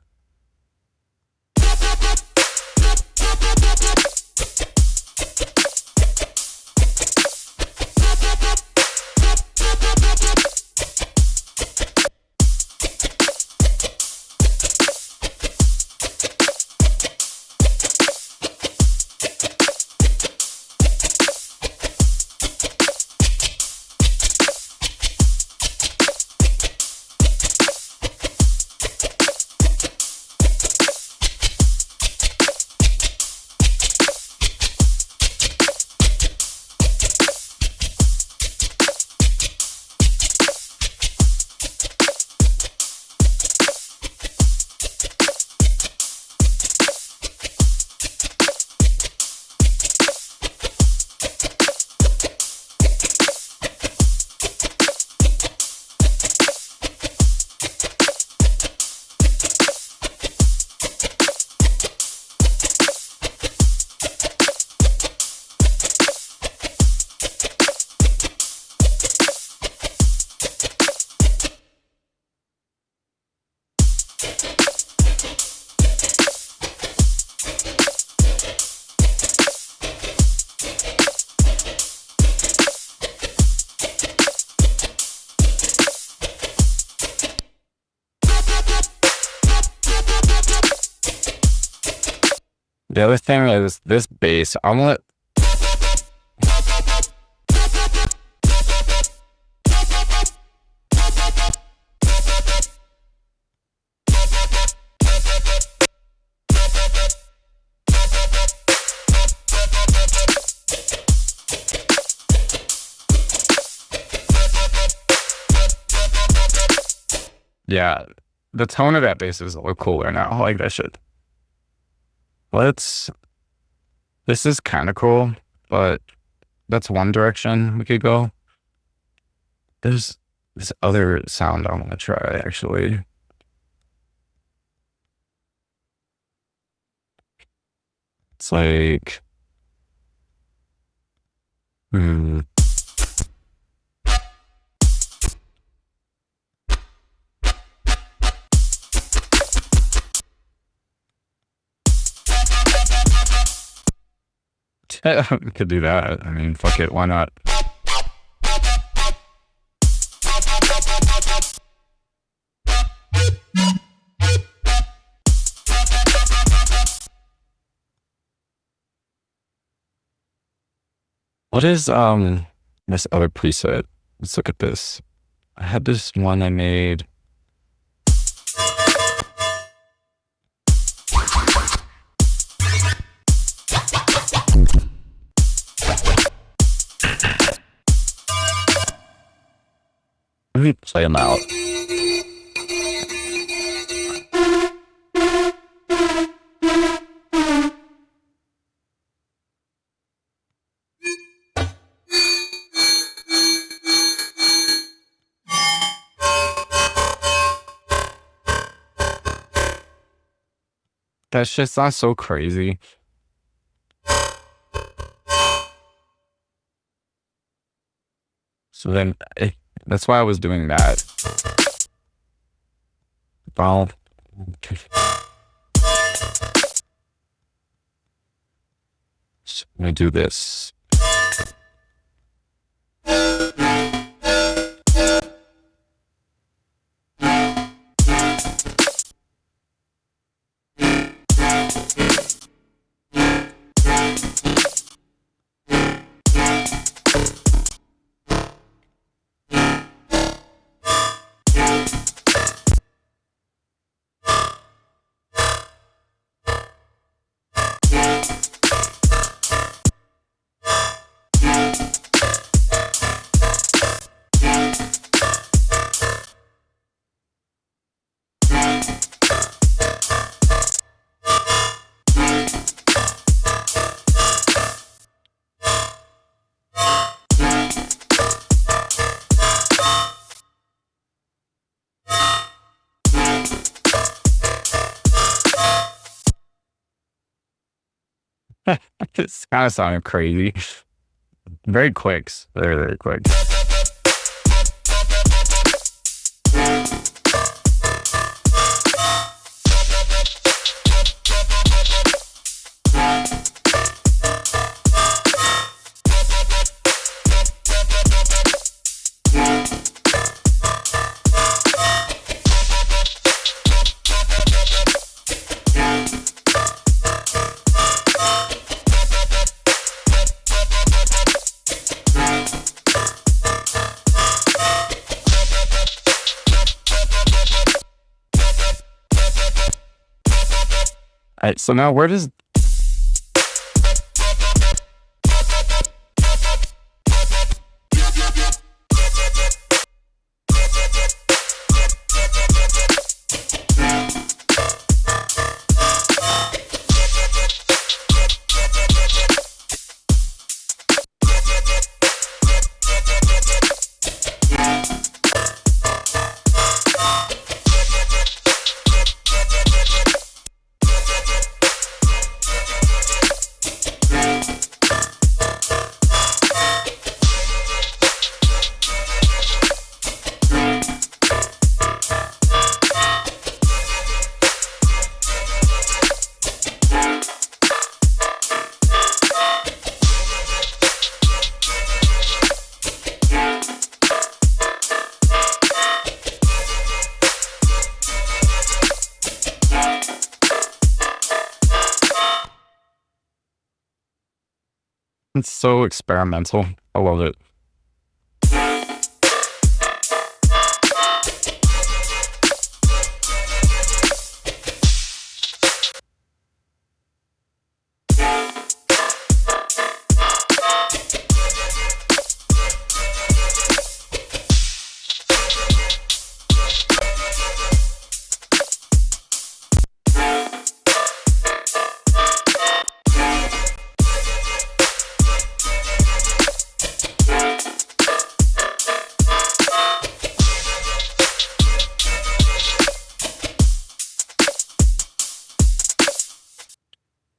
The other thing is this bass. I'm gonna. Yeah, the tone of that bass is a little cooler now. I like that shit. This is kind of cool, but that's one direction we could go. There's this other sound I want to try, actually. It's like, could do that. I mean, fuck it, why not? What is this other preset? Let's look at this. I had this one I made. Let me play them out. That shit's not so crazy. So then, that's why I was doing that. Well, so I'm gonna do this. It's kind of sounding crazy. Very quick. Very, very quick. Alright, so now where does... It's so experimental. I love it.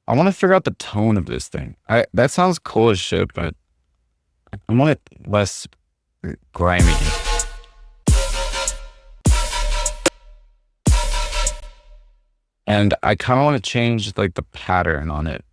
I want to figure out the tone of this thing. That sounds cool as shit, but I want it less grimy. And I kind of want to change like the pattern on it.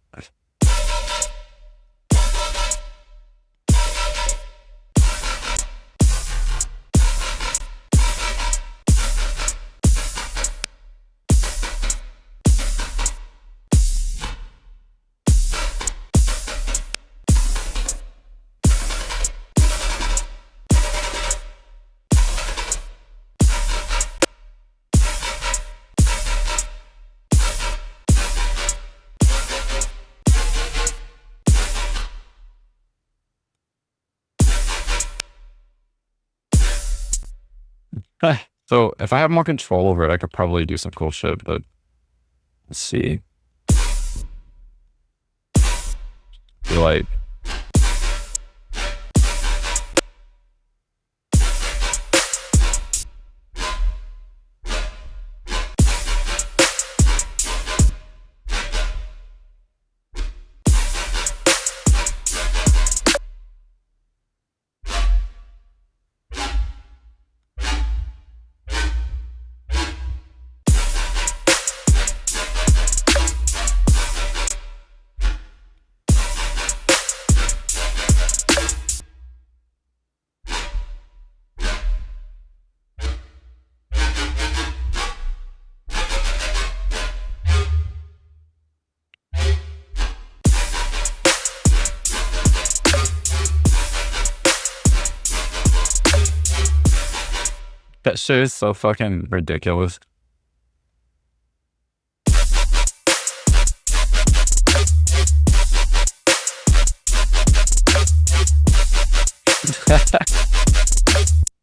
So if I have more control over it, I could probably do some cool shit, but let's see. Feel like That shit is so fucking ridiculous.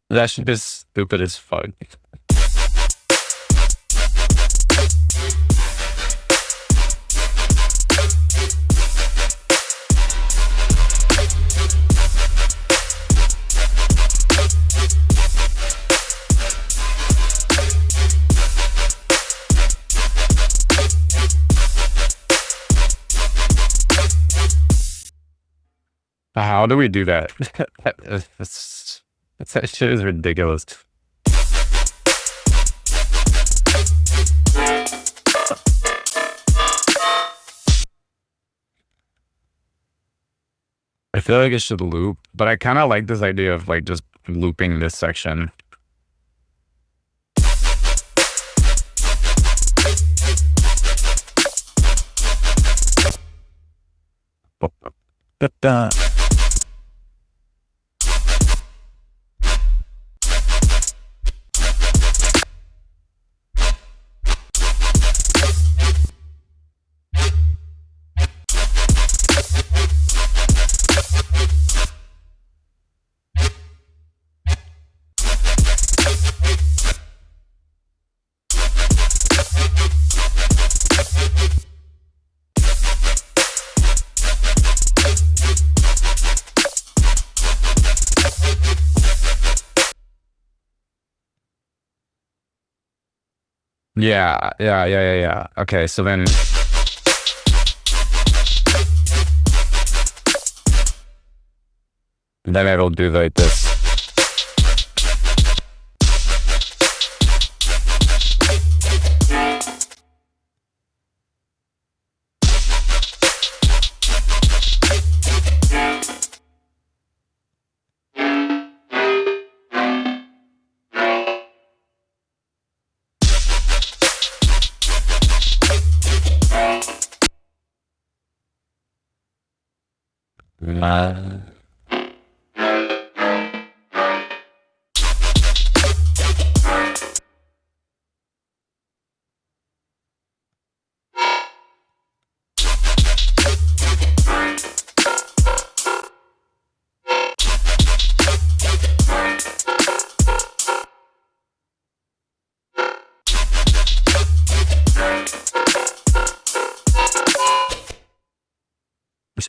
That shit is stupid as fuck. How do we do that? That shit is ridiculous. I feel like it should loop, but I kind of like this idea of like just looping this section. Yeah. Okay, so then maybe we'll do like this.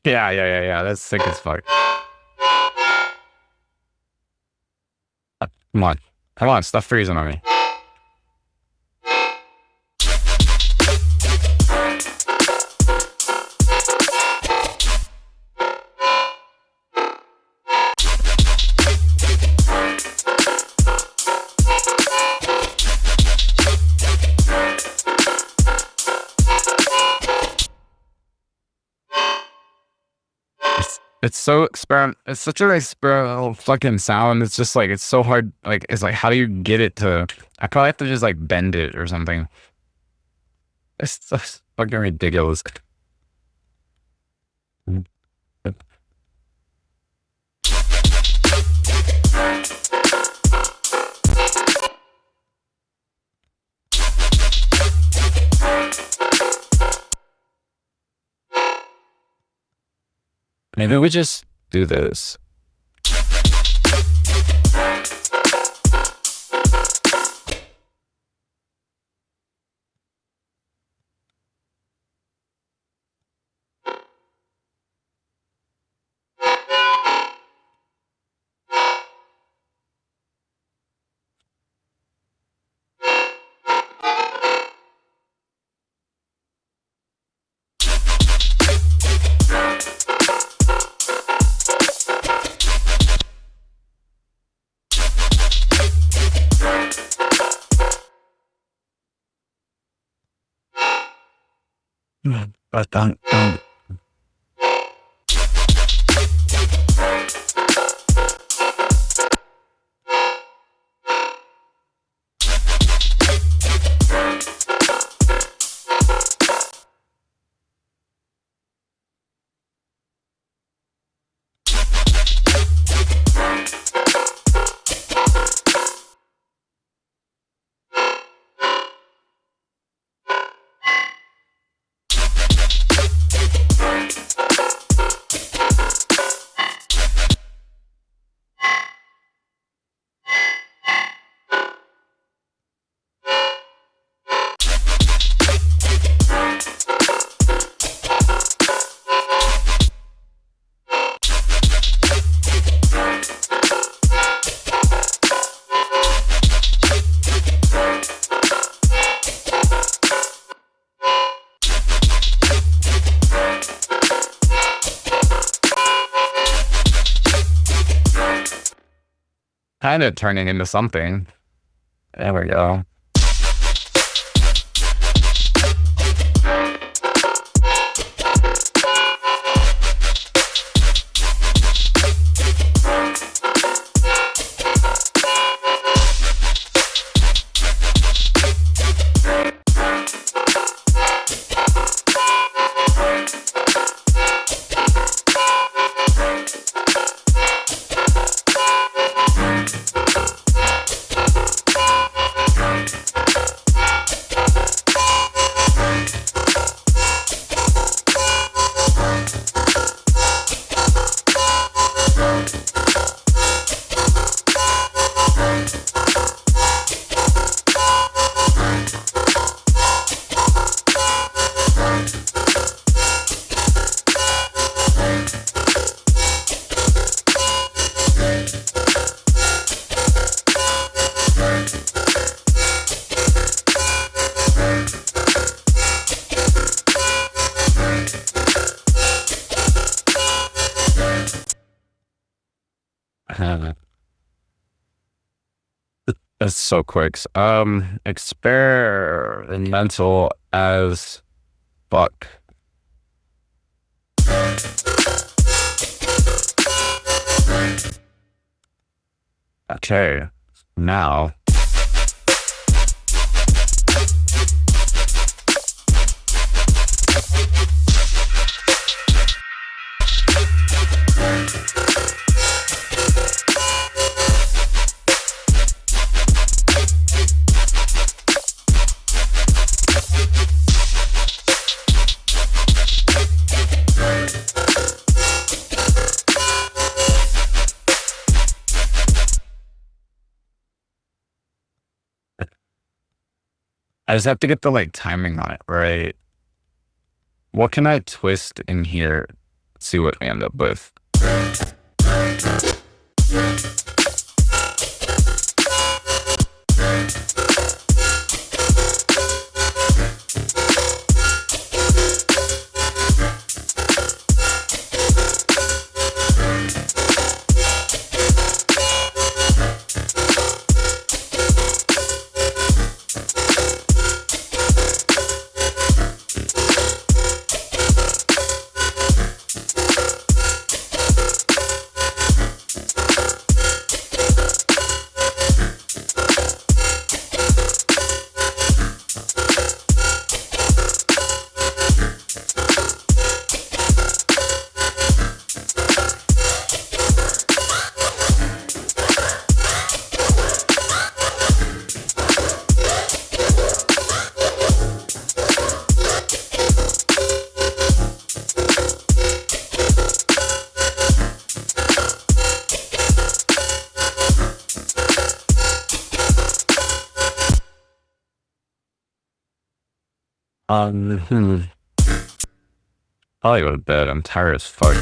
Yeah. That's sick as fuck. Come on, stop freezing on me. It's so it's such an experimental fucking sound. It's just like, it's so hard. Like, it's like, how do you get it to, I probably have to just like bend it or something. It's so fucking ridiculous. Maybe we just do this. But don't. kind of turning into something. There we go. That's so quick. Experimental as fuck. Okay, now. I just have to get the like timing on it, right? What can I twist in here? Let's see what we end up with. Probably go to bed. I'm tired as fuck.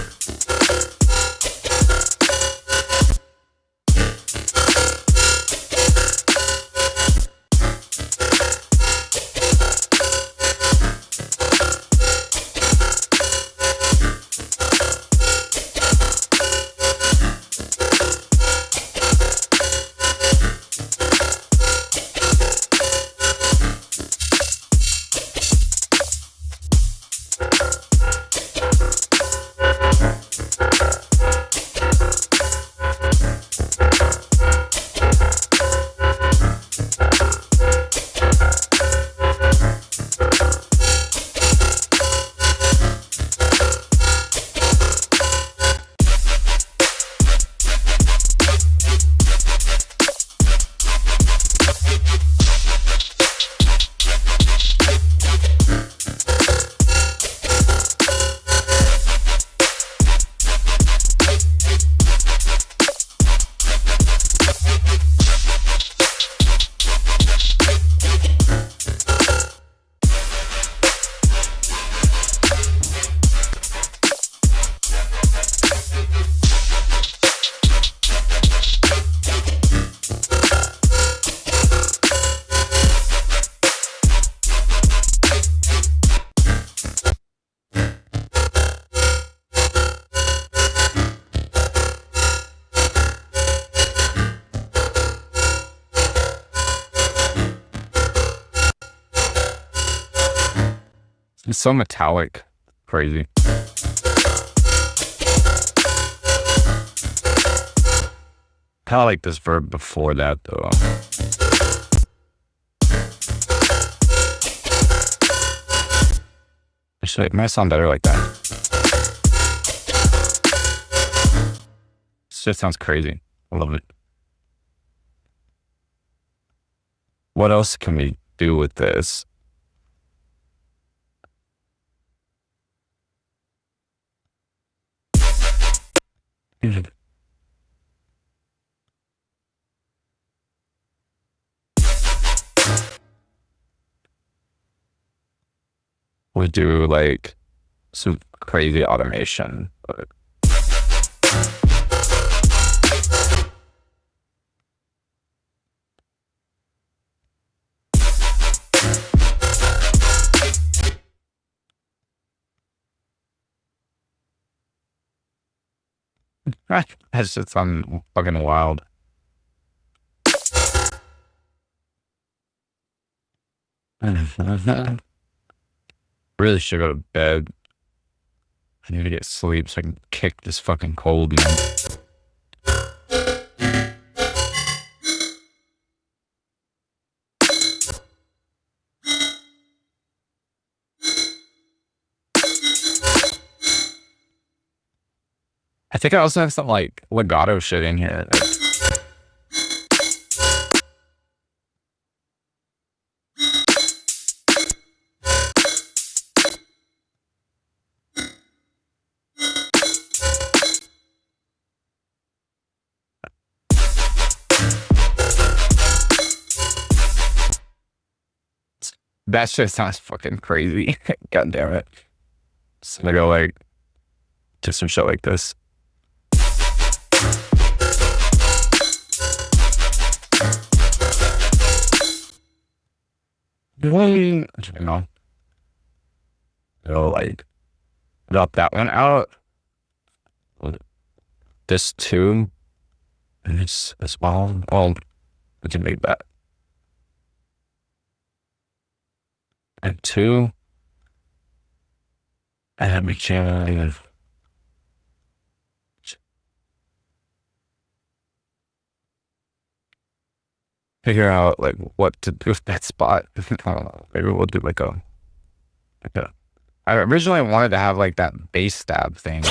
It's so metallic. Crazy. Kind of like this verb before that, though. Actually, it might sound better like that. This just sounds crazy. I love it. What else can we do with this? We do like some crazy automation, but that's just fucking wild. Really should go to bed. I need to get sleep so I can kick this fucking cold, man. I think I also have some like legato shit in here. That shit sounds fucking crazy. God damn it. So I'm gonna go like do some shit like this. I don't know. Go like drop that one out. This too. And it's as well. Well, we can make that. And 2. And we can figure out like what to do with that spot. I don't know. Maybe we'll do like a. I originally wanted to have like that bass stab thing.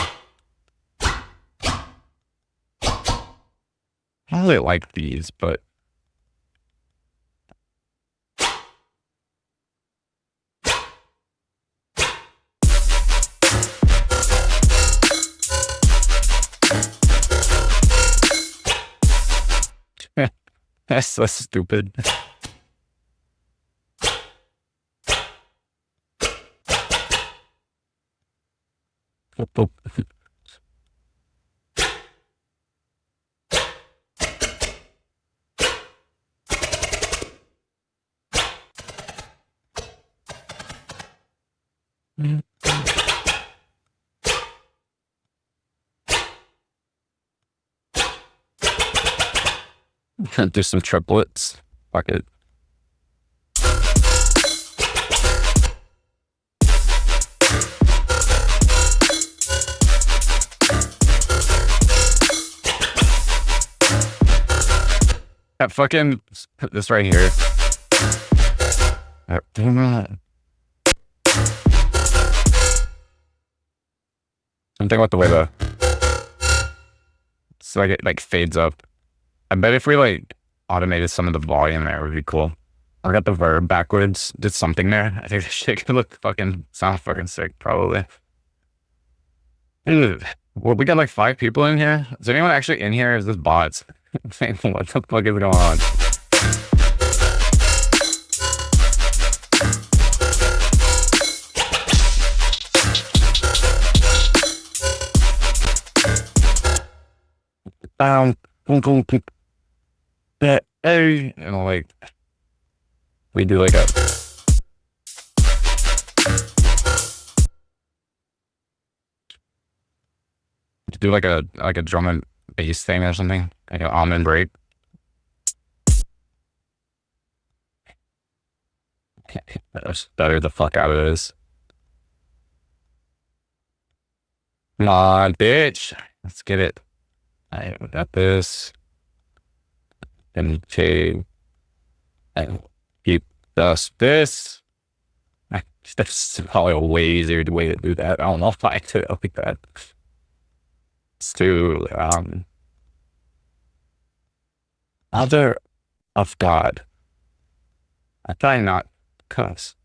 I really like these, but that's so stupid. Do some triplets. Fuck it. That fucking this right here. Something about the way it's like it like fades up. I bet if we like automated some of the volume there, it would be cool. I got the verb backwards. Did something there. I think this shit could look sound fucking sick, probably. Well, we got like 5 people in here. Is anyone actually in here? Or is this bots? What the fuck is going on? Down. Hey, and like we do like a do like a drum and bass thing or something, like an almond break. Let's stutter the fuck out of this. Come on, bitch. Let's get it. I got this. Then shade. And keep this. That's probably a way easier way to do that. I don't know if I do it like that. Let's do Mother of God. I try not cuss.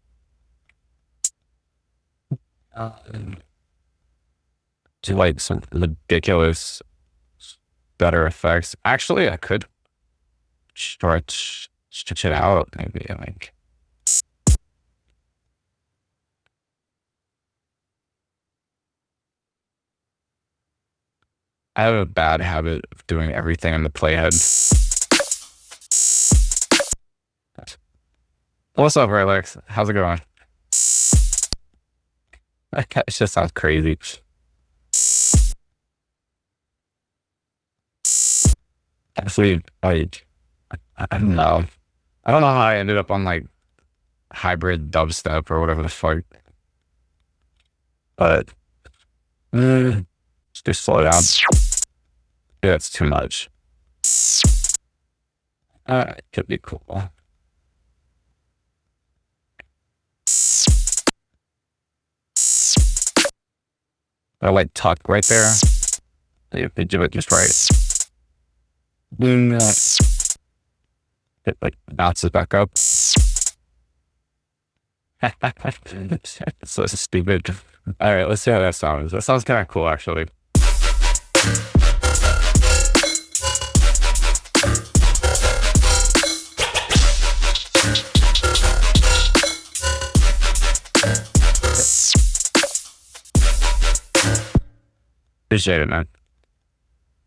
Do like some ridiculous better effects. Actually, I could stretch it out. Maybe like. I have a bad habit of doing everything in the playhead. What's up, Relax? How's it going? It just sounds crazy. Actually, I don't know. I don't know how I ended up on like hybrid dubstep or whatever the fuck. But just slow down. Yeah, that's too much. It could be cool. I like tuck right there. If they do it just right. It like bounces back up. It's so stupid. All right, let's see how that sounds. That sounds kind of cool, actually. Appreciate it, man.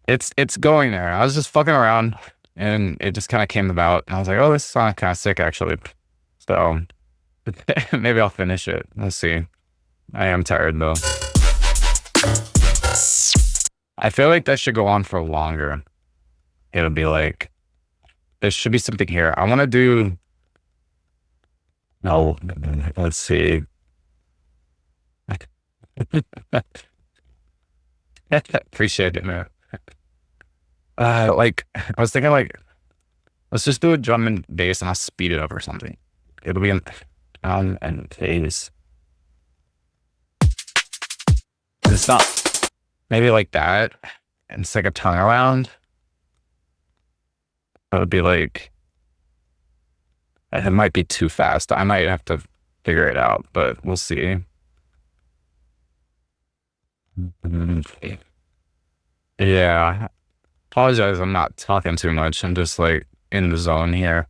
It's going there. I was just fucking around, and it just kind of came about. I was like, oh, this song kind of sick, actually. So maybe I'll finish it. Let's see. I am tired though. I feel like that should go on for longer. It'll be like, there should be something here. I want to do. No, let's see. Appreciate it, man. Like I was thinking, like let's just do a drum and bass, and I'll speed it up or something. It'll be in and bass. It's not maybe like that, and it's like a tongue around. It would be like it might be too fast. I might have to figure it out, but we'll see. Yeah. Apologize, I'm not talking too much. I'm just like in the zone here.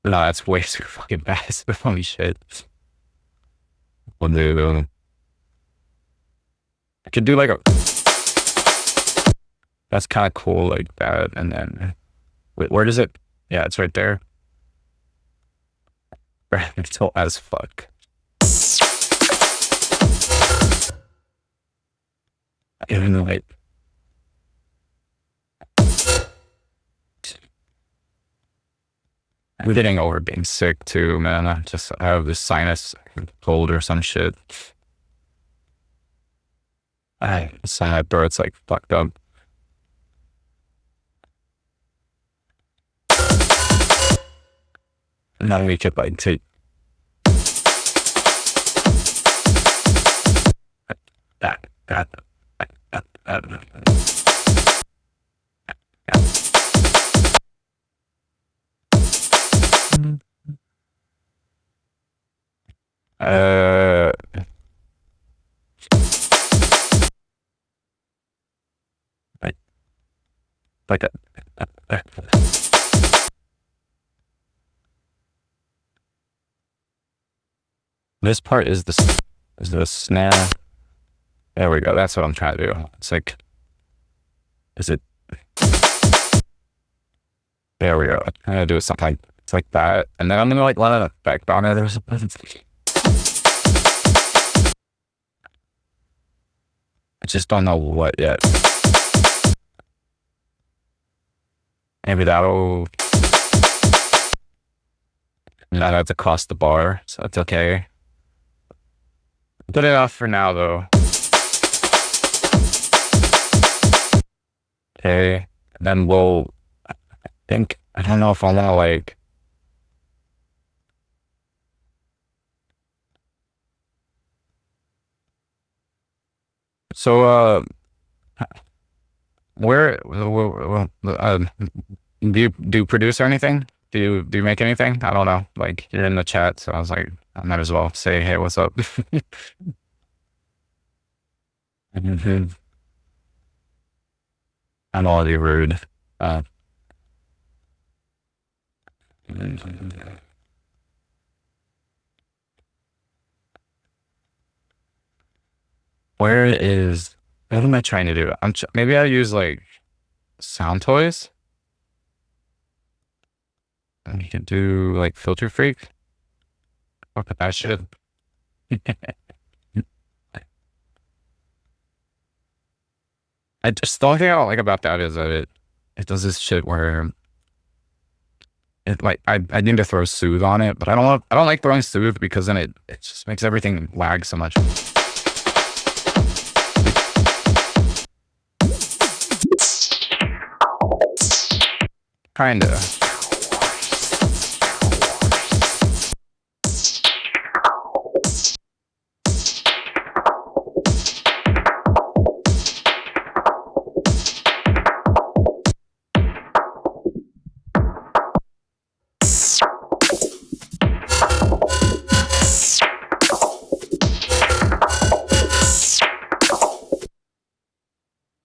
No, that's way too fucking fast. Holy shit. We'll do. I could do like a. That's kind of cool, like that. And then, wait, where does it? Yeah, it's right there. Until as fuck. Even though like. I'm getting over being sick too, man. I have this sinus cold or some shit. Sad, bro. It's like fucked up. And then we could like take that. Like that. This part is the snare. There we go. That's what I'm trying to do. It's like, is it? There we go. I'm gonna do something. It's like that, and then I'm gonna like let an effect on it or something. I just don't know what yet. Maybe that'll not have to cost the bar, so it's okay. Good enough for now, though. Okay, then we'll, I think, I don't know if I want to like, so, do you produce or anything? Do you make anything? I don't know. Like, you're in the chat, so I was like, I might as well say, hey, what's up? I'm already rude. What am I trying to do? Maybe I use like sound toys. And you can do like filter freak. Fuck with that shit. I just the only thing I don't like about that is that it does this shit where it like I need to throw soothe on it, but I don't like throwing soothe because then it just makes everything lag so much. Kinda.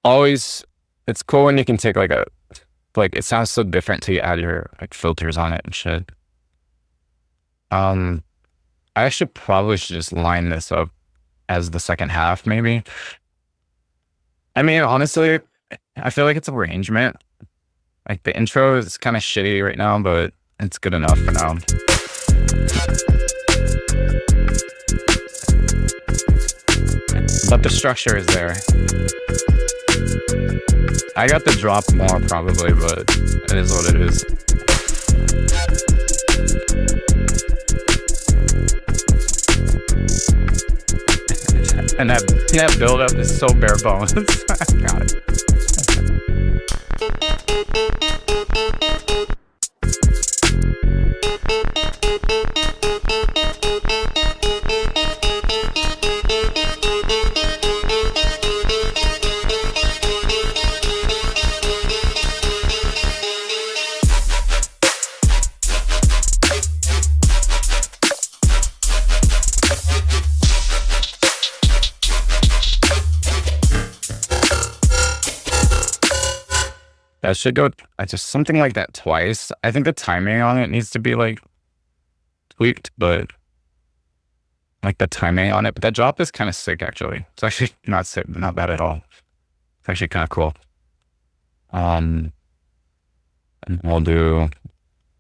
Always, it's cool when you can take like it sounds so different till you add your like filters on it and shit. I actually probably should just line this up as the second half, maybe. I mean, honestly, I feel like it's arrangement. Like the intro is kind of shitty right now, but it's good enough for now. But the structure is there. I got the drop more probably, but it is what it is. And that build up is so bare bones. Got it. That should go, I just something like that twice. I think the timing on it needs to be like tweaked, but like the timing on it. But that drop is kind of sick, actually. It's actually not sick, not bad at all. It's actually kind of cool. And we'll do,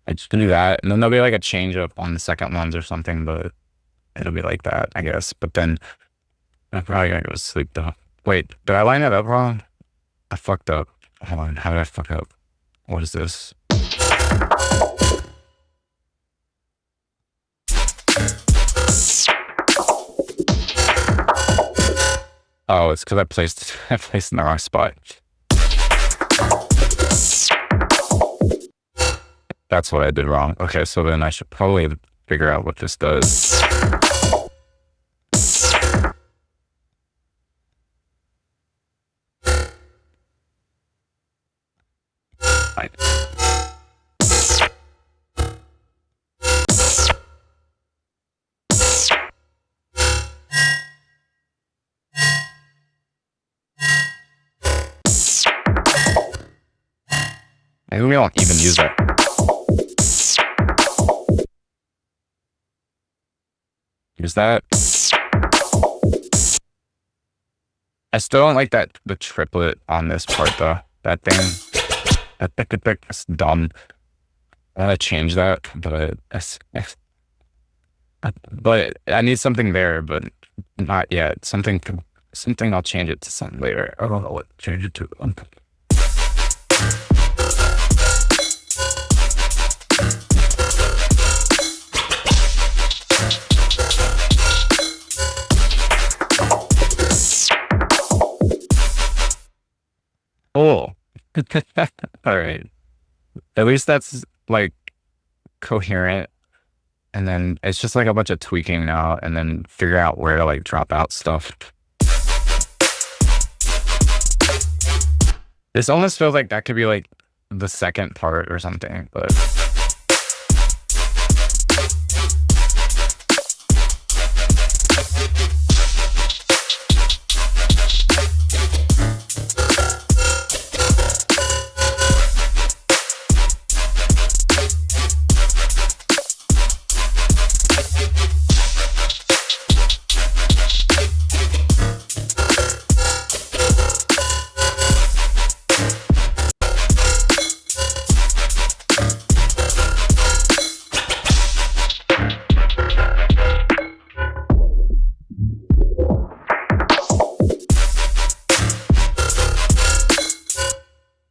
I just gonna do that, and then there'll be like a change up on the second ones or something, but it'll be like that, I guess. But then I'm probably gonna go to sleep though. Wait, did I line it up wrong? I fucked up. Hold on, how did I fuck up? What is this? Oh, it's because I placed in the wrong spot. That's what I did wrong. Okay, so then I should probably figure out what this does. Right. Maybe we won't even use that. Use that. I still don't like the triplet on this part though. That thing. That's dumb. I want to change that, but I need something there, but not yet. Something I'll change it to something later. I don't know what to change it to. Cool. All right. At least that's like coherent. And then it's just like a bunch of tweaking now, and then figure out where to like drop out stuff. This almost feels like that could be like the second part or something, but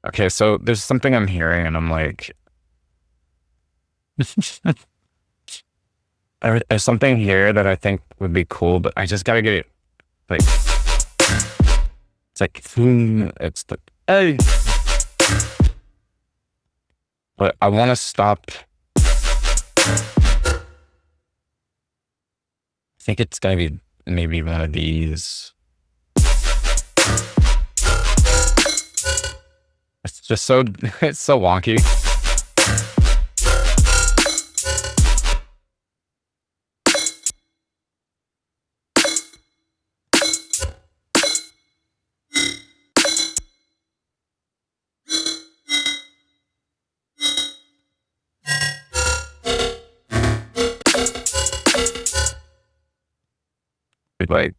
okay, so there's something I'm hearing, and I'm like, there's something here that I think would be cool, but I just gotta get it, like, it's like, it's the, hey, but I want to stop. I think it's gonna be maybe one of these. It's just so, it's so wonky. Like,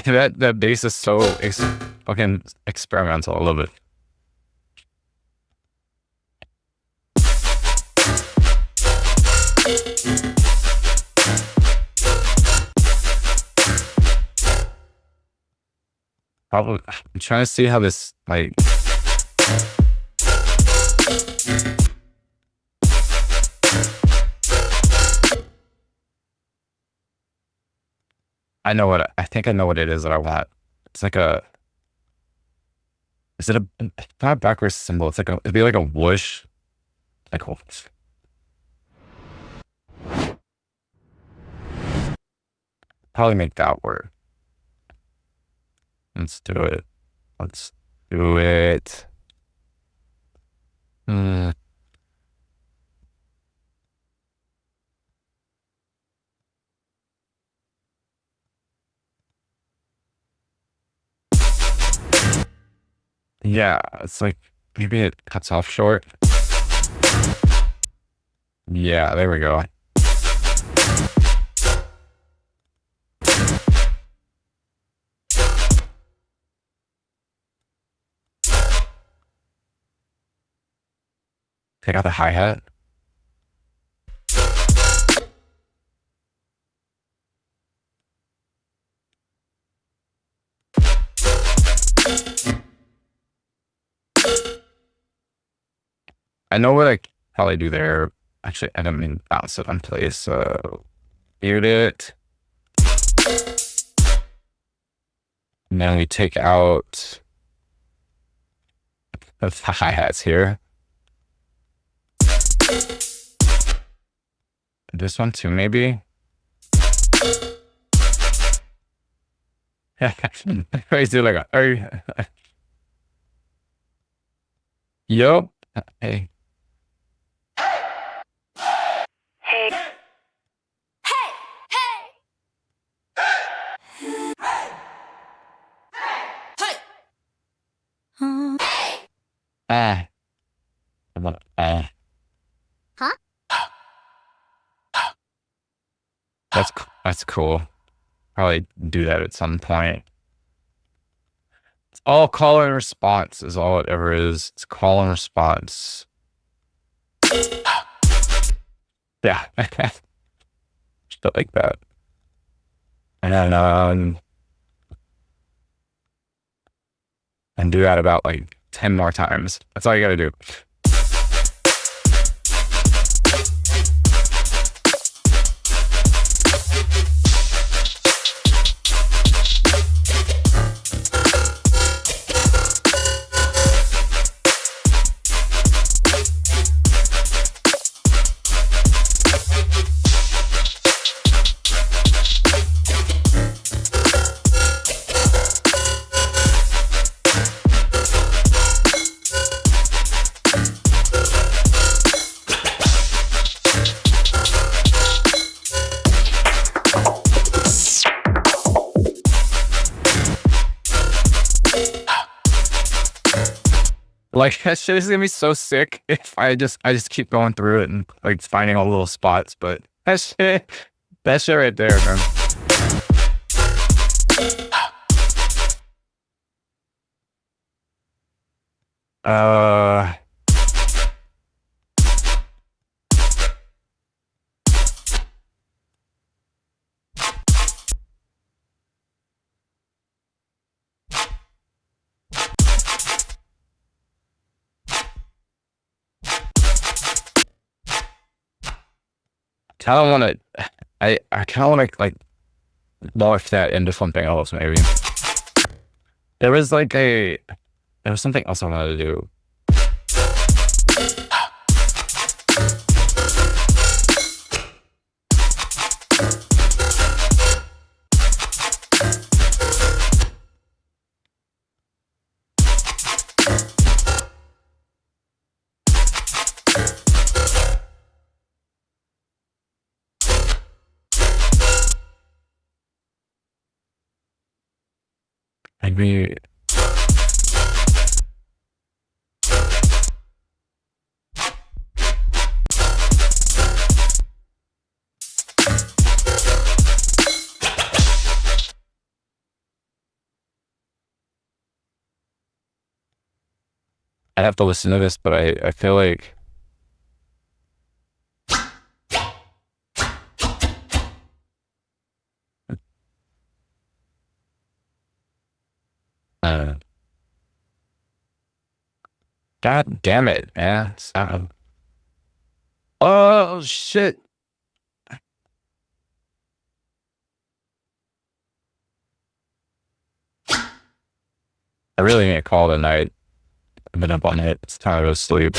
that bass is so fucking experimental. I love it. Probably, I'm trying to see how this, like, I think I know what it is that I want. It's like a, is it a, it's not a backwards symbol. It's like a, it'd be like a whoosh. Like, oh. Probably make that work. Let's do it. Let's do it. Yeah, it's like, maybe it cuts off short. Yeah, there we go. Take out the hi-hat. I know what I probably do there. Actually, I don't mean bounce it on place, so mute it. And then we take out the hi-hats here. This one too, maybe. Yeah, I do like a, yo, hey. Hey. Ah. I'm not, Huh? That's cool. Probably do that at some point. It's all call and response is all it ever is. It's call and response. Yeah. Stuff like that. And do that about like 10 more times. That's all you gotta do. Like that shit is gonna be so sick if I just keep going through it and like finding all little spots. But that shit right there, man. Uh, kind of want to. I kind of want to like morph that into something else. Maybe there was something else I wanted to do. Maybe I have to listen to this, but I feel like God damn it, man. Oh shit. I really need to call it a night. I've been up all night. It's time to go to sleep.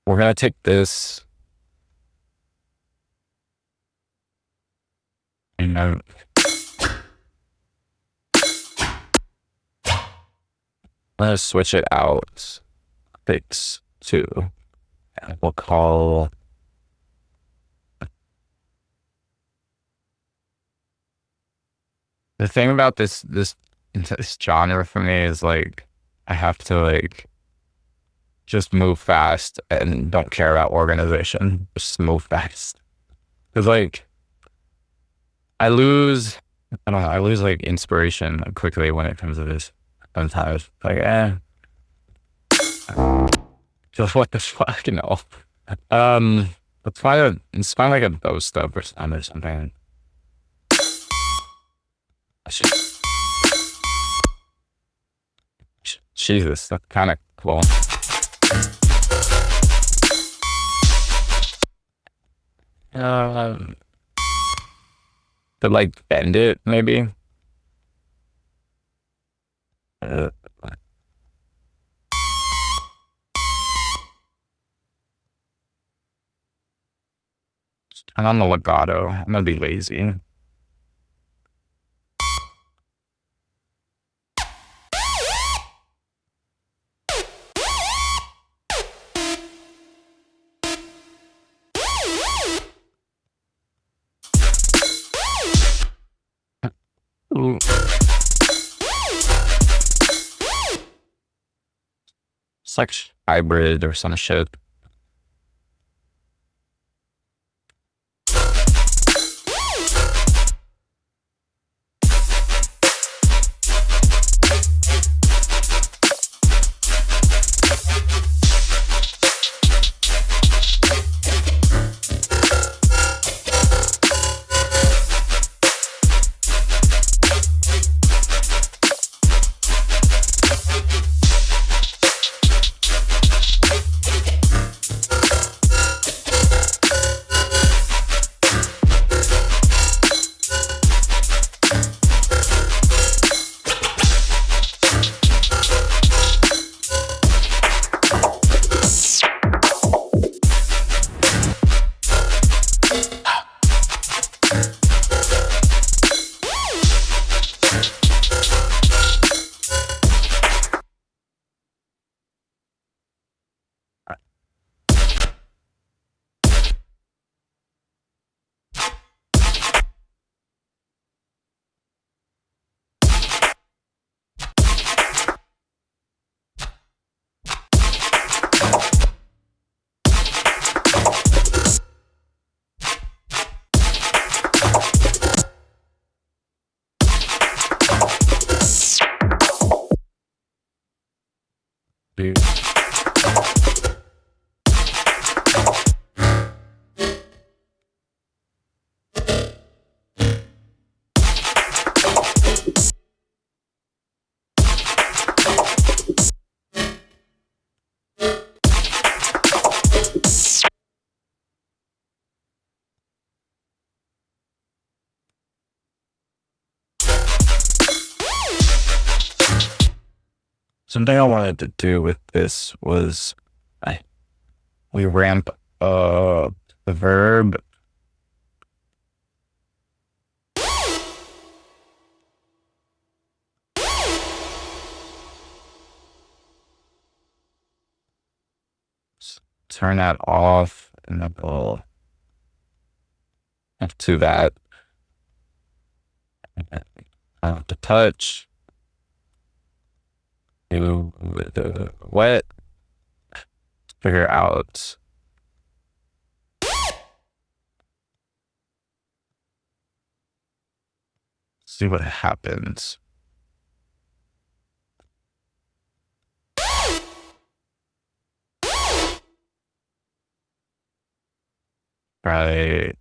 We're gonna take this. And let's switch it out. Fix 2. And we'll call. The thing about this genre for me is like I have to like just move fast and don't care about organization. Just move fast. Cause like I lose like inspiration quickly when it comes to this. Sometimes like just what the fuck, you know. Let's find like a ghost stuff or something. Jesus, that's kind of cool. To like bend it, maybe. Turn on the legato. I'm gonna be lazy. Ooh. It's like hybrid or some shit. something I wanted to do with this was we ramp up the verb. Turn that off, and then we'll to that. I have to touch. Do the wet. Figure out. See what happens. Try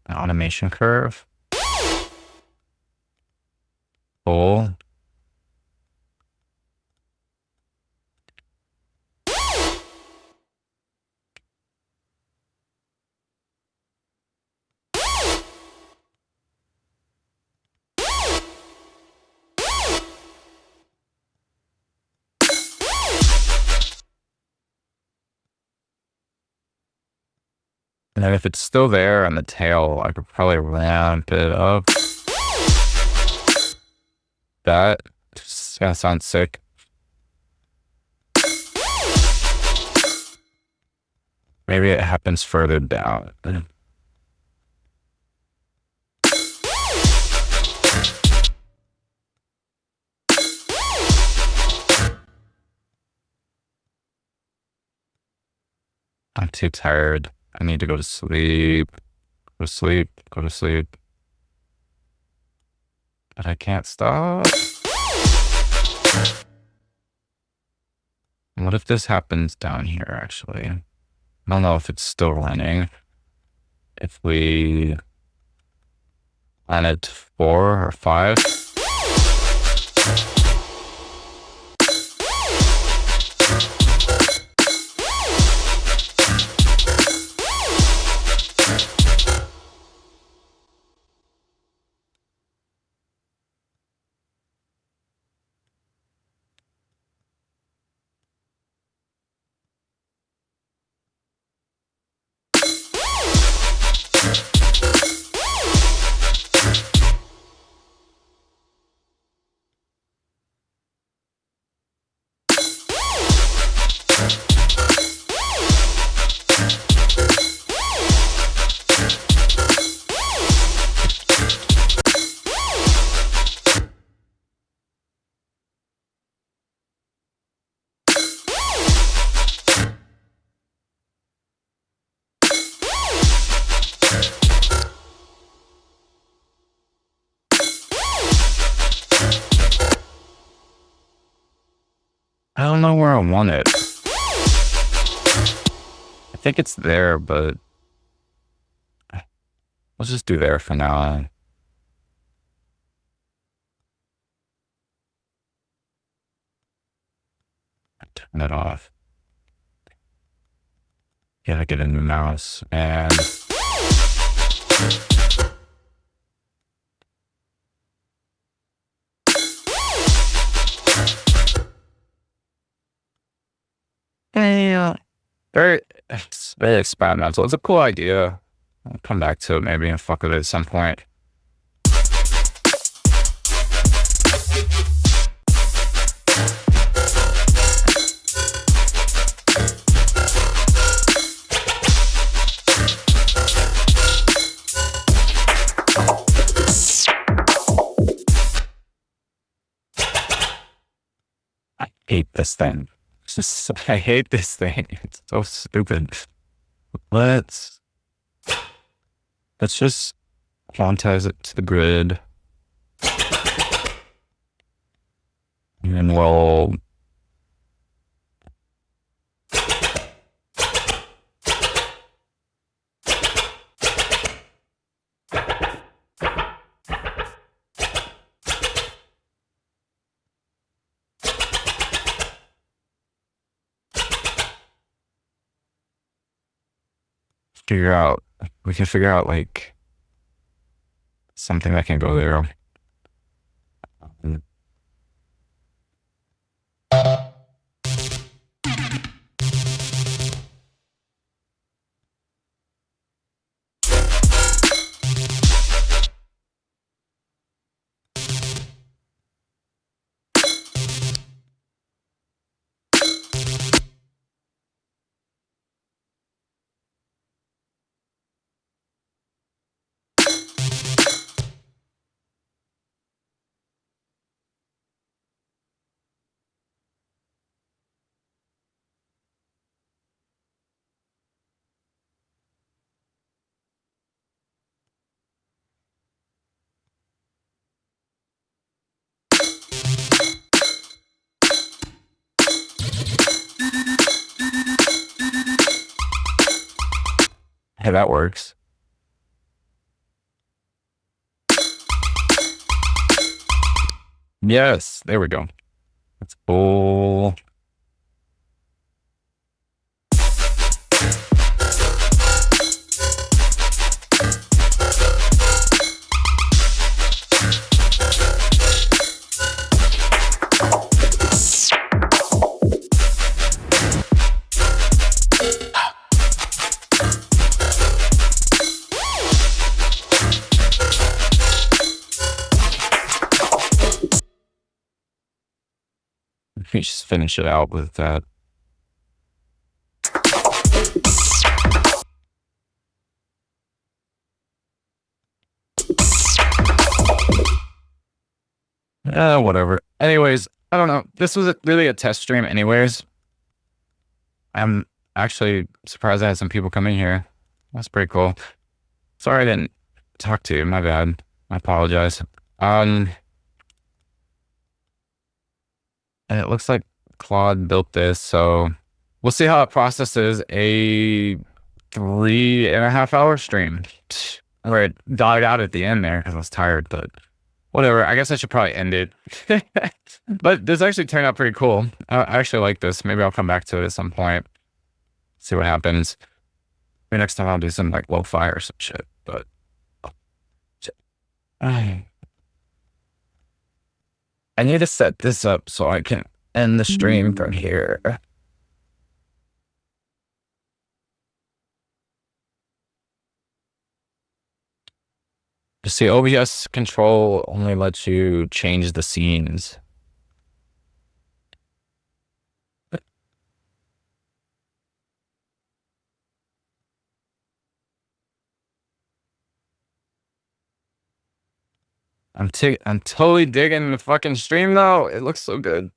an automation curve. Pull. And then if it's still there on the tail, I could probably ramp it up. That sounds sick. Maybe it happens further down. I'm too tired. I need to go to sleep. Go to sleep. Go to sleep. But I can't stop. What if this happens down here, actually? I don't know if it's still running. If we planet 4 or 5. I don't know where I want it. I think it's there, but let's just do there for now. Turn it off. Gotta get a new mouse and it's very experimental. It's a cool idea. I'll come back to it maybe and fuck with it at some point. I hate this thing. I hate this thing. It's so stupid. Let's just quantize it to the grid. And then we'll we can figure out like something that can go there. Hey, that works. Yes, there we go. That's full. Let me just finish it out with that. Whatever. Anyways, I don't know. This was really a test stream anyways. I'm actually surprised I had some people come in here. That's pretty cool. Sorry I didn't talk to you. My bad. I apologize. And it looks like Claude built this, so we'll see how it processes a 3.5-hour stream. Where it died out at the end there because I was tired, but whatever. I guess I should probably end it. But this actually turned out pretty cool. I actually like this. Maybe I'll come back to it at some point. See what happens. Maybe next time I'll do some like lo-fi or some shit. But I need to set this up so I can end the stream from here. You see, OBS control only lets you change the scenes. I'm totally digging the fucking stream though. It looks so good.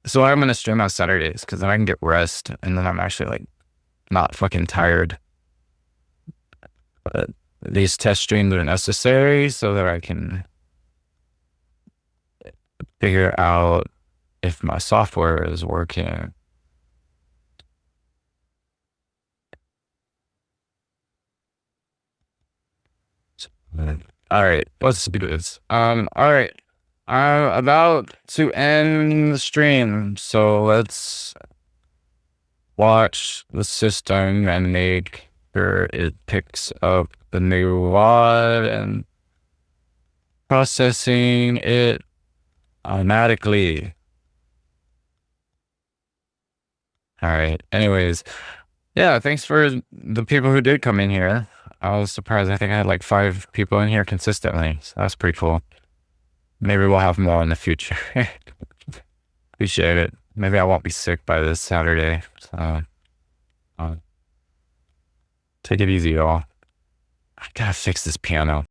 So I'm gonna stream on Saturdays because then I can get rest and then I'm actually like not fucking tired. But these test streams are necessary so that I can figure out if my software is working. All right, let's do this. All right, I'm about to end the stream, so let's watch the system and make sure it picks up the new WAD and processing it automatically. All right. Anyways, yeah, thanks for the people who did come in here. I was surprised. I think I had like 5 people in here consistently. So that's pretty cool. Maybe we'll have more in the future. Appreciate it. Maybe I won't be sick by this Saturday. So take it easy, y'all. I gotta fix this piano.